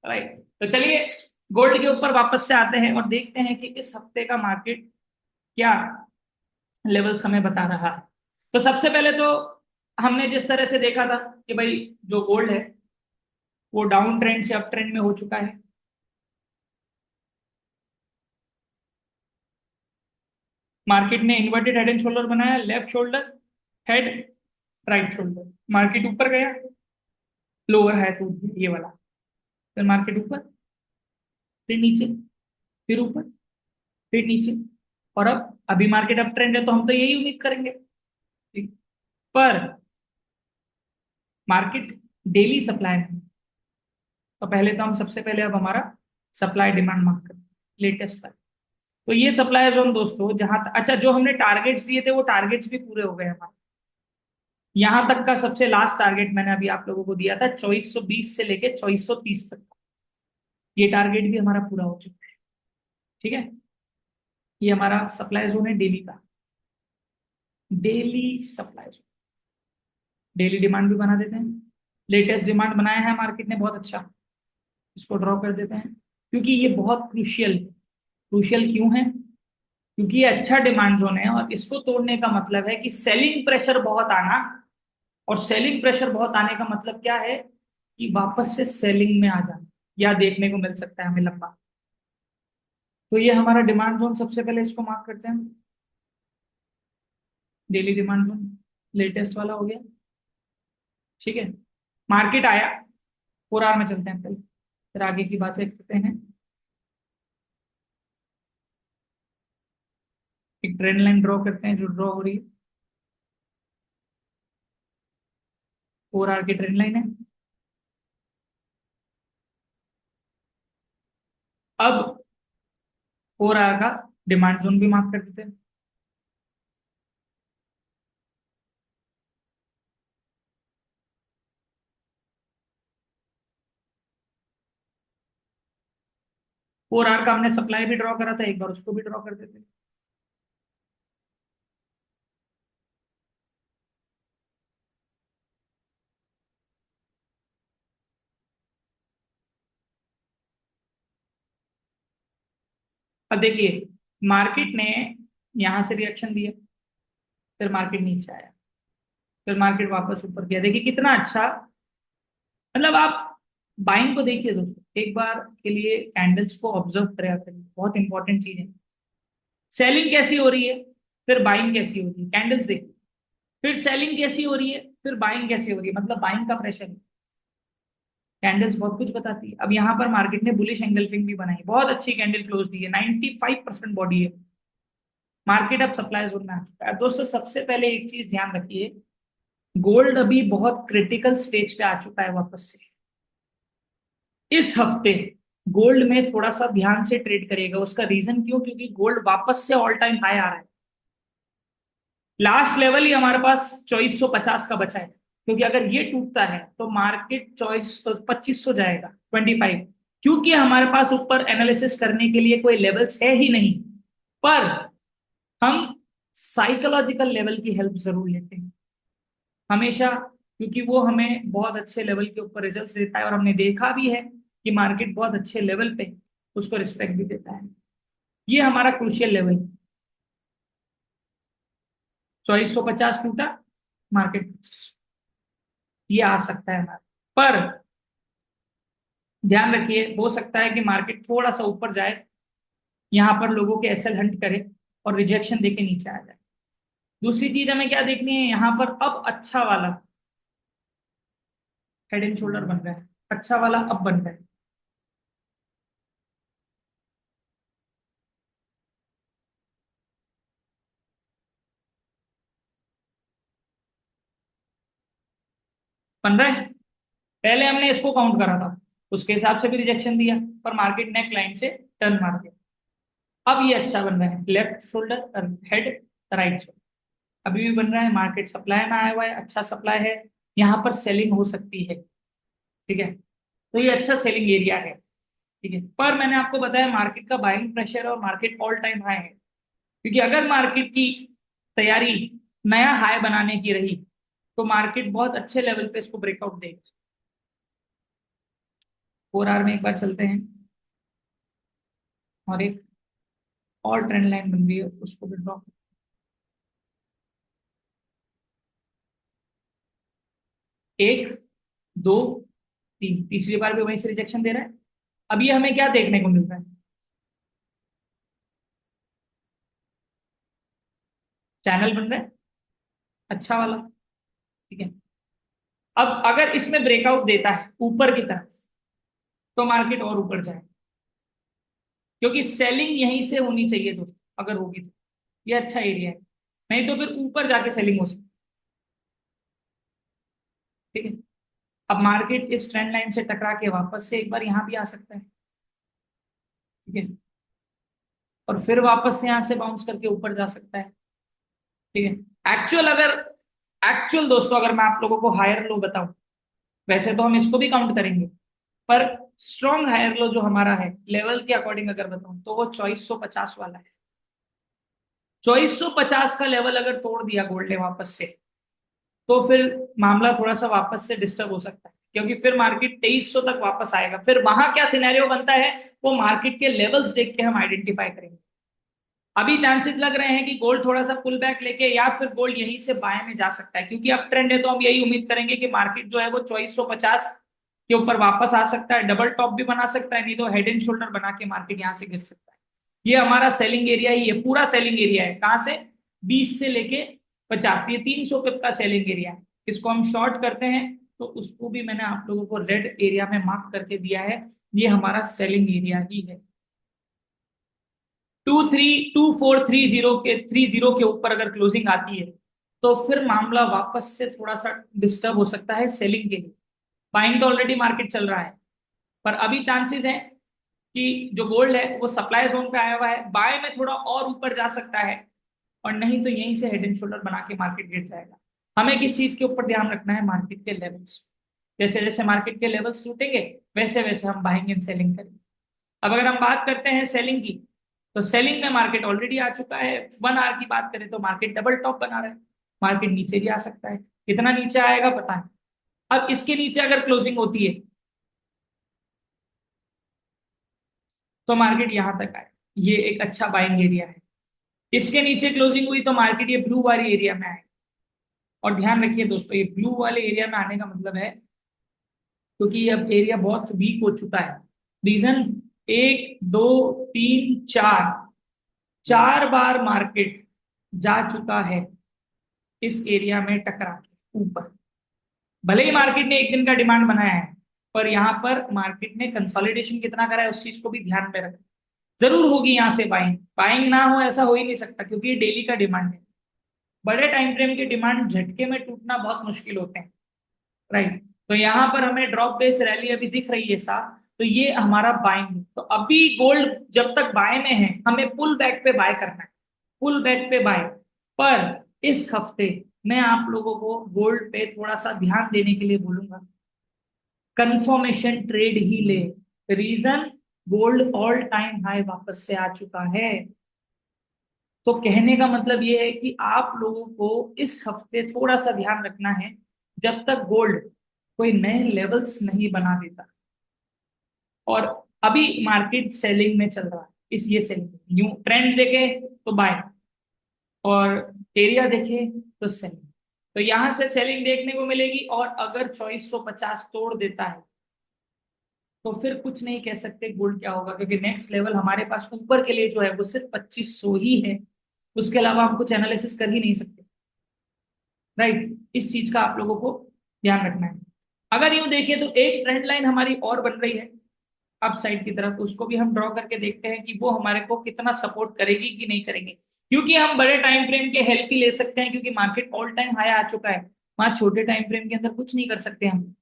राइट। तो चलिए गोल्ड के ऊपर वापस से आते हैं और देखते हैं कि इस हफ्ते का मार्केट क्या लेवल्स हमें बता रहा है। तो सबसे पहले तो हमने जिस तरह से देखा था कि भाई जो गोल्ड है वो डाउन ट्रेंड से अप ट्रेंड में हो चुका है। मार्केट ने इन्वर्टेड हेड एंड शोल्डर बनाया, left shoulder, head, right shoulder. Market ऊपर गया, लोअर है तो ये वाला, फिर मार्केट ऊपर, फिर नीचे, फिर ऊपर, फिर नीचे। और अब अभी मार्केट अप ट्रेंड है तो हम तो यही उम्मीद करेंगे, ठीक। पर मार्केट डेली सप्लाई में, तो पहले तो हम सबसे पहले अब हमारा सप्लाई डिमांड मार्क करते हैं, लेटेस्ट वाला। तो ये सप्लाई जोन दोस्तों जहां अच्छा, जो हमने टारगेट्स दिए थे वो टारगेट्स भी पूरे हो गए हमारे। यहां तक का सबसे लास्ट टारगेट मैंने अभी आप लोगों को दिया था 2420 से लेके 2430 तक का, ये टारगेट भी हमारा पूरा हो चुका है, ठीक है। ये हमारा सप्लाई जोन है डेली का, daily supply zone. Daily demand भी बना देते हैं, लेटेस्ट डिमांड बनाया है मार्केट ने बहुत अच्छा, इसको ड्रॉ कर देते हैं, क्योंकि ये बहुत क्रूशियल है। क्रूशियल क्यों है? क्योंकि ये अच्छा डिमांड जोन है और इसको तोड़ने का मतलब है कि सेलिंग प्रेशर बहुत आना। और सेलिंग प्रेशर बहुत आने का मतलब क्या है? कि वापस से सेलिंग में आ जाना, या देखने को मिल सकता है हमें लंबा। तो ये हमारा डिमांड जोन, सबसे पहले इसको मार्क करते हैं, डेली डिमांड जोन लेटेस्ट वाला हो गया, ठीक है। मार्केट आया, 4 आवर में चलते हैं पहले, फिर आगे की बातें करते हैं। एक ट्रेंड लाइन ड्रॉ करते हैं जो ड्रॉ हो रही है, 4 आवर की ट्रेंड लाइन है। अब 4 आवर का डिमांड जोन भी मार्क कर देते हैं। 4 आवर का हमने सप्लाई भी ड्रॉ करा था, एक बार उसको भी ड्रॉ कर देते हैं। अब देखिए मार्केट ने यहां से रिएक्शन दिया, फिर मार्केट नीचे आया, फिर मार्केट वापस ऊपर गया। देखिए कितना अच्छा, मतलब आप बाइंग को देखिए दोस्तों, एक बार के लिए कैंडल्स को ऑब्जर्व करें करिए, बहुत इंपॉर्टेंट चीज है। सेलिंग कैसी हो रही है, फिर बाइंग कैसी हो रही है, कैंडल्स देखिए। फिर सेलिंग कैसी हो रही है, फिर बाइंग कैसी हो रही है, मतलब बाइंग का प्रेशर है। कैंडल्स बहुत कुछ बताती है। अब यहाँ पर मार्केट ने बुलिश एंगल्फिंग भी बनाई, बहुत अच्छी कैंडल क्लोज दी है, 95% बॉडी है। मार्केट अब सप्लाई जोन में आ चुका है। दोस्तों सबसे पहले एक चीज ध्यान रखिए, गोल्ड अभी बहुत क्रिटिकल स्टेज पे आ चुका है वापस से। इस हफ्ते गोल्ड में थोड़ा सा ध्यान से ट्रेड करिएगा। उसका रीजन क्यों? क्योंकि गोल्ड वापस से ऑल टाइम हाई आ रहा है। लास्ट लेवल ही हमारे पास 2450 का बचा है, क्योंकि अगर ये टूटता है तो मार्केट 2500 जाएगा, 25। क्योंकि हमारे पास ऊपर एनालिसिस करने के लिए कोई लेवल्स है ही नहीं। पर हम साइकोलॉजिकल लेवल की हेल्प जरूर लेते हैं हमेशा, क्योंकि वो हमें बहुत अच्छे लेवल के ऊपर रिजल्ट्स देता है, और हमने देखा भी है कि मार्केट बहुत अच्छे लेवल पे उसको रिस्पेक्ट भी देता है। ये हमारा क्रूशियल लेवल है। 2450 टूटा, मार्केट 2500, ये आ सकता है हमारा। पर ध्यान रखिए, हो सकता है कि मार्केट थोड़ा सा ऊपर जाए, यहां पर लोगों के एसएल हंट करे और रिजेक्शन देके नीचे आ जाए। दूसरी चीज हमें क्या देखनी है, यहां पर अब अच्छा वाला हेड एंड शोल्डर बन रहा है, अच्छा वाला अब बन रहा है। बन रहा है। पहले हमने इसको काउंट करा था, उसके हिसाब से भी रिजेक्शन दिया, पर मार्केट नेक लाइन से टर्न मार दिया। अब ये अच्छा बन रहा है, left shoulder, head, right shoulder अभी भी बन रहा है। मार्केट सप्लाई में आया हुआ है, अच्छा सप्लाई है, यहाँ पर सेलिंग हो सकती है, ठीक है। तो ये अच्छा सेलिंग एरिया है। ठीक है, पर मैंने आपको बताया मार्केट का बाइंग प्रेशर और मार्केट ऑल टाइम हाई है, क्योंकि अगर मार्केट की तैयारी नया हाई बनाने की रही तो मार्केट बहुत अच्छे लेवल पे इसको ब्रेकआउट देगी। 4 आवर में एक बार चलते हैं और एक और ट्रेंड लाइन बन गई है, उसको भी ड्रॉ। 1, 2, 3, तीसरी बार भी वहीं से रिजेक्शन दे रहा है। अब ये हमें क्या देखने को मिल रहा है? चैनल बन रहा है अच्छा वाला। ठीक है, अब अगर इसमें ब्रेकआउट देता है ऊपर की तरफ तो मार्केट और ऊपर जाए, क्योंकि सेलिंग यहीं से होनी चाहिए दोस्तों, अगर होगी तो ये अच्छा एरिया है, नहीं तो फिर ऊपर जाके सेलिंग हो सकती है। ठीक है, अब मार्केट इस ट्रेंड लाइन से टकरा के वापस से एक बार यहां भी आ सकता है। ठीक है, और फिर वापस से यहां से बाउंस करके ऊपर जा सकता है। ठीक है, एक्चुअल दोस्तों अगर मैं आप लोगों को हायर लो बताऊं, वैसे तो हम इसको भी काउंट करेंगे, पर स्ट्रॉन्ग हायर लो जो हमारा है लेवल के अकॉर्डिंग अगर बताऊं तो वो 2450 वाला है। 2450 का लेवल अगर तोड़ दिया गोल्ड ने वापस से, तो फिर मामला थोड़ा सा वापस से डिस्टर्ब हो सकता है, क्योंकि फिर मार्केट 2300 तक वापस आएगा। फिर वहां क्या सिनेरियो बनता है वो मार्केट के लेवल्स देख के हम आइडेंटिफाई करेंगे। अभी चांसेस लग रहे हैं कि गोल्ड थोड़ा सा पुल बैक लेके या फिर गोल्ड यहीं से बाय में जा सकता है, क्योंकि अब ट्रेंड है तो हम यही उम्मीद करेंगे कि मार्केट जो है वो 2450 के ऊपर वापस आ सकता है, डबल टॉप भी बना सकता है, नहीं तो हेड एंड शोल्डर बना के मार्केट यहां से गिर सकता है। ये हमारा सेलिंग एरिया ही है, पूरा सेलिंग एरिया है, कहां से? 20 से लेके 50, ये 300 पिप का सेलिंग एरिया है। इसको हम शॉर्ट करते हैं तो उसको भी मैंने आप लोगों को रेड एरिया में मार्क करके दिया है, ये हमारा सेलिंग एरिया ही है। 2430 के ऊपर अगर क्लोजिंग आती है तो फिर मामला वापस से थोड़ा सा डिस्टर्ब हो सकता है सेलिंग के लिए। बाइंग तो ऑलरेडी मार्केट चल रहा है, पर अभी चांसेस है कि जो गोल्ड है वो सप्लाई जोन पे आया हुआ है, बाय में थोड़ा और ऊपर जा सकता है, और नहीं तो यहीं से हेड एंड शोल्डर बना के मार्केट गिर जाएगा। हमें किस चीज के ऊपर ध्यान रखना है? मार्केट के लेवल्स। जैसे जैसे मार्केट के लेवल्स टूटेंगे वैसे वैसे हम बाइंग एंड सेलिंग करेंगे। अब अगर हम बात करते हैं सेलिंग की, तो सेलिंग में मार्केट ऑलरेडी आ चुका है। 1 आवर की बात करें तो मार्केट डबल टॉप बना रहा है, मार्केट नीचे भी आ सकता है, कितना नीचे आएगा पता नहीं। अब इसके नीचे अगर क्लोजिंग होती है तो मार्केट यहां तक आए, ये एक अच्छा बाइंग एरिया है। इसके नीचे क्लोजिंग हुई तो मार्केट ये ब्लू वाली एरिया में आए। और ध्यान रखिए दोस्तों, ये ब्लू वाले एरिया में आने का मतलब है क्योंकि ये अब एरिया बहुत वीक हो चुका है। रीजन, 1, 2, 3, 4, 4 बार मार्केट जा चुका है इस एरिया में टकरा के ऊपर। भले ही मार्केट ने एक दिन का डिमांड बनाया है, पर यहां पर मार्केट ने कंसोलिडेशन कितना करा है उस चीज को भी ध्यान में रखना। जरूर होगी यहां से बाइंग, बाइंग ना हो ऐसा हो ही नहीं सकता, क्योंकि ये डेली का डिमांड है। बड़े टाइम फ्रेम के डिमांड झटके में टूटना बहुत मुश्किल होते हैं, राइट? तो यहाँ पर हमें ड्रॉप बेस रैली अभी दिख रही है साफ, तो ये हमारा बाइंग है। तो अभी गोल्ड जब तक बाय में है हमें पुल बैक पे बाय करना है, पुल बैक पे बाय। पर इस हफ्ते मैं आप लोगों को गोल्ड पे थोड़ा सा ध्यान देने के लिए बोलूंगा, कंफर्मेशन ट्रेड ही ले। Reason, gold all time high वापस से आ चुका है। तो कहने का मतलब ये है कि आप लोगों को इस हफ्ते थोड़ा सा ध्यान रखना है, जब तक गोल्ड कोई नए लेवल्स नहीं बना देता। और अभी मार्केट सेलिंग में चल रहा है, इस ये सेलिंग न्यू ट्रेंड देखे तो बाय, और एरिया देखे तो सेलिंग। तो यहां से सेलिंग देखने को मिलेगी, और अगर 2450 तोड़ देता है तो फिर कुछ नहीं कह सकते गोल्ड क्या होगा, क्योंकि नेक्स्ट लेवल हमारे पास ऊपर के लिए जो है वो सिर्फ 2500 ही है। उसके अलावा हम कुछ एनालिसिस कर ही नहीं सकते, राइट? इस चीज का आप लोगों को ध्यान रखना है। अगर यूं देखें तो एक ट्रेंड लाइन हमारी और बन रही है अप साइड की तरफ, उसको भी हम ड्रॉ करके देखते हैं कि वो हमारे को कितना सपोर्ट करेगी कि नहीं करेंगे। क्योंकि हम बड़े टाइम फ्रेम के हेल्प ही ले सकते हैं, क्योंकि मार्केट ऑल टाइम हाई आ चुका है, वहां छोटे टाइम फ्रेम के अंदर कुछ नहीं कर सकते हम।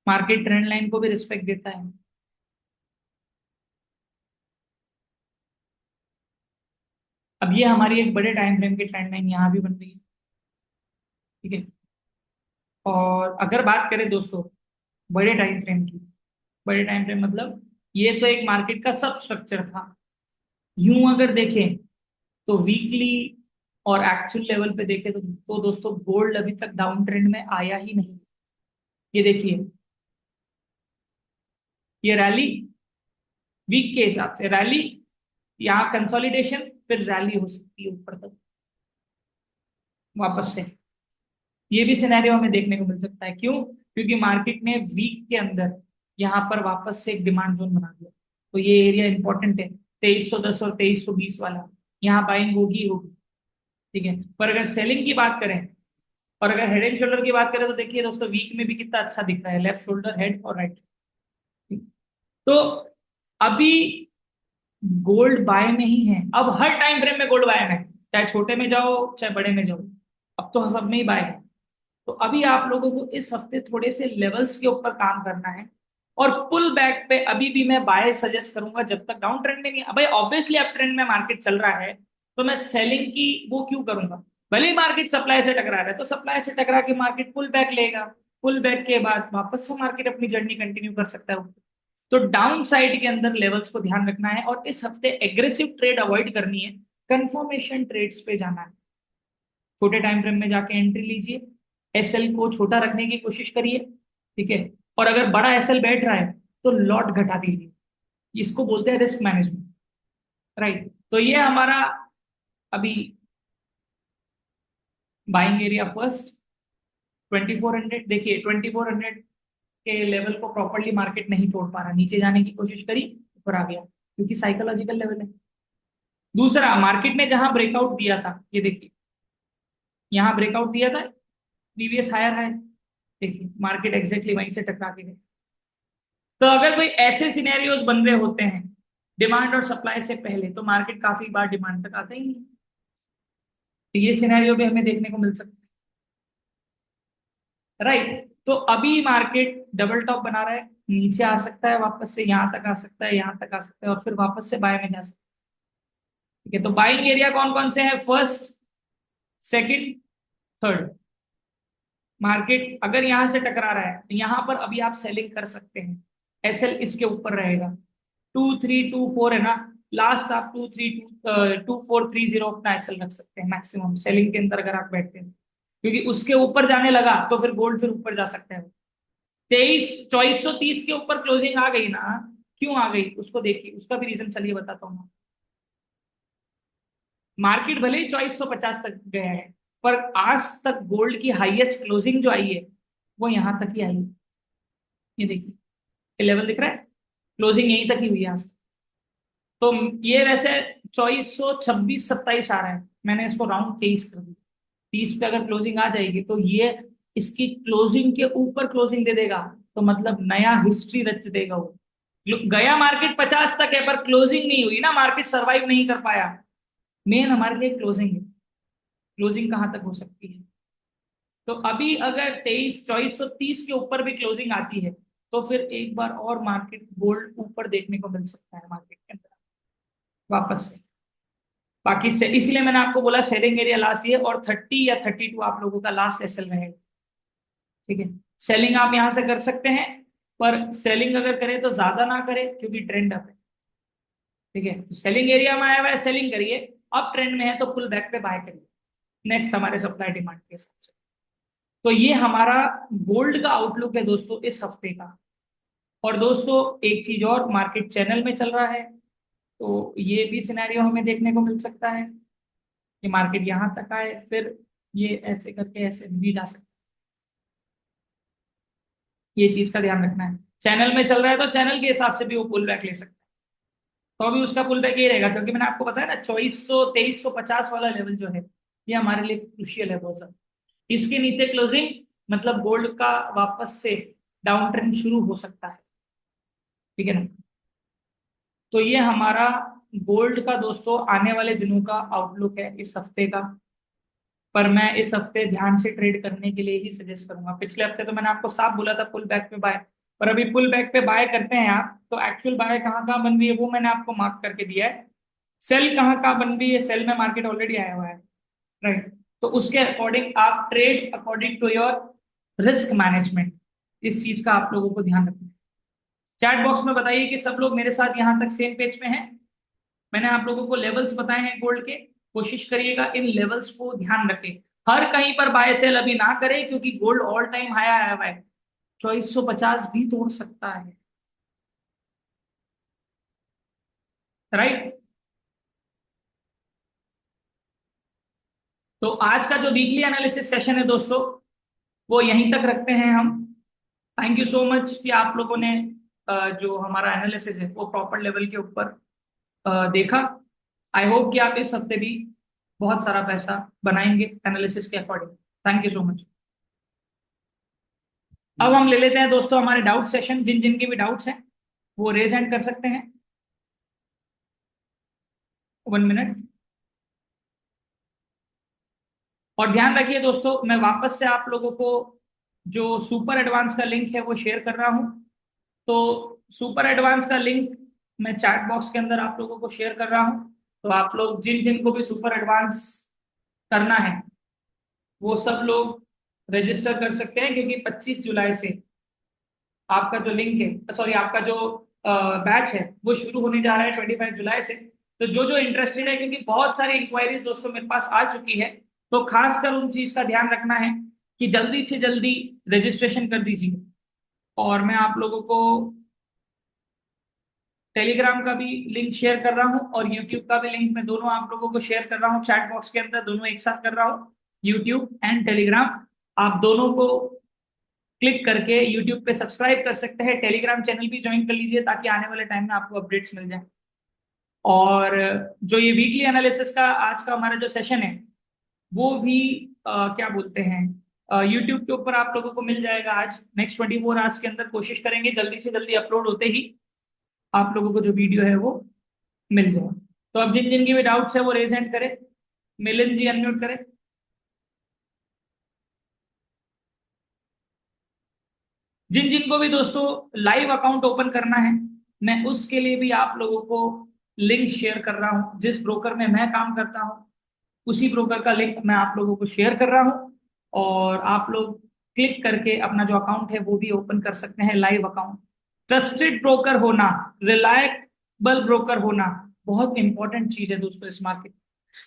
मार्केट ट्रेंड लाइन को भी रिस्पेक्ट देता है। अब ये हमारी एक बड़े टाइम फ्रेम की ट्रेंड लाइन यहाँ भी बन रही है। ठीक है। और अगर बात करें दोस्तों बड़े टाइम फ्रेम की, बड़े टाइम फ्रेम मतलब ये तो एक मार्केट का सब स्ट्रक्चर था। यूं अगर देखें तो वीकली और एक्चुअल लेवल पे देखें तो दोस्तों गोल्ड अभी तक डाउन ट्रेंड में आया ही नहीं। ये देखिए, ये रैली वीक के हिसाब से रैली, यहाँ कंसोलिडेशन, फिर रैली हो सकती है ऊपर तक वापस से। ये भी सिनेरियो हमें देखने को मिल सकता है। क्यों? क्योंकि मार्केट ने वीक के अंदर यहाँ पर वापस से एक डिमांड जोन बना दिया। तो ये एरिया इंपॉर्टेंट है, 2310 और 2320 वाला, यहाँ बाइंग होगी ही होगी। ठीक है। पर अगर सेलिंग की बात करें और अगर हेड एंड शोल्डर की बात करें तो देखिए दोस्तों वीक में भी कितना अच्छा दिख रहा है, लेफ्ट शोल्डर, हेड और राइट। तो अभी गोल्ड बाय में ही है। अब हर टाइम फ्रेम में गोल्ड बाय में है, चाहे छोटे में जाओ चाहे बड़े में जाओ, अब तो सब में ही बाय है। तो अभी आप लोगों को इस हफ्ते थोड़े से लेवल्स के ऊपर काम करना है। और पुल बैक पे अभी भी मैं बाय सजेस्ट करूंगा जब तक डाउन ट्रेंड में नहीं। भाई ऑब्वियसली अप ट्रेंड में मार्केट चल रहा है तो मैं सेलिंग की वो क्यों करूंगा? भले ही मार्केट सप्लाई से टकरा रहा है तो सप्लाई से टकरा के मार्केट पुल बैक लेगा, पुल बैक के बाद वापस से मार्केट अपनी जर्नी कंटिन्यू कर सकता है। तो डाउन साइड के अंदर लेवल्स को ध्यान रखना है और इस हफ्ते एग्रेसिव ट्रेड अवॉइड करनी है, कंफर्मेशन ट्रेड्स पे जाना है। छोटे टाइम फ्रेम में जाके एंट्री लीजिए, एसएल को छोटा रखने की कोशिश करिए। ठीक है। और अगर बड़ा एसएल बैठ रहा है तो लॉट घटा दीजिए। इसको बोलते हैं रिस्क मैनेजमेंट, राइट। तो ये हमारा अभी बाइंग एरिया फर्स्ट 2400। देखिए 2400 के लेवल को प्रॉपरली मार्केट नहीं तोड़ पा रहा, नीचे जाने की कोशिश करी, ऊपर आ गया क्योंकि साइकोलॉजिकल लेवल है। दूसरा, मार्केट ने जहां ब्रेकआउट दिया था, ये देखिए यहां ब्रेकआउट दिया था, प्रीवियस हायर हाई, देखिए मार्केट एग्जैक्टली वहीं से टकरा के गया। तो अगर कोई ऐसे सिनेरियोज बन रहे होते हैं डिमांड और सप्लाई से पहले तो मार्केट काफी बार डिमांड तक आता ही नहीं। तो ये सिनेरियो भी हमें देखने को मिल सकता है, राइट। तो अभी मार्केट डबल टॉप बना रहा है, नीचे आ सकता है, वापस से यहां तक आ सकता है, यहां तक आ सकता है और फिर वापस से बाय में जा सकता है। ठीक है। तो बाइंग एरिया कौन कौन से हैं? First, second, third. मार्केट अगर यहां से टकरा रहा है यहां पर अभी आप सेलिंग कर सकते हैं, एसएल इसके ऊपर रहेगा। 2324 है ना, लास्ट आप 2430 अपना एसएल रख सकते हैं मैक्सिमम सेलिंग के अंदर अगर आप बैठते हैं, क्योंकि उसके ऊपर जाने लगा तो फिर गोल्ड फिर ऊपर जा सकता है। 2430 के ऊपर क्लोजिंग आ गई ना, क्यों आ गई उसको देखिए, उसका भी रीजन चलिए बताता हूँ। मार्केट भले ही 2450 तक गया है पर आज तक गोल्ड की हाईएस्ट क्लोजिंग जो आई है वो यहां तक ही आई है। ये देखिए, ये लेवल दिख रहा है, क्लोजिंग यहीं तक ही हुई है आज तक। तो ये वैसे 2426 27 आ रहा है, मैंने इसको राउंड 23 कर दिया। 30 पे अगर क्लोजिंग आ जाएगी तो ये इसकी क्लोजिंग के ऊपर क्लोजिंग दे देगा, तो मतलब नया हिस्ट्री रच देगा वो। गया मार्केट 50 तक है पर क्लोजिंग नहीं हुई ना, मार्केट सरवाइव नहीं कर पाया। मेन हमारे लिए क्लोजिंग है, क्लोजिंग कहां तक हो सकती है। तो अभी अगर 2430 के ऊपर भी क्लोजिंग आती है तो फिर एक बार और मार्केट गोल्ड ऊपर देखने को मिल सकता है मार्केट के अंदर वापस से। बाकी से इसलिए मैंने आपको बोला सेलिंग एरिया लास्ट ईयर और 30 या 32 आप लोगों का लास्ट एसएल रहेगा। ठीक है। सेलिंग आप यहां से कर सकते हैं, पर सेलिंग अगर करें तो ज्यादा ना करें क्योंकि ट्रेंड अप है। ठीक है। तो सेलिंग एरिया में आया हुआ है, सेलिंग करिए। अब ट्रेंड में है तो पुल बैक पे बाय करिए, नेक्स्ट हमारे सप्लाई डिमांड के हिसाब से। तो ये हमारा गोल्ड का आउटलुक है दोस्तों इस हफ्ते का। और दोस्तों एक चीज और, मार्केट चैनल में चल रहा है तो ये भी सिनेरियो हमें देखने को मिल सकता है कि मार्केट यहाँ तक आए फिर ये ऐसे करके ऐसे भी जा सकता है। ये चीज का ध्यान रखना है, चैनल में चल रहा है तो चैनल के हिसाब से भी वो पुल बैक ले सकता है। तो अभी उसका पुल बैक ये रहेगा क्योंकि मैंने आपको बताया ना 2400 2350 वाला लेवल जो है ये हमारे लिए क्रुशियल है बहुत ज्यादा। इसके नीचे क्लोजिंग मतलब गोल्ड का वापस से डाउन ट्रेंड शुरू हो सकता है। ठीक है ना। तो ये हमारा गोल्ड का दोस्तों आने वाले दिनों का आउटलुक है इस हफ्ते का। पर मैं इस हफ्ते ध्यान से ट्रेड करने के लिए ही सजेस्ट करूंगा। पिछले हफ्ते तो मैंने आपको साफ बोला था पुल बैक पे बाय, पर अभी पुल बैक पे बाय करते हैं आप तो एक्चुअल बाय कहाँ कहाँ बन रही है वो मैंने आपको मार्क करके दिया है। सेल कहाँ कहाँ बन रही है, सेल में मार्केट ऑलरेडी आया हुआ है, राइट। तो उसके अकॉर्डिंग आप trade according to your risk management, इस चीज का आप लोगों को ध्यान रखना है। चैट बॉक्स में बताइए कि सब लोग मेरे साथ यहां तक सेम पेज पे हैं। मैंने आप लोगों को लेवल्स बताए हैं गोल्ड के, कोशिश करिएगा इन लेवल्स को ध्यान रखें। हर कहीं पर बाय सेल अभी ना करें, क्योंकि गोल्ड ऑल टाइम हाई आया हुआ है, 2450 भी तोड़ सकता है, राइट। तो आज का जो वीकली एनालिसिस सेशन है दोस्तों, वो यहीं तक रखते हैं हम। थैंक यू सो मच कि आप लोगों ने जो हमारा एनालिसिस है वो प्रॉपर लेवल के ऊपर देखा। आई होप कि आप इस हफ्ते भी बहुत सारा पैसा बनाएंगे एनालिसिस के according. Thank you so much. अब हम ले लेते हैं दोस्तों हमारे डाउट सेशन, जिन जिन के भी डाउट्स हैं वो रेज हैंड कर सकते हैं। 1 मिनट। और ध्यान रखिए दोस्तों, मैं वापस से आप लोगों को जो सुपर एडवांस का लिंक है वो शेयर कर रहा हूं। तो सुपर एडवांस का लिंक मैं चैट बॉक्स के अंदर आप लोगों को शेयर कर रहा हूं। तो आप लोग जिन जिन को भी सुपर एडवांस करना है वो सब लोग रजिस्टर कर सकते हैं, क्योंकि 25 जुलाई से आपका जो लिंक है, सॉरी, आपका जो बैच है वो शुरू होने जा रहा है 25 जुलाई से। तो जो जो इंटरेस्टेड है, क्योंकि बहुत सारी इंक्वायरीज दोस्तों मेरे पास आ चुकी है, तो खासकर उन चीज का ध्यान रखना है कि जल्दी से जल्दी रजिस्ट्रेशन कर दीजिए। और मैं आप लोगों को टेलीग्राम का भी लिंक शेयर कर रहा हूँ और यूट्यूब का भी लिंक मैं दोनों आप लोगों को शेयर कर रहा हूँ चैट बॉक्स के अंदर, दोनों एक साथ कर रहा हूँ, यूट्यूब एंड टेलीग्राम। आप दोनों को क्लिक करके यूट्यूब पे सब्सक्राइब कर सकते हैं, टेलीग्राम चैनल भी ज्वाइन कर लीजिए ताकि आने वाले टाइम में आपको अपडेट्स मिल जाए। और जो ये वीकली एनालिसिस का आज का हमारा जो सेशन है वो भी क्या बोलते हैं, यूट्यूब के ऊपर आप लोगों को मिल जाएगा आज। नेक्स्ट 24 आवर्स के अंदर कोशिश करेंगे जल्दी से जल्दी अपलोड होते ही आप लोगों को जो वीडियो है वो मिल जाए। तो अब जिन जिन की भी डाउट्स है वो रेज हैंड करें। मिलिंद जी अनम्यूट करें। जिन जिन को भी दोस्तों लाइव अकाउंट ओपन करना है, मैं उसके लिए भी आप लोगों को लिंक शेयर कर रहा हूं। जिस ब्रोकर में मैं काम करता हूं उसी ब्रोकर का लिंक मैं आप लोगों को शेयर कर रहा हूं, और आप लोग क्लिक करके अपना जो अकाउंट है वो भी ओपन कर सकते हैं, लाइव अकाउंट। ट्रस्टेड ब्रोकर होना, रिलायबल ब्रोकर होना बहुत इंपॉर्टेंट चीज है दोस्तों इस मार्केट,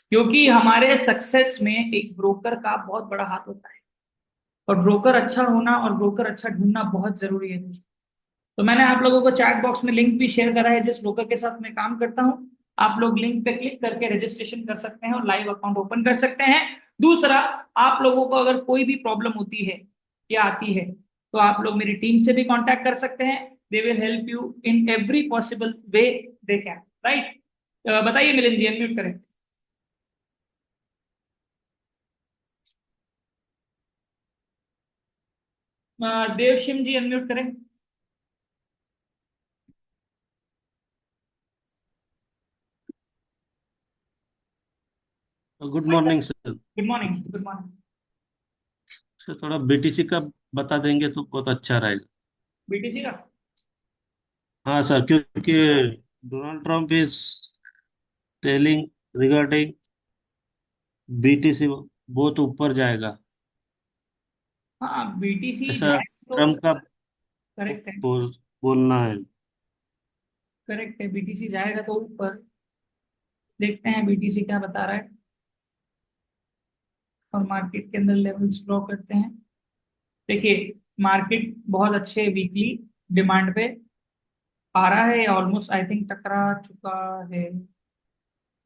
क्योंकि हमारे सक्सेस में एक ब्रोकर का बहुत बड़ा हाथ होता है। और ब्रोकर अच्छा होना और ब्रोकर अच्छा ढूंढना बहुत जरूरी है दोस्तों। तो मैंने आप लोगों को चैट बॉक्स में लिंक भी शेयर करा है जिस ब्रोकर के साथ मैं काम करता हूं। आप लोग लिंक पे क्लिक करके रजिस्ट्रेशन कर सकते हैं और लाइव अकाउंट ओपन कर सकते हैं। दूसरा, आप लोगों को अगर कोई भी प्रॉब्लम होती है या आती है तो आप लोग मेरी टीम से भी कांटेक्ट कर सकते हैं। They will help you in every possible way they can, right. बताइए मिलिंद जी, अनम्यूट करें। देवशिम जी अनम्यूट करें। Good morning sir. Good morning, good morning. Sir थोड़ा बीटीसी का बता देंगे तो बहुत अच्छा रहेगा। बीटीसी का? हाँ सर, क्योंकि Donald Trump is telling regarding BTC बहुत ऊपर जाएगा, हाँ, बीटीसी ऐसा जाए तो ट्रम्प का करेक्ट है। बोलना है। करेक्ट है, बीटीसी जाएगा तो ऊपर। देखते हैं बीटीसी क्या बता रहा है और मार्केट के अंदर लेवल्स ड्रॉ करते हैं। देखिए, मार्केट बहुत अच्छे वीकली डिमांड पे आ रहा है, ऑलमोस्ट आई थिंक टकरा चुका है।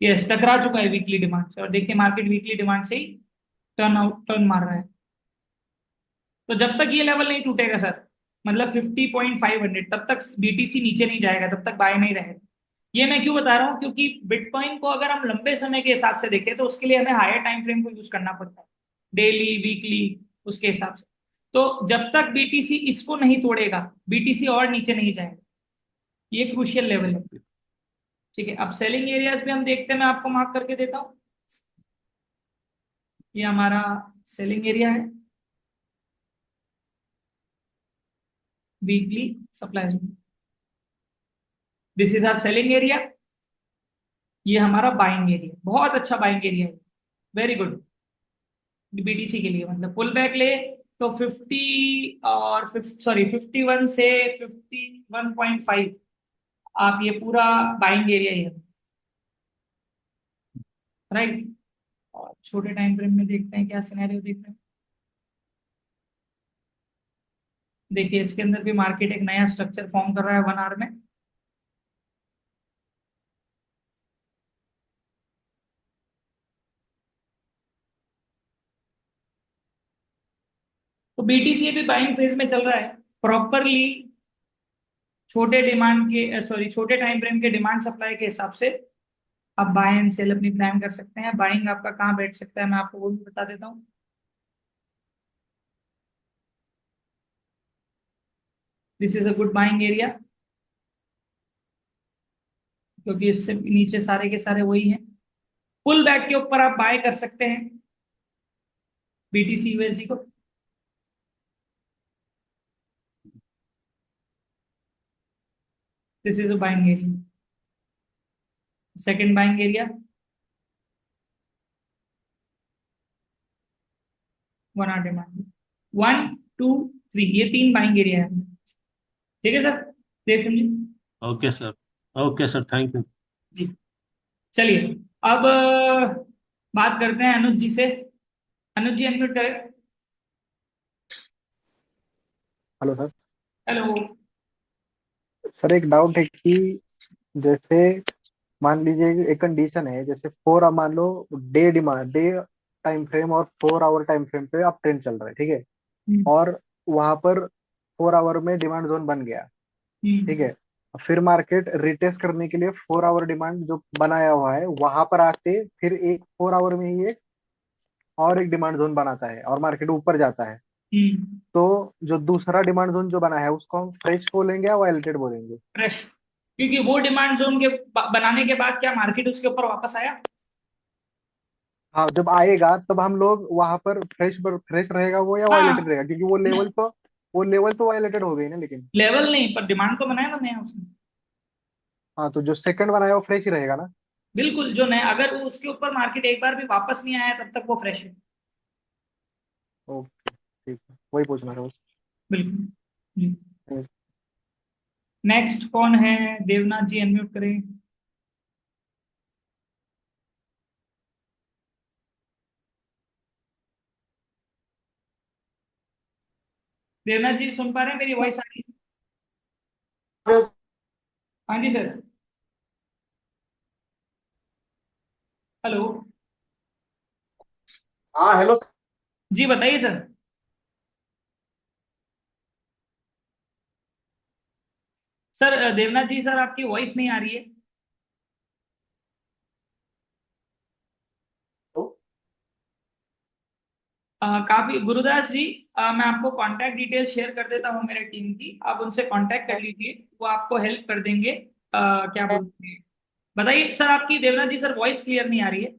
यस, टकरा चुका है वीकली डिमांड से, और देखिए मार्केट वीकली डिमांड से ही टर्न मार रहा है। तो जब तक ये लेवल नहीं टूटेगा सर, मतलब 50.500, तब तक बीटीसी नीचे नहीं जाएगा, तब तक बाय नहीं रहेगा। ये मैं क्यों बता रहा हूँ, क्योंकि बिटकॉइन को अगर हम लंबे समय के हिसाब से देखें तो उसके लिए हमें हायर टाइम फ्रेम को यूज करना पड़ता है, डेली वीकली, उसके हिसाब से। तो जब तक बीटीसी इसको नहीं तोड़ेगा बीटीसी और नीचे नहीं जाएगा। ये क्रूशियल लेवल है। ठीक है, अब सेलिंग एरियाज भी हम देखते हैं, मैं आपको मार्क करके देता हूँ। ये हमारा सेलिंग एरिया है, weekly supply zone. This is our selling area. ये हमारा बाइंग एरिया, बहुत अच्छा बाइंग एरिया है, वेरी गुड। बीटीसी के लिए मतलब पुल बैक ले तो 50 और सॉरी 51 से 51.5, आप ये पूरा बाइंग एरिया ही है, राइट। और छोटे टाइम फ्रेम में देखते हैं क्या सिनेरियो देख रहे हैं। देखिए इसके अंदर भी मार्केट एक नया स्ट्रक्चर फॉर्म कर रहा है 1 आवर में। तो बीटीसी भी बाइंग फेज में चल रहा है प्रॉपरली। छोटे डिमांड के सॉरी छोटे टाइम फ्रेम के डिमांड सप्लाई के हिसाब से आप बाय एंड सेल अपनी प्लान कर सकते हैं। बाइंग आपका कहाँ बैठ सकता है मैं आपको वो भी बता देता हूँ। This is a good buying area, क्योंकि इससे नीचे सारे के सारे वही हैं। पुल बैक के ऊपर आप बाय कर सकते हैं बीटीसी यूएसडी को। This is a buying area, second buying area 1 hour demand, 1 2 3, ये 3 बाइंग एरिया है। ठीक है सर, देख समझिए। Okay sir. Okay sir, thank you. जी चलिए, अब बात करते हैं अनुज जी से। अनुज जी अनम्यूट करें। Hello sir. हेलो। सर एक डाउट है कि जैसे मान लीजिए एक कंडीशन है, जैसे मान लो डे टाइम फ्रेम और 4 आवर टाइम फ्रेम पे अब ट्रेंड चल रहा है, ठीक है। हम्म, और वहां पर 4 आवर में डिमांड जोन बन गया, ठीक हम्म, है। फिर मार्केट रिटेस्ट करने के लिए 4 आवर डिमांड जो बनाया हुआ है वहां पर आते फिर एक 4 आवर में ही एक और एक डिमांड जोन बनाता है और मार्केट ऊपर जाता है। हम्म। तो जो दूसरा डिमांड जोन जो बना है उसको हम फ्रेश बोलेंगे या वायलेटेड बोलेंगे? फ्रेश, क्योंकि वो डिमांड जोन के बनाने के बाद क्या मार्केट उसके ऊपर वापस आया। हाँ, जब आएगा तब हम लोग वहां पर फ्रेश रहेगा वो या वायलेटेड हाँ, रहेगा, क्योंकि वो लेवल तो वायलेटेड हो गई ना लेकिन। लेवल नहीं पर डिमांड तो बनाया ना नया उसने। हाँ, तो जो सेकंड बनाया वो फ्रेश ही रहेगा ना? बिल्कुल, जो नया अगर वो उसके ऊपर मार्केट एक बार भी वापस नहीं आया तब तक वो फ्रेश है। ओके, ठीक है, वही पूछना था बस। बिल्कुल जी। नेक्स्ट कौन है, देवनाथ जी अनम्यूट करें। देवनाथ जी सुन पा रहे हैं, मेरी वॉइस आ रही है। हाँ जी सर। हेलो। हाँ हेलो। जी बताइए सर। सर देवनाथ जी सर आपकी वॉइस नहीं आ रही है। काफी गुरुदास जी, मैं आपको कांटेक्ट डिटेल शेयर कर देता हूँ मेरे टीम की, आप उनसे कांटेक्ट कर लीजिए, वो आपको हेल्प कर देंगे। क्या बोलते हैं, बताइए सर। आपकी देवनाथ जी सर वॉइस क्लियर नहीं आ रही है।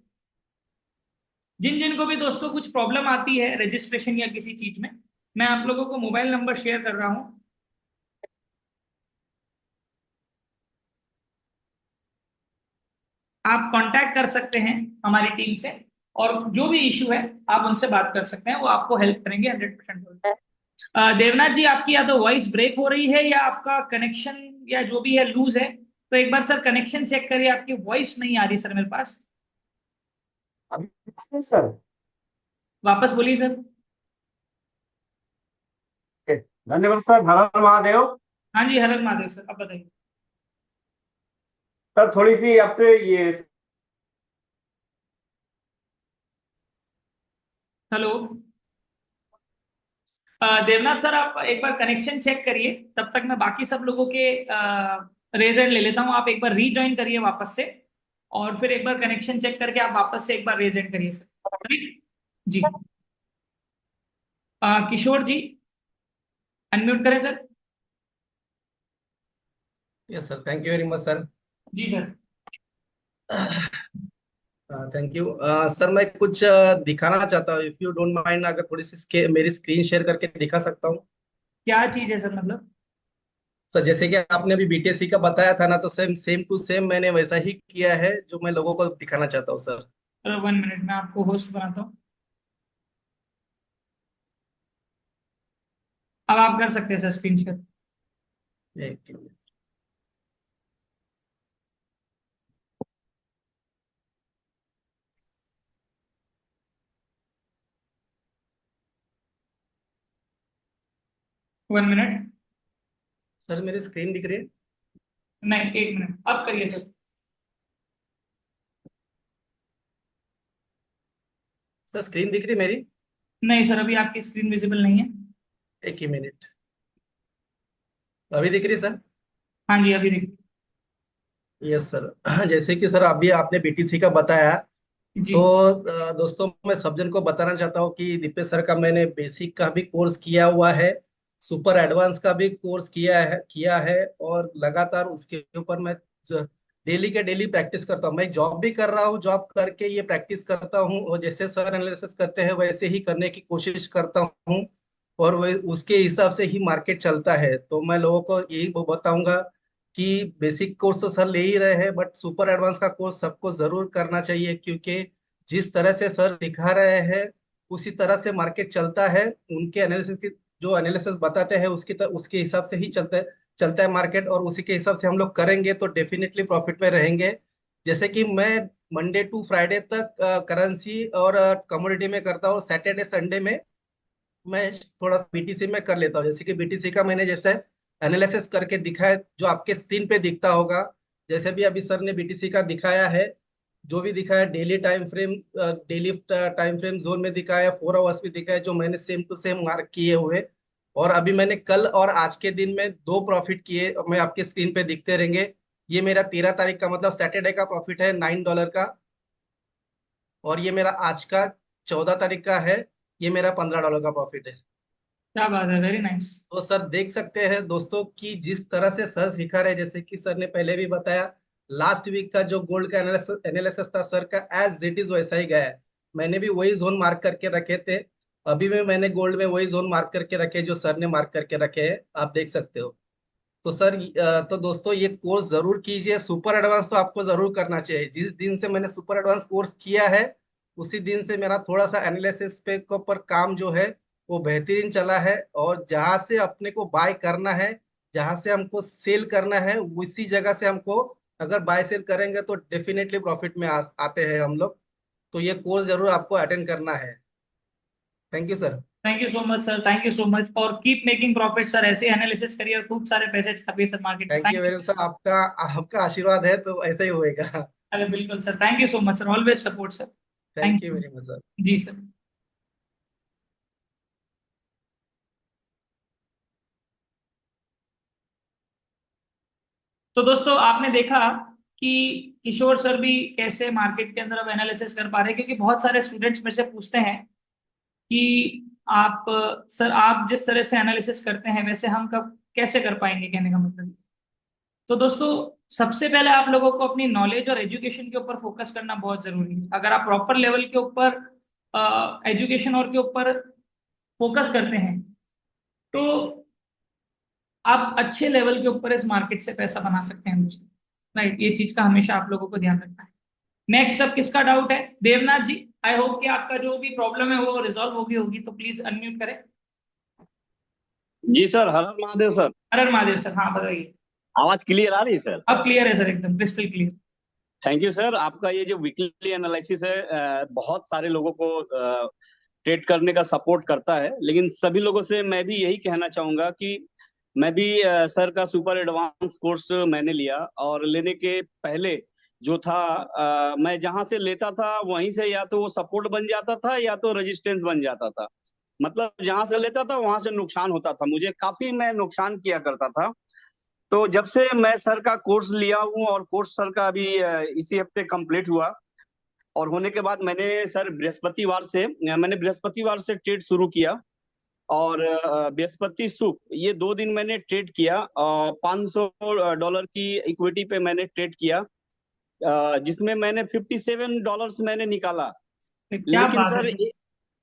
जिन जिन को भी दोस्तों कुछ प्रॉब्लम आती है रजिस्ट्रेशन या किसी चीज में, मैं आप लोगों को मोबाइल नंबर शेयर कर रहा हूँ, आप कांटेक्ट कर सकते हैं हमारी टीम से, और जो भी इशू है आप उनसे बात कर सकते हैं, वो आपको हेल्प करेंगे 100%। देवनाथ जी आपकी या तो वॉइस ब्रेक हो रही है या आपका कनेक्शन या जो भी है लूज है, तो एक बार सर कनेक्शन चेक करिए, आपकी वॉइस नहीं आ रही सर मेरे पास। अभी सर। वापस बोलिए सर। धन्यवाद सर, हर हर महादेव। हाँ जी, हर हर महादेव सर, अब बताइए। सर थोड़ी सी आपसे ये। हेलो। देवनाथ सर आप एक बार कनेक्शन चेक करिए, तब तक मैं बाकी सब लोगों के रेज हैंड ले लेता हूँ। आप एक बार रीज्वाइन करिए वापस से, और फिर एक बार कनेक्शन चेक करके आप वापस से एक बार रेज हैंड करिए सर। राइट जी। किशोर जी अनम्यूट करें sir. Yes sir, thank you very much sir. जी सर। Thank you sir. मैं कुछ दिखाना चाहता हूँ, इफ यू डोंट माइंड, अगर थोड़ी सी मेरी स्क्रीन शेयर करके दिखा सकता हूँ। क्या चीज है सर मतलब। सर जैसे कि आपने अभी बीटीएससी का बताया था ना, तो सेम सेम टू सेम मैंने वैसा ही किया है जो मैं लोगों को दिखाना चाहता हूँ सर। 1 मिनट में आपको होस्ट बनाता हूँ। अब आप कर सकते हैं सर स्क्रीन शेयर। एक मिनट। 1 मिनट। सर मेरी स्क्रीन दिख रही है? नहीं, 1 मिनट, अब करिए सर। सर स्क्रीन दिख रही है मेरी? नहीं सर, अभी आपकी स्क्रीन विजिबल नहीं है। एक ही मिनट। अभी दिख रही है सर? हाँ जी, अभी देखिए। Yes sir. जैसे कि सर अभी आपने बीटीसी का बताया, जी। तो दोस्तों मैं सब जन को बताना चाहता हूँ कि दीपेश सर का मैंने बेसिक का भी कोर्स किया हुआ है, सुपर एडवांस का भी कोर्स किया है और लगातार उसके ऊपर मैं डेली के डेली प्रैक्टिस करता हूँ। मैं जॉब भी कर रहा हूँ, जॉब करके ये प्रैक्टिस करता हूँ और जैसे सर एनालिसिस करते हैं वैसे ही करने की कोशिश करता हूँ और वह उसके हिसाब से ही मार्केट चलता है। तो मैं लोगों को यही बताऊंगा कि बेसिक कोर्स तो सर ले ही रहे हैं, बट सुपर एडवांस का कोर्स सबको जरूर करना चाहिए, क्योंकि जिस तरह से सर दिखा रहे हैं उसी तरह से मार्केट चलता है। उनके एनालिसिस की जो एनालिसिस बताते हैं उसके हिसाब से ही चलता है मार्केट, और उसी के हिसाब से हम लोग करेंगे तो डेफिनेटली प्रॉफिट में रहेंगे। जैसे कि मैं मंडे टू फ्राइडे तक करेंसी और कमोडिटी में करता हूँ, सैटरडे संडे में मैं थोड़ा बीटीसी में कर लेता हूँ। जैसे कि बीटीसी का मैंने जैसे एनालिसिस करके दिखाया, जो आपके स्क्रीन पे दिखता होगा, जैसे भी अभी सर ने बीटीसी का दिखाया है, जो भी दिखाया डेली टाइम फ्रेम जोन में दिखाया, 4 आवर्स भी दिखाया, जो मैंने सेम टू सेम मार्क किए हुए। और अभी मैंने कल और आज के दिन में 2 प्रॉफिट किए, और मैं आपके स्क्रीन पे दिखते रहेंगे। ये मेरा 13 तारीख का मतलब सैटरडे का प्रॉफिट है $9 का, और ये मेरा आज का 14 तारीख का है, ये मेरा $15 का प्रॉफिट है। क्या बात है, वेरी नाइस। तो सर देख सकते हैं दोस्तों कि जिस तरह से सर सिखा रहे, जैसे कि सर ने पहले भी बताया, लास्ट वीक का जो गोल्ड का एनालिसिस था सर का, एज इट इज वैसा ही गया है। मैंने भी वही जोन मार्क करके रखे थे, अभी भी मैंने गोल्ड में वही जोन मार्क करके रखे जो सर ने मार्क करके रखे हैं, आप देख सकते हो। तो सर तो दोस्तों ये कोर्स जरूर कीजिए। सुपर एडवांस तो आपको जरूर करना चाहिए। जिस दिन से मैंने सुपर एडवांस कोर्स किया है उसी दिन से मेरा थोड़ा सा एनालिसिस पे को पर काम जो है वो बेहतरीन चला है, और जहां से अपने को बाय करना है, जहां से हमको सेल करना है, उसी जगह से हमको अगर बाय सेल करेंगे तो डेफिनेटली प्रॉफिट में आते हैं हम लोग। तो ये कोर्स जरूर आपको अटेंड करना है। Thank you sir. Thank you so much sir, thank you so much, और कीप मेकिंग प्रॉफिट सर। ऐसे एनालिसिस करिए और खूब सारे पैसे छापिए सर मार्केट से। Thank you thank you. Very sir, आपका आपका आशीर्वाद है तो ऐसा ही होएगा। अरे बिल्कुल sir, thank you so much sir, always support sir. Thank thank you you. Very much sir. जी सर। तो दोस्तों आपने देखा कि किशोर सर भी कैसे मार्केट के अंदर अब एनालिसिस कर पा रहे हैं, क्योंकि बहुत सारे स्टूडेंट्स मेरे से पूछते हैं कि आप सर, आप जिस तरह से एनालिसिस करते हैं वैसे हम कब कैसे कर पाएंगे, कहने का मतलब। तो दोस्तों सबसे पहले आप लोगों को अपनी नॉलेज और एजुकेशन के ऊपर फोकस करना बहुत जरूरी है। अगर आप प्रॉपर लेवल के ऊपर एजुकेशन और के ऊपर फोकस करते हैं तो आप अच्छे लेवल के ऊपर इस मार्केट से पैसा बना सकते हैं दोस्तों। राइट, ये चीज का हमेशा आप लोगों को ध्यान रखना है। नेक्स्ट अब किसका डाउट है? देवनाथ जी, आई होप कि आपका जो भी प्रॉब्लम है वो रिजॉल्व होगी होगी, तो प्लीज अनम्यूट करें। जी सर, हर हर महादेव सर। हर हर महादेव सर, हाँ बताइए। आवाज क्लियर आ रही है सर? अब क्लियर है सर, एकदम crystal clear. Thank you sir. आपका ये जो वीकली एनालिसिस है बहुत सारे लोगों को ट्रेड करने का सपोर्ट करता है, लेकिन सभी लोगों से मैं भी यही कहना चाहूंगा कि मैं भी सर का सुपर एडवांस कोर्स मैंने लिया, और लेने के पहले जो था मैं जहां से लेता था वहीं से या तो वो सपोर्ट बन जाता था या तो रेजिस्टेंस बन जाता था। मतलब जहां से लेता था वहां से नुकसान होता था मुझे, काफी मैं नुकसान किया करता था। तो जब से मैं सर का कोर्स लिया हूँ, और कोर्स सर का अभी इसी हफ्ते कंप्लीट हुआ, और होने के बाद मैंने सर बृहस्पतिवार से ट्रेड शुरू किया। और बृहस्पति शुक्र ये 2 दिन मैंने ट्रेड किया, $500 की इक्विटी पे मैंने ट्रेड किया, जिसमें मैंने $57 मैंने निकाला। क्या लेकिन बात सर है।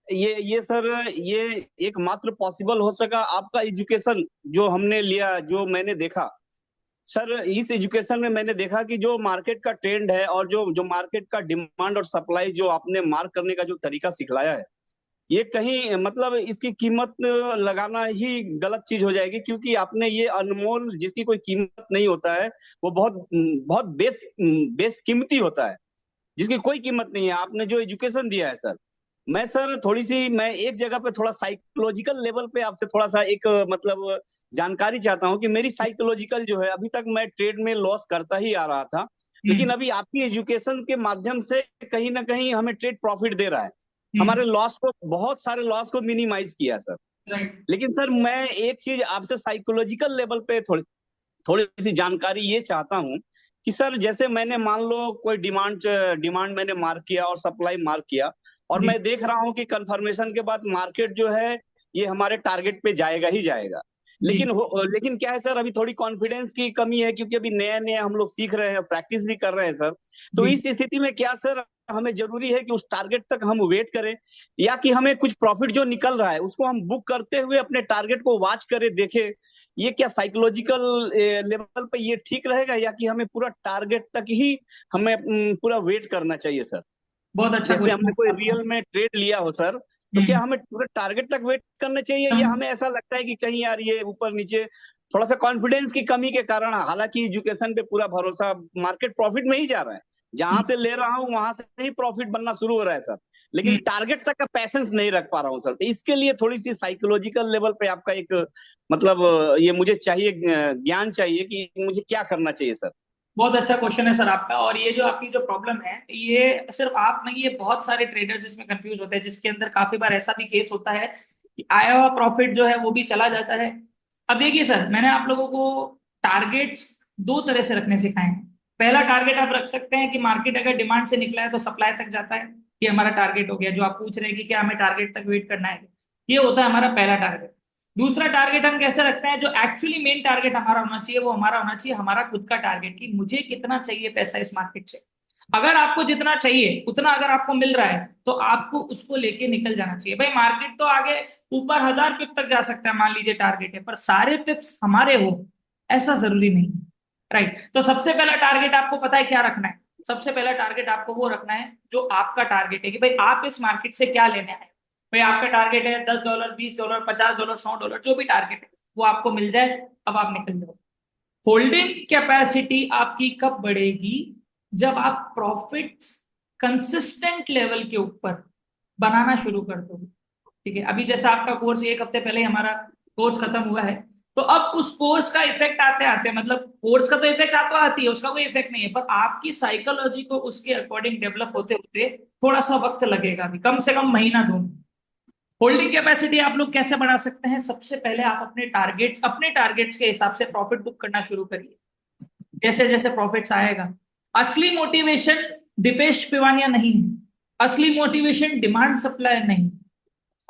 ये सर ये एकमात्र पॉसिबल हो सका आपका एजुकेशन जो हमने लिया, जो मैंने देखा। सर इस एजुकेशन में मैंने देखा कि जो मार्केट का ट्रेंड है और जो जो मार्केट का डिमांड और सप्लाई जो आपने मार्क करने का जो तरीका सिखलाया है, ये कहीं मतलब इसकी कीमत लगाना ही गलत चीज हो जाएगी, क्योंकि आपने ये अनमोल, जिसकी कोई कीमत नहीं होता है, वो बहुत बहुत बेशकीमती होता है, जिसकी कोई कीमत नहीं है, आपने जो एजुकेशन दिया है सर। मैं सर थोड़ी सी, मैं एक जगह पे थोड़ा साइकोलॉजिकल लेवल पे आपसे थोड़ा सा एक मतलब जानकारी चाहता हूँ कि मेरी साइकोलॉजिकल जो है, अभी तक मैं ट्रेड में लॉस करता ही आ रहा था, लेकिन अभी आपकी एजुकेशन के माध्यम से कहीं ना कहीं हमें ट्रेड प्रॉफिट दे रहा है, हमारे लॉस को, बहुत सारे लॉस को मिनिमाइज किया सर। राइट। लेकिन सर मैं एक चीज आपसे साइकोलॉजिकल लेवल पे थोड़ी थोड़ी सी जानकारी ये चाहता हूँ कि सर जैसे मैंने मान लो कोई डिमांड डिमांड मैंने मार्क किया और सप्लाई मार्क किया, और जी। मैं देख रहा हूँ कि कंफर्मेशन के बाद मार्केट जो है ये हमारे टारगेट पे जाएगा ही जाएगा, जी। लेकिन क्या है सर, अभी थोड़ी कॉन्फिडेंस की कमी है, क्योंकि अभी नया नया हम लोग सीख रहे हैं, प्रैक्टिस भी कर रहे हैं सर। तो जी। इस स्थिति में क्या सर हमें जरूरी है कि उस टारगेट तक हम वेट करें, या कि हमें कुछ प्रॉफिट जो निकल रहा है उसको हम बुक करते हुए अपने टारगेट को वॉच करें, देखें, ये क्या साइकोलॉजिकल लेवल पे ये ठीक रहेगा, या कि हमें पूरा टारगेट तक ही हमें पूरा वेट करना चाहिए सर? बहुत अच्छा जैसे क्वेश्चन हमने है कोई आपका। रियल में ट्रेड लिया हो सर, तो क्या हमें पूरे टारगेट तक वेट करना चाहिए, या हमें ऐसा लगता है कि कहीं यार ये ऊपर नीचे थोड़ा सा कॉन्फिडेंस की कमी के कारण, हालांकि एजुकेशन पे पूरा भरोसा, मार्केट प्रॉफिट में ही जा रहा है, जहां से ले रहा हूँ वहां से ही प्रॉफिट बनना शुरू हो रहा है सर, लेकिन टारगेट तक का पैसेंस नहीं रख पा रहा हूँ सर। तो इसके लिए थोड़ी सी साइकोलॉजिकल लेवल पे आपका एक मतलब ये मुझे चाहिए, ज्ञान चाहिए कि मुझे क्या करना चाहिए सर। बहुत अच्छा क्वेश्चन है सर आपका। और ये जो आपकी जो प्रॉब्लम है, ये सिर्फ आप नहीं, ये बहुत सारे ट्रेडर्स इसमें कंफ्यूज होते हैं, जिसके अंदर काफी बार ऐसा भी केस होता है कि आया हुआ प्रॉफिट जो है वो भी चला जाता है। अब देखिए सर, मैंने आप लोगों को टारगेट्स दो तरह से रखने सिखाए हैं। पहला टारगेट आप रख सकते हैं कि मार्केट अगर डिमांड से निकला है तो सप्लाई तक जाता है, ये हमारा टारगेट हो गया। जो आप पूछ रहे हैं कि क्या हमें टारगेट तक वेट करना है, ये होता है हमारा पहला टारगेट। दूसरा टारगेट हम कैसे रखते हैं, जो एक्चुअली मेन टारगेट हमारा होना चाहिए, वो हमारा होना चाहिए हमारा खुद का टारगेट, कि मुझे कितना चाहिए पैसा इस मार्केट से। अगर आपको जितना चाहिए उतना अगर आपको मिल रहा है तो आपको उसको लेके निकल जाना चाहिए। भाई मार्केट तो आगे ऊपर 1000 पिप तक जा सकता है, मान लीजिए टारगेट है, पर सारे पिप्स हमारे हो ऐसा जरूरी नहीं। राइट। तो सबसे पहला टारगेट आपको पता है क्या रखना है? सबसे पहला टारगेट आपको वो रखना है जो आपका टारगेट है, कि भाई आप इस मार्केट से क्या लेने आए। भाई आपका टारगेट है $10, $20, $50, $100, जो भी टारगेट है वो आपको मिल जाए, अब आप निकल जाओ। होल्डिंग कैपेसिटी आपकी कब बढ़ेगी? जब आप प्रॉफिट्स कंसिस्टेंट लेवल के ऊपर बनाना शुरू कर दोगे। ठीक है, अभी जैसा आपका कोर्स 1 हफ्ते पहले ही हमारा कोर्स खत्म हुआ है, तो अब उस कोर्स का इफेक्ट आते आते, मतलब कोर्स का तो इफेक्ट आता आती है, उसका कोई इफेक्ट नहीं है, पर आपकी साइकोलॉजी को उसके अकॉर्डिंग डेवलप होते होते थोड़ा सा वक्त लगेगा, अभी कम से कम महीना 2। होल्डिंग कैपेसिटी आप लोग कैसे बढ़ा सकते हैं? सबसे पहले आप अपने टारगेट्स के हिसाब से प्रॉफिट बुक करना शुरू करिए। जैसे जैसे प्रॉफिट्स आएगा, असली मोटिवेशन दीपेश पिवानिया नहीं है, असली मोटिवेशन डिमांड सप्लाई नहीं,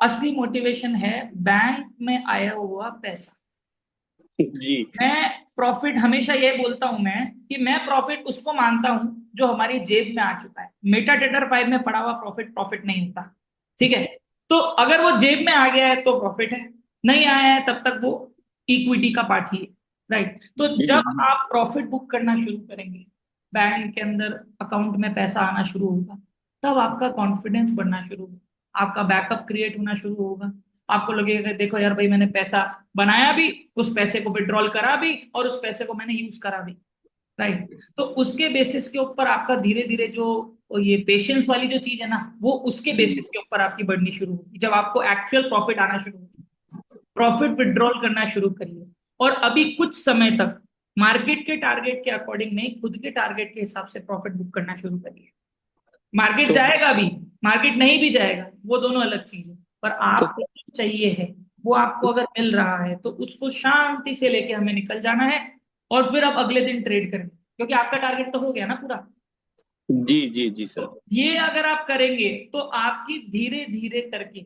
असली मोटिवेशन है बैंक में आया हुआ पैसा। जी मैं प्रॉफिट हमेशा ये बोलता हूं मैं, कि मैं प्रॉफिट उसको मानता हूं जो हमारी जेब में आ चुका है। मेटाडेटर 5 में पड़ा हुआ प्रॉफिट प्रॉफिट नहीं होता। ठीक है, तो अगर वो जेब में आ गया है तो प्रॉफिट है, नहीं आया है तब तक वो इक्विटी का पार्ट ही है। राइट। तो जी जब जी आप प्रॉफिट बुक करना शुरू करेंगे, बैंक के अंदर अकाउंट में पैसा आना शुरू होगा, तब आपका कॉन्फिडेंस बढ़ना शुरू होगा, आपका बैकअप क्रिएट होना शुरू होगा। आपको लगेगा कि देखो यार भाई, मैंने पैसा बनाया भी, उस पैसे को विड्रॉल करा भी, और उस पैसे को मैंने यूज करा भी। राइट। तो उसके बेसिस के ऊपर आपका धीरे धीरे जो ये पेशेंस वाली जो चीज है ना, वो उसके बेसिस के ऊपर आपकी बढ़नी शुरू होगी। जब आपको एक्चुअल प्रॉफिट आना शुरू होगी, प्रॉफिट विड्रॉल करना शुरू करिए। और अभी कुछ समय तक मार्केट के टारगेट के अकॉर्डिंग नहीं, खुद के टारगेट के हिसाब से प्रॉफिट बुक करना शुरू करिए। मार्केट तो जाएगा भी, मार्केट नहीं भी जाएगा, वो दोनों अलग चीज है, पर तो आपको जो चाहिए है वो आपको अगर मिल रहा है तो उसको शांति से लेके हमें निकल जाना है, और फिर अब अगले दिन ट्रेड करें, क्योंकि आपका टारगेट तो हो गया ना पूरा। जी जी जी सर। तो ये अगर आप करेंगे तो आपकी धीरे धीरे करके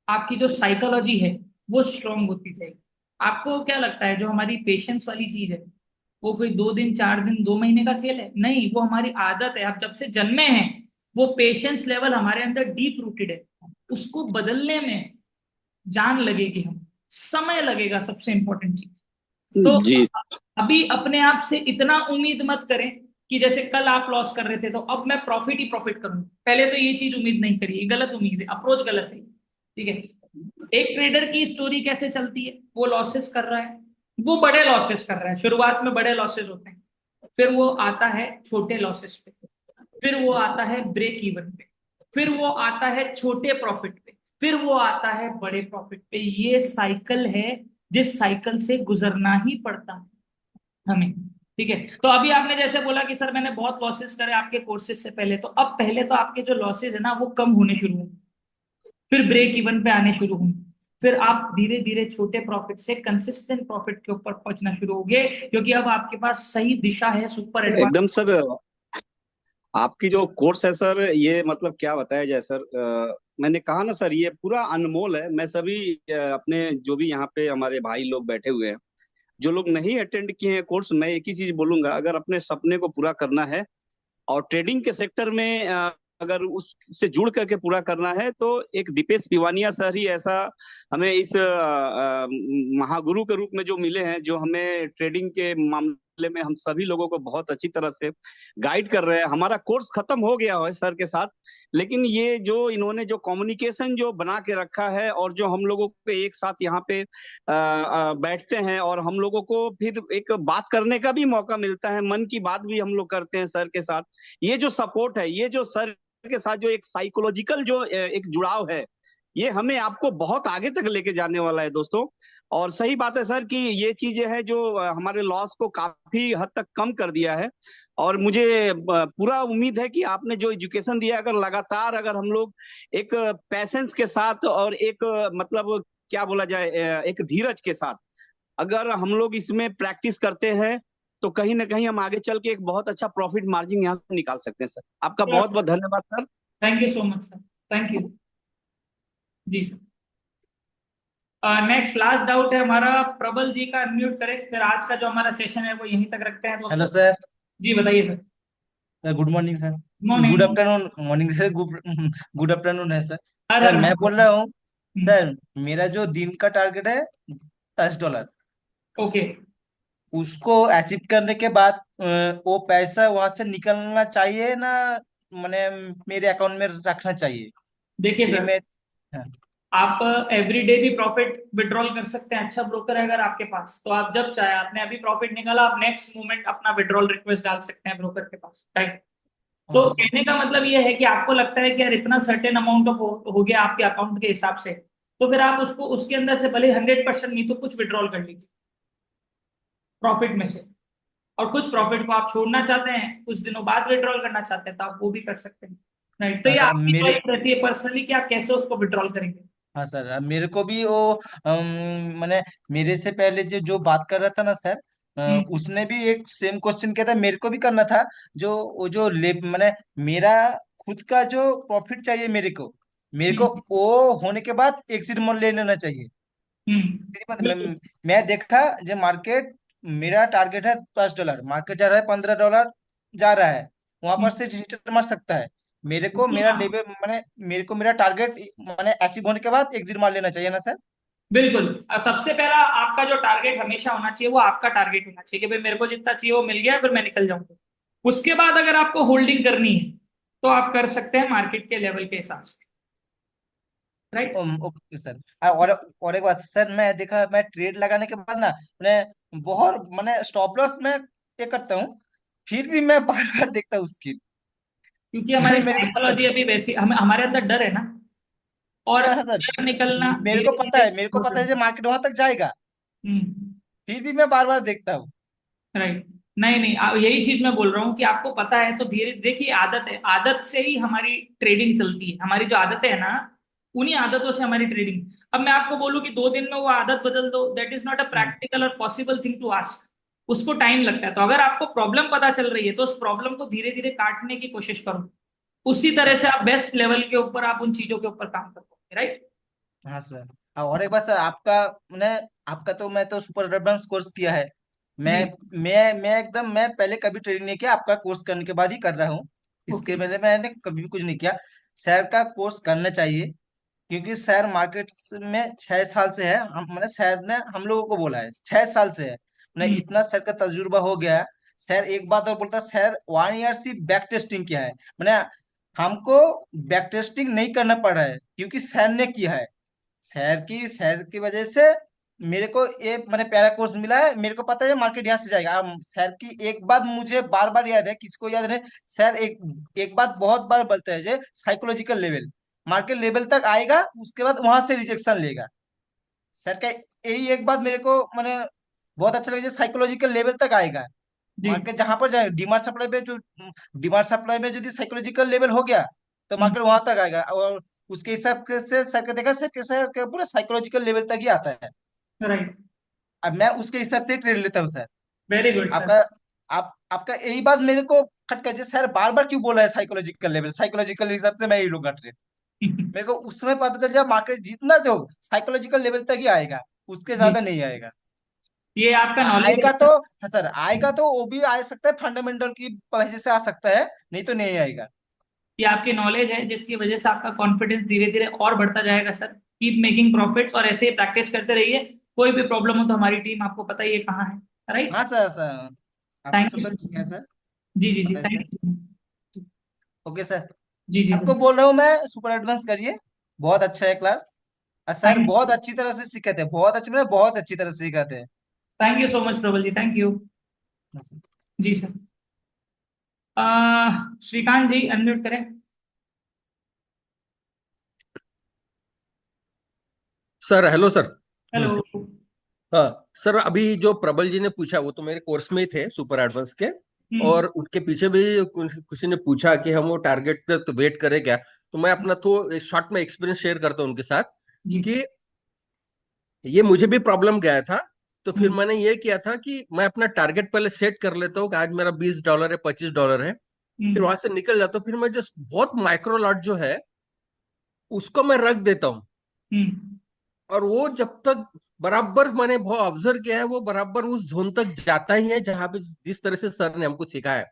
आपकी जो साइकोलॉजी है वो स्ट्रांग होती जाएगी। आपको क्या लगता है, जो हमारी पेशेंस वाली चीज है, वो कोई 2 दिन 4 दिन 2 महीने का खेल है? नहीं, वो हमारी आदत है। आप जब से जन्मे हैं, वो पेशेंस लेवल हमारे अंदर डीप रूटेड है। उसको बदलने में जान लगेगी, हम समय लगेगा, सबसे इंपॉर्टेंट चीज। तो जी अभी अपने आप से इतना उम्मीद मत करें कि जैसे कल आप लॉस कर रहे थे तो अब मैं प्रॉफिट ही प्रॉफिट करूं। पहले तो ये चीज उम्मीद नहीं करिए, गलत उम्मीद है, अप्रोच गलत है। ठीक है। एक ट्रेडर की स्टोरी कैसे चलती है, वो लॉसेस कर रहा है, वो बड़े लॉसेस कर रहा है, शुरुआत में बड़े लॉसेस होते हैं, फिर वो आता है छोटे लॉसेस पे, फिर वो आता है ब्रेक इवन पे, फिर वो आता है छोटे प्रॉफिट पे, फिर वो आता है बड़े प्रॉफिट पे। ये साइकिल है जिस साइकिल से गुजरना ही पड़ता है हमें। ठीक है। तो अभी आपने जैसे बोला कि सर मैंने बहुत लॉसेस करे आपके कोर्सेज से पहले, तो अब पहले तो आपके जो लॉसेज है ना वो कम होने शुरू होंगे, फिर ब्रेक इवन पे आने शुरू होंगे, फिर आप धीरे धीरे छोटे प्रॉफिट से कंसिस्टेंट प्रॉफिट के ऊपर पहुंचना शुरू होगे, क्योंकि अब आपके पास सही दिशा है सुपर एडवांस। एकदम सर, आपकी जो कोर्स है सर, ये मतलब क्या बताया जाए सर, मैंने कहा ना सर, ये पूरा अनमोल है। मैं सभी अपने जो भी यहाँ पे हमारे भाई लोग बैठे हुए हैं, जो लोग नहीं अटेंड किए हैं कोर्स, मैं एक ही चीज बोलूंगा, अगर अपने सपने को पूरा करना है और ट्रेडिंग के सेक्टर में अगर उससे जुड़ करके पूरा करना है, तो एक दीपेश पिवानिया सर ही ऐसा हमें इस महागुरु के रूप में जो मिले हैं, जो हमें ट्रेडिंग के मामले में हम सभी लोगों को बहुत अच्छी तरह से गाइड कर रहे हैं। हमारा कोर्स खत्म हो गया है सर के साथ, लेकिन ये जो इन्होंने जो कम्युनिकेशन जो बना के रखा है, और जो हम लोगों को एक साथ यहाँ पे बैठते हैं और हम लोगों को फिर एक बात करने का भी मौका मिलता है, मन की बात भी हम लोग करते हैं सर के साथ, ये जो सपोर्ट है, ये जो सर के साथ जो एक साइकोलॉजिकल जो एक जुड़ाव है, ये हमें आपको बहुत आगे तक लेके जाने वाला है दोस्तों। और सही बात है सर कि ये चीजें हैं जो हमारे लॉस को काफी हद तक कम कर दिया है। और मुझे पूरा उम्मीद है कि आपने जो एजुकेशन दिया, अगर लगातार अगर हम लोग एक पैसेंस के साथ और एक मतलब क्या बोला जाए, एक धीरज के साथ अगर हम लोग इसमें प्रैक्टिस करते हैं, तो कहीं ना कहीं हम आगे चल के एक बहुत अच्छा प्रॉफिट मार्जिन यहाँ से निकाल सकते हैं सर। आपका बहुत बहुत धन्यवाद sir. Thank you so much sir, thank you. जी सर। नेक्स्ट लास्ट डाउट है हमारा, प्रबल जी का अनम्यूट करें, फिर आज का जो हमारा सेशन है वो यहीं तक रखते हैं हेलो दोस्तों। सर। जी बताइए sir. Good morning sir. Good morning. Afternoon, morning sir, good afternoon है सर। हर सर हर मैं बोल रहा हूँ महादेव। सर, मेरा जो दिन का टारगेट है $10, ओके। उसको अचीव करने के बाद वो पैसा वहां से निकलना चाहिए ना, मैंने मेरे अकाउंट में रखना चाहिए? देखिए ये सर, मैं, हाँ। आप एवरी डे भी प्रॉफिट विड्रॉल कर सकते हैं, अच्छा ब्रोकर है अगर आपके पास, तो आप जब चाहे, आपने अभी प्रॉफिट निकाला, आप नेक्स्ट मोमेंट अपना विड्रॉल रिक्वेस्ट डाल सकते हैं ब्रोकर के पास, राइट। तो हाँ कहने का मतलब ये है कि आपको लगता है कि यार इतना सर्टेन अमाउंट हो गया आपके अकाउंट के हिसाब से, तो फिर आप उसको उसके अंदर से भले 100% नहीं तो कुछ विड्रॉल कर लीजिए प्रॉफिट में से, और कुछ प्रॉफिट को आप छोड़ना चाहते हैं, कुछ दिनों बाद विड्रॉल करना चाहते हैं, तो आप वो भी कर सकते हैं, राइट। तो हाँ ये सर आपकी मेरे, चॉइस रहती है पर्सनली कि आप कैसे उसको विड्रॉल करेंगे। हाँ सर मेरे को भी वो मैंने, मेरे से पहले जो जो बात कर रहा था ना सर, हम्म। उसने भी एक सेम क्वेश्चन किया था, मेरे को भी करना था। जो वो जो ले मैंने, मेरा खुद का जो प्रॉफिट चाहिए मेरे को हम्म। वो होने के बाद एग्जिट मोड ले लेना चाहिए। सीधी बात, बिल्कुल। मैं देखा जो मार्केट, मेरा टारगेट है $10, मार्केट जा रहा है $15 जा रहा है, वहां पर हम्म, से रिटर्न मार सकता है। मेरे को बिल्कुल मेरा हाँ। लेवल मैंने, मेरे को मेरा टारगेट मैंने अचीव होने के बाद एग्जिट मार लेना चाहिए ना सर? बिल्कुल। सबसे पहला आपका जो टारगेट हमेशा होना चाहिए वो आपका टारगेट होना चाहिए कि भाई मेरे को जितना चाहिए वो मिल गया, फिर मैं निकल जाऊंगा। उसके बाद अगर आपको होल्डिंग करनी है तो आप कर सकते हैं मार्केट के लेवल के हिसाब से, राइट। Okay sir. और एक बात सर, मैं देखा, मैं ट्रेड लगाने के बाद ना, मैं बहुत मैंने स्टॉप लॉस मैं ये करता हूँ, फिर भी मैं बार बार देखता हूँ उसकी। क्योंकि हमारी मेरे को पता साइकोलॉजी अभी वैसी, हम हमारे अंदर डर है ना, और है, हाँ सर, डर निकलना मेरे को धीरे पता धीरे। है, मेरे को पता है जो मार्केट वहां तक जाएगा, हम्म। फिर भी मैं बार बार देखता हूँ। राइट। नहीं नहीं, यही चीज मैं बोल रहा हूँ कि आपको पता है तो धीरे, देखिए आदत है, आदत से ही हमारी ट्रेडिंग चलती है, हमारी जो आदतें है ना उन्हीं आदतों से हमारी ट्रेडिंग। अब मैं आपको बोलूँ कि 2 दिन में वो आदत बदल दो, that is not a hmm, practical और पॉसिबल थिंग टू आस्क, उसको टाइम लगता है। तो अगर आपको प्रॉब्लम पता चल रही है तो उस प्रॉब्लम को धीरे धीरे काटने की कोशिश करो, उसी हाँ तरह से सर, आप बेस्ट लेवल के ऊपर आप उन चीजों के ऊपर काम करोगे, राइट। हाँ सर। हाँ, और एक बात सर, आपका मैंने, आपका तो मैं तो सुपर एडवांस कोर्स किया है। मैं जी। मैं एकदम, मैं पहले कभी ट्रेनिंग नहीं किया, आपका कोर्स करने के बाद ही कर रहा हूँ। इसके ओके। पहले मैंने कभी भी कुछ नहीं किया। सर का कोर्स करना चाहिए, क्योंकि सर मार्केट में 6 साल से है, हम मैंने सर ने हम लोगों को बोला है 6 साल से है, मैंने हम्म। इतना सर का तजुर्बा हो गया है। सर एक बात और बोलता, सर 1 ईयर से बैक टेस्टिंग किया है, मैंने हमको बैक टेस्टिंग नहीं करना पड़ रहा है, क्योंकि सर ने किया है। सर की वजह से मेरे को ये मैंने प्यारा कोर्स मिला है। मेरे को पता है मार्केट यहाँ से जाएगा। सर की एक बात मुझे बार बार याद है, किसको याद नहीं। सर एक एक बात बहुत बार बोलते हैं, जो साइकोलॉजिकल लेवल, मार्केट लेवल तक आएगा, उसके बाद वहां से रिजेक्शन लेगा। सर का यही एक बात मेरे को मैंने बहुत अच्छा लगा, साइकोलॉजिकल लेवल तक आएगा। जी मार्केट जहां पर जाए, डिमांड सप्लाई पे जो डिमांड सप्लाई में यदि साइकोलॉजिकल लेवल हो गया तो मार्केट वहां तक आएगा। और उसके हिसाब से सर का देखा, सर कैसे पूरा साइकोलॉजिकल लेवल तक ही आता है। राइट, अब मैं उसके हिसाब से ट्रेड लेता हूँ सर। Very good sir. आपका आपका यही बात मेरे को खटका, जो सर बार बार क्यों बोला है साइकोलॉजिकल लेवल, साइकोलॉजिकल हिसाब से मैं ही लूंगा ट्रेड। मेरे को उस समय पता चल जाए मार्केट जितना जो साइकोलॉजिकल लेवल तक ही आएगा, उसके जी, ज्यादा नहीं आएगा। ये आपका नॉलेज है आएगा तो, सर। हाँ सर, आएगा तो वो भी आ सकता है, फंडामेंटल की वजह से आ सकता है, नहीं तो नहीं आएगा। ये आपकी नॉलेज है जिसकी वजह से आपका कॉन्फिडेंस धीरे धीरे और बढ़ता जाएगा सर। कीप मेकिंग प्रॉफिट्स और ऐसे ही प्रैक्टिस करते रहिए। कोई भी प्रॉब्लम हो तो हमारी टीम आपको पता ही है कहाँ है। राइट। हाँ सर, सर आपका थैंक सब यू तो सर। ठीक है सर। जी जी जी, बताइए thank sir. You. Okay sir. जी जी सबको बोल रहा हूँ मैं, सुपर एडवांस करिए, बहुत अच्छा है क्लास। और सर थैंक बहुत अच्छी तरह से सिखाते हैं, बहुत अच्छे मतलब बहुत अच्छी तरह से सिखाते हैं। थैंक यू सो मच प्रबल जी, थैंक यू। हाँ सर। जी सर। श्रीकांत जी अनम्यूट करें। Sir hello sir. हेलो। हाँ सर, अभी जो प्रबल जी ने पूछा वो तो मेरे कोर्स में ही थे सुपर एडवांस के। हम्म। और उनके पीछे भी किसी ने पूछा कि हम वो टारगेट तक तो वेट करें क्या, तो मैं अपना तो शॉर्ट में एक्सपीरियंस शेयर करता हूँ उनके साथ जी। कि ये मुझे भी प्रॉब्लम गया था। तो फिर हम्म। मैंने ये किया था कि मैं अपना टारगेट पहले सेट कर लेता हूँ कि आज मेरा $20 है, $25 है। फिर हम्म। वहां से निकल जाता हूँ, फिर मैं जो बहुत माइक्रो लॉट जो है उसको मैं रख देता हूँ। हम्म। और वो जब तक बराबर मैंने बहुत ऑब्जर्व किया है, वो बराबर उस जोन तक जाता ही है जहां पे जिस तरह से सर ने हमको सिखाया है।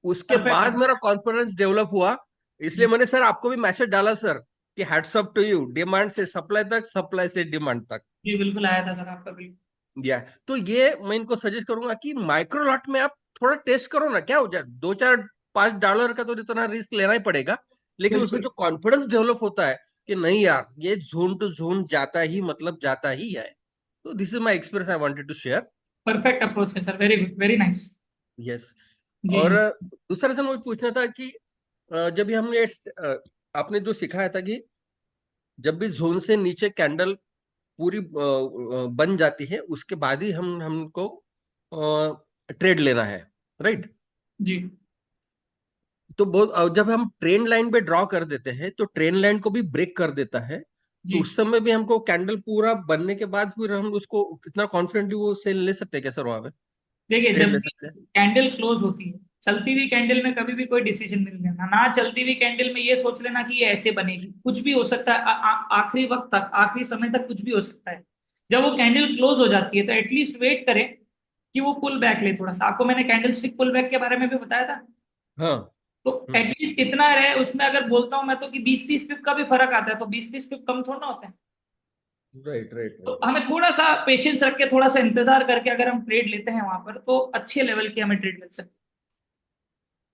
उसके बाद परफेक्ट। मेरा कॉन्फिडेंस डेवलप हुआ। इसलिए मैंने सर आपको भी मैसेज डाला सर कि hats up to you, demand से सप्लाई तक, सप्लाई से डिमांड तक। जी बिल्कुल आया था सर आपका बिल। या तो ये मैं इनको सजेस्ट करूंगा कि माइक्रो लॉट में आप थोड़ा टेस्ट करो ना, क्या हो जाए, 2 4 5 डॉलर का तो इतना रिस्क लेना ही पड़ेगा। लेकिन उसमें बिल्कुल जो कॉन्फिडेंस डेवलप होता है कि नहीं यार, ये जोन टू जोन जाता ही मतलब जाता ही है। तो this is my experience, I wanted to share. Perfect approach है sir, very good, very nice. Yes. जी और जी। दूसरा से मुझे पूछना था कि जब भी हमने आपने जो सिखाया था कि जब भी जोन से नीचे कैंडल पूरी बन जाती है उसके बाद ही हमको ट्रेड लेना है, राइट। जी तो बहुत जब हम ट्रेन लाइन पे ड्रॉ कर देते हैं तो ट्रेन लाइन को भी ब्रेक कर देता है। तो जी। उस समय भी हमको कैंडल पूरा बनने के बाद फिर हम उसको कितना कॉन्फिडेंटली वो सेल ले सकते हैं क्या सर, वहां पे देखिए, ट्रेड जब ले भी सकते हैं? कैंडल क्लोज होती है, चलती हुई कैंडल में कभी भी कोई डिसीजन नहीं लेना ना। चलती हुई कैंडल में ये सोच लेना कि ये ऐसे बनेगी, कुछ भी हो सकता है। आखिरी वक्त तक, आखिरी समय तक कुछ भी हो सकता है। जब वो कैंडल क्लोज हो जाती है तो एटलीस्ट वेट करें कि वो पुल बैक ले थोड़ा सा। आपको मैंने कैंडल स्टिक पुल बैक के बारे में भी बताया था। हाँ। तो एटलीस्ट कितना रहे उसमें, अगर बोलता हूं मैं तो कि 20-30 पिप का भी फर्क आता है, तो 20-30 पिप कम थोड़ा ना होता है। राइट राइट तो राइट। हमें थोड़ा सा पेशेंस रख के, थोड़ा सा इंतजार करके अगर हम ट्रेड लेते हैं वहां पर, तो अच्छे लेवल की हमें ट्रेड मिल सकती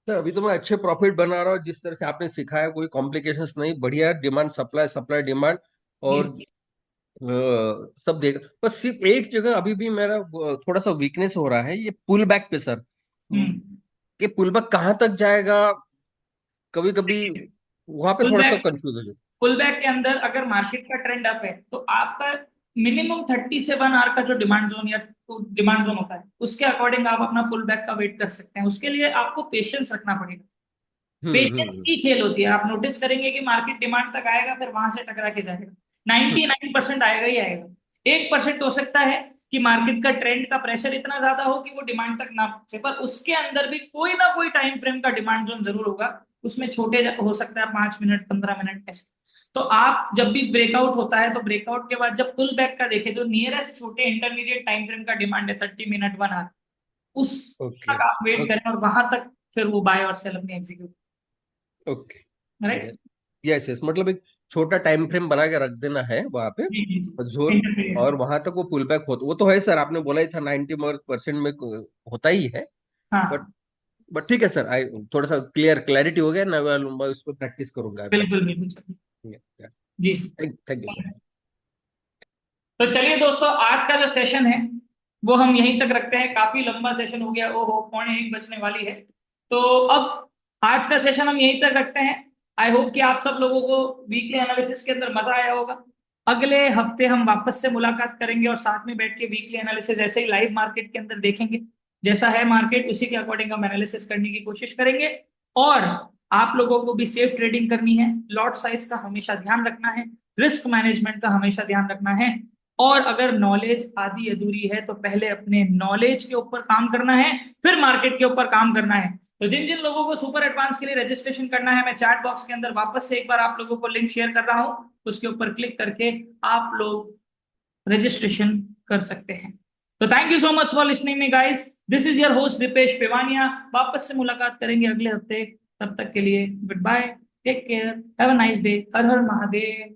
सर अभी तो मैं अच्छे प्रॉफिट बना रहा हूँ जिस तरह से आपने सिखाया, कोई कॉम्प्लिकेशंस नहीं, बढ़िया डिमांड सप्लाई, सप्लाई डिमांड। है। और सब देख, बस सिर्फ एक जगह अभी भी मेरा थोड़ा सा वीकनेस हो रहा है, ये पुल बैक पे सर। हम्म। कि पुल बैक कहाँ तक जाएगा, कभी कभी वहां पे पुल थोड़ा सा बैक, कंफ्यूज हो जाए। पुल बैक के अंदर अगर मार्केट का ट्रेंड अप है तो आपका मिनिमम 30 से 1 आवर का जो डिमांड जोन या डिमांड जोन होता है, उसके अकॉर्डिंग आप अपना पुल बैक का वेट कर सकते हैं। उसके लिए आपको पेशेंस रखना पड़ेगा। पेशेंस हम्म। की खेल होती है। आप नोटिस करेंगे कि मार्केट डिमांड तक आएगा, फिर वहां से टकरा के जाएगा। 99% आएगा ही आएगा। 1% हो सकता है कि मार्केट का ट्रेंड का प्रेशर इतना ज्यादा हो कि वो डिमांड तक ना पहुंचे, पर उसके अंदर भी कोई ना कोई टाइम फ्रेम का डिमांड जोन जरूर होगा। उसमें छोटे हो सकता है 5 मिनट, 15 मिनट ऐसे। तो आप जब भी ब्रेकआउट होता है तो ब्रेकआउट के बाद जब पुल बैक का देखें, जो नियरेस्ट छोटे इंटरमीडिएट टाइम फ्रेम का डिमांड है 30 मिनट, 1 आवर, उस ओके तक आप वेट करें और वहां तक फिर वो बाय और सेल अपनी execute. Okay. Right. Yes yes, मतलब एक छोटा टाइम फ्रेम बना के रख देना है वहां पे जी जी। जोन। इंटरमीडिएट। और वहां तक वो पुल बैक होता, वो तो है सर, आपने बोला ही था 90% में होता ही है। बट हाँ बट ठीक है सर, आई थोड़ा सा क्लैरिटी हो गया ना, मैं उस पर प्रैक्टिस करूंगा। बिल्कुल बिल्कुल सर। जी सर। Thank you sir. तो चलिए दोस्तों, आज का जो सेशन है वो हम यहीं तक रखते हैं। काफी लंबा सेशन हो गया, ओहो 12:45 बजने वाली है। तो अब आज का सेशन हम यहीं तक रखते हैं। आई होप कि आप सब लोगों को वीकली एनालिसिस के अंदर मजा आया होगा। अगले हफ्ते हम वापस से मुलाकात करेंगे और साथ में बैठ के वीकली एनालिसिस ऐसे ही लाइव मार्केट के अंदर देखेंगे। जैसा है मार्केट उसी के अकॉर्डिंग हम एनालिसिस करने की कोशिश करेंगे। और आप लोगों को भी सेफ ट्रेडिंग करनी है, लॉट साइज का हमेशा ध्यान रखना है, रिस्क मैनेजमेंट का हमेशा ध्यान रखना है। और अगर नॉलेज आधी अधूरी है तो पहले अपने नॉलेज के ऊपर काम करना है, फिर मार्केट के ऊपर काम करना है। तो जिन जिन लोगों को सुपर एडवांस के लिए रजिस्ट्रेशन करना है, मैं चैट बॉक्स के अंदर वापस से एक बार आप लोगों को लिंक शेयर कर रहा हूं, उसके ऊपर क्लिक करके आप लोग रजिस्ट्रेशन कर सकते हैं। तो thank you so much for listening me guys, this is your host Deepesh Pevania. वापस से मुलाकात करेंगे अगले हफ्ते, तब तक के लिए good bye, take care, have a nice day, Har Har Mahadev.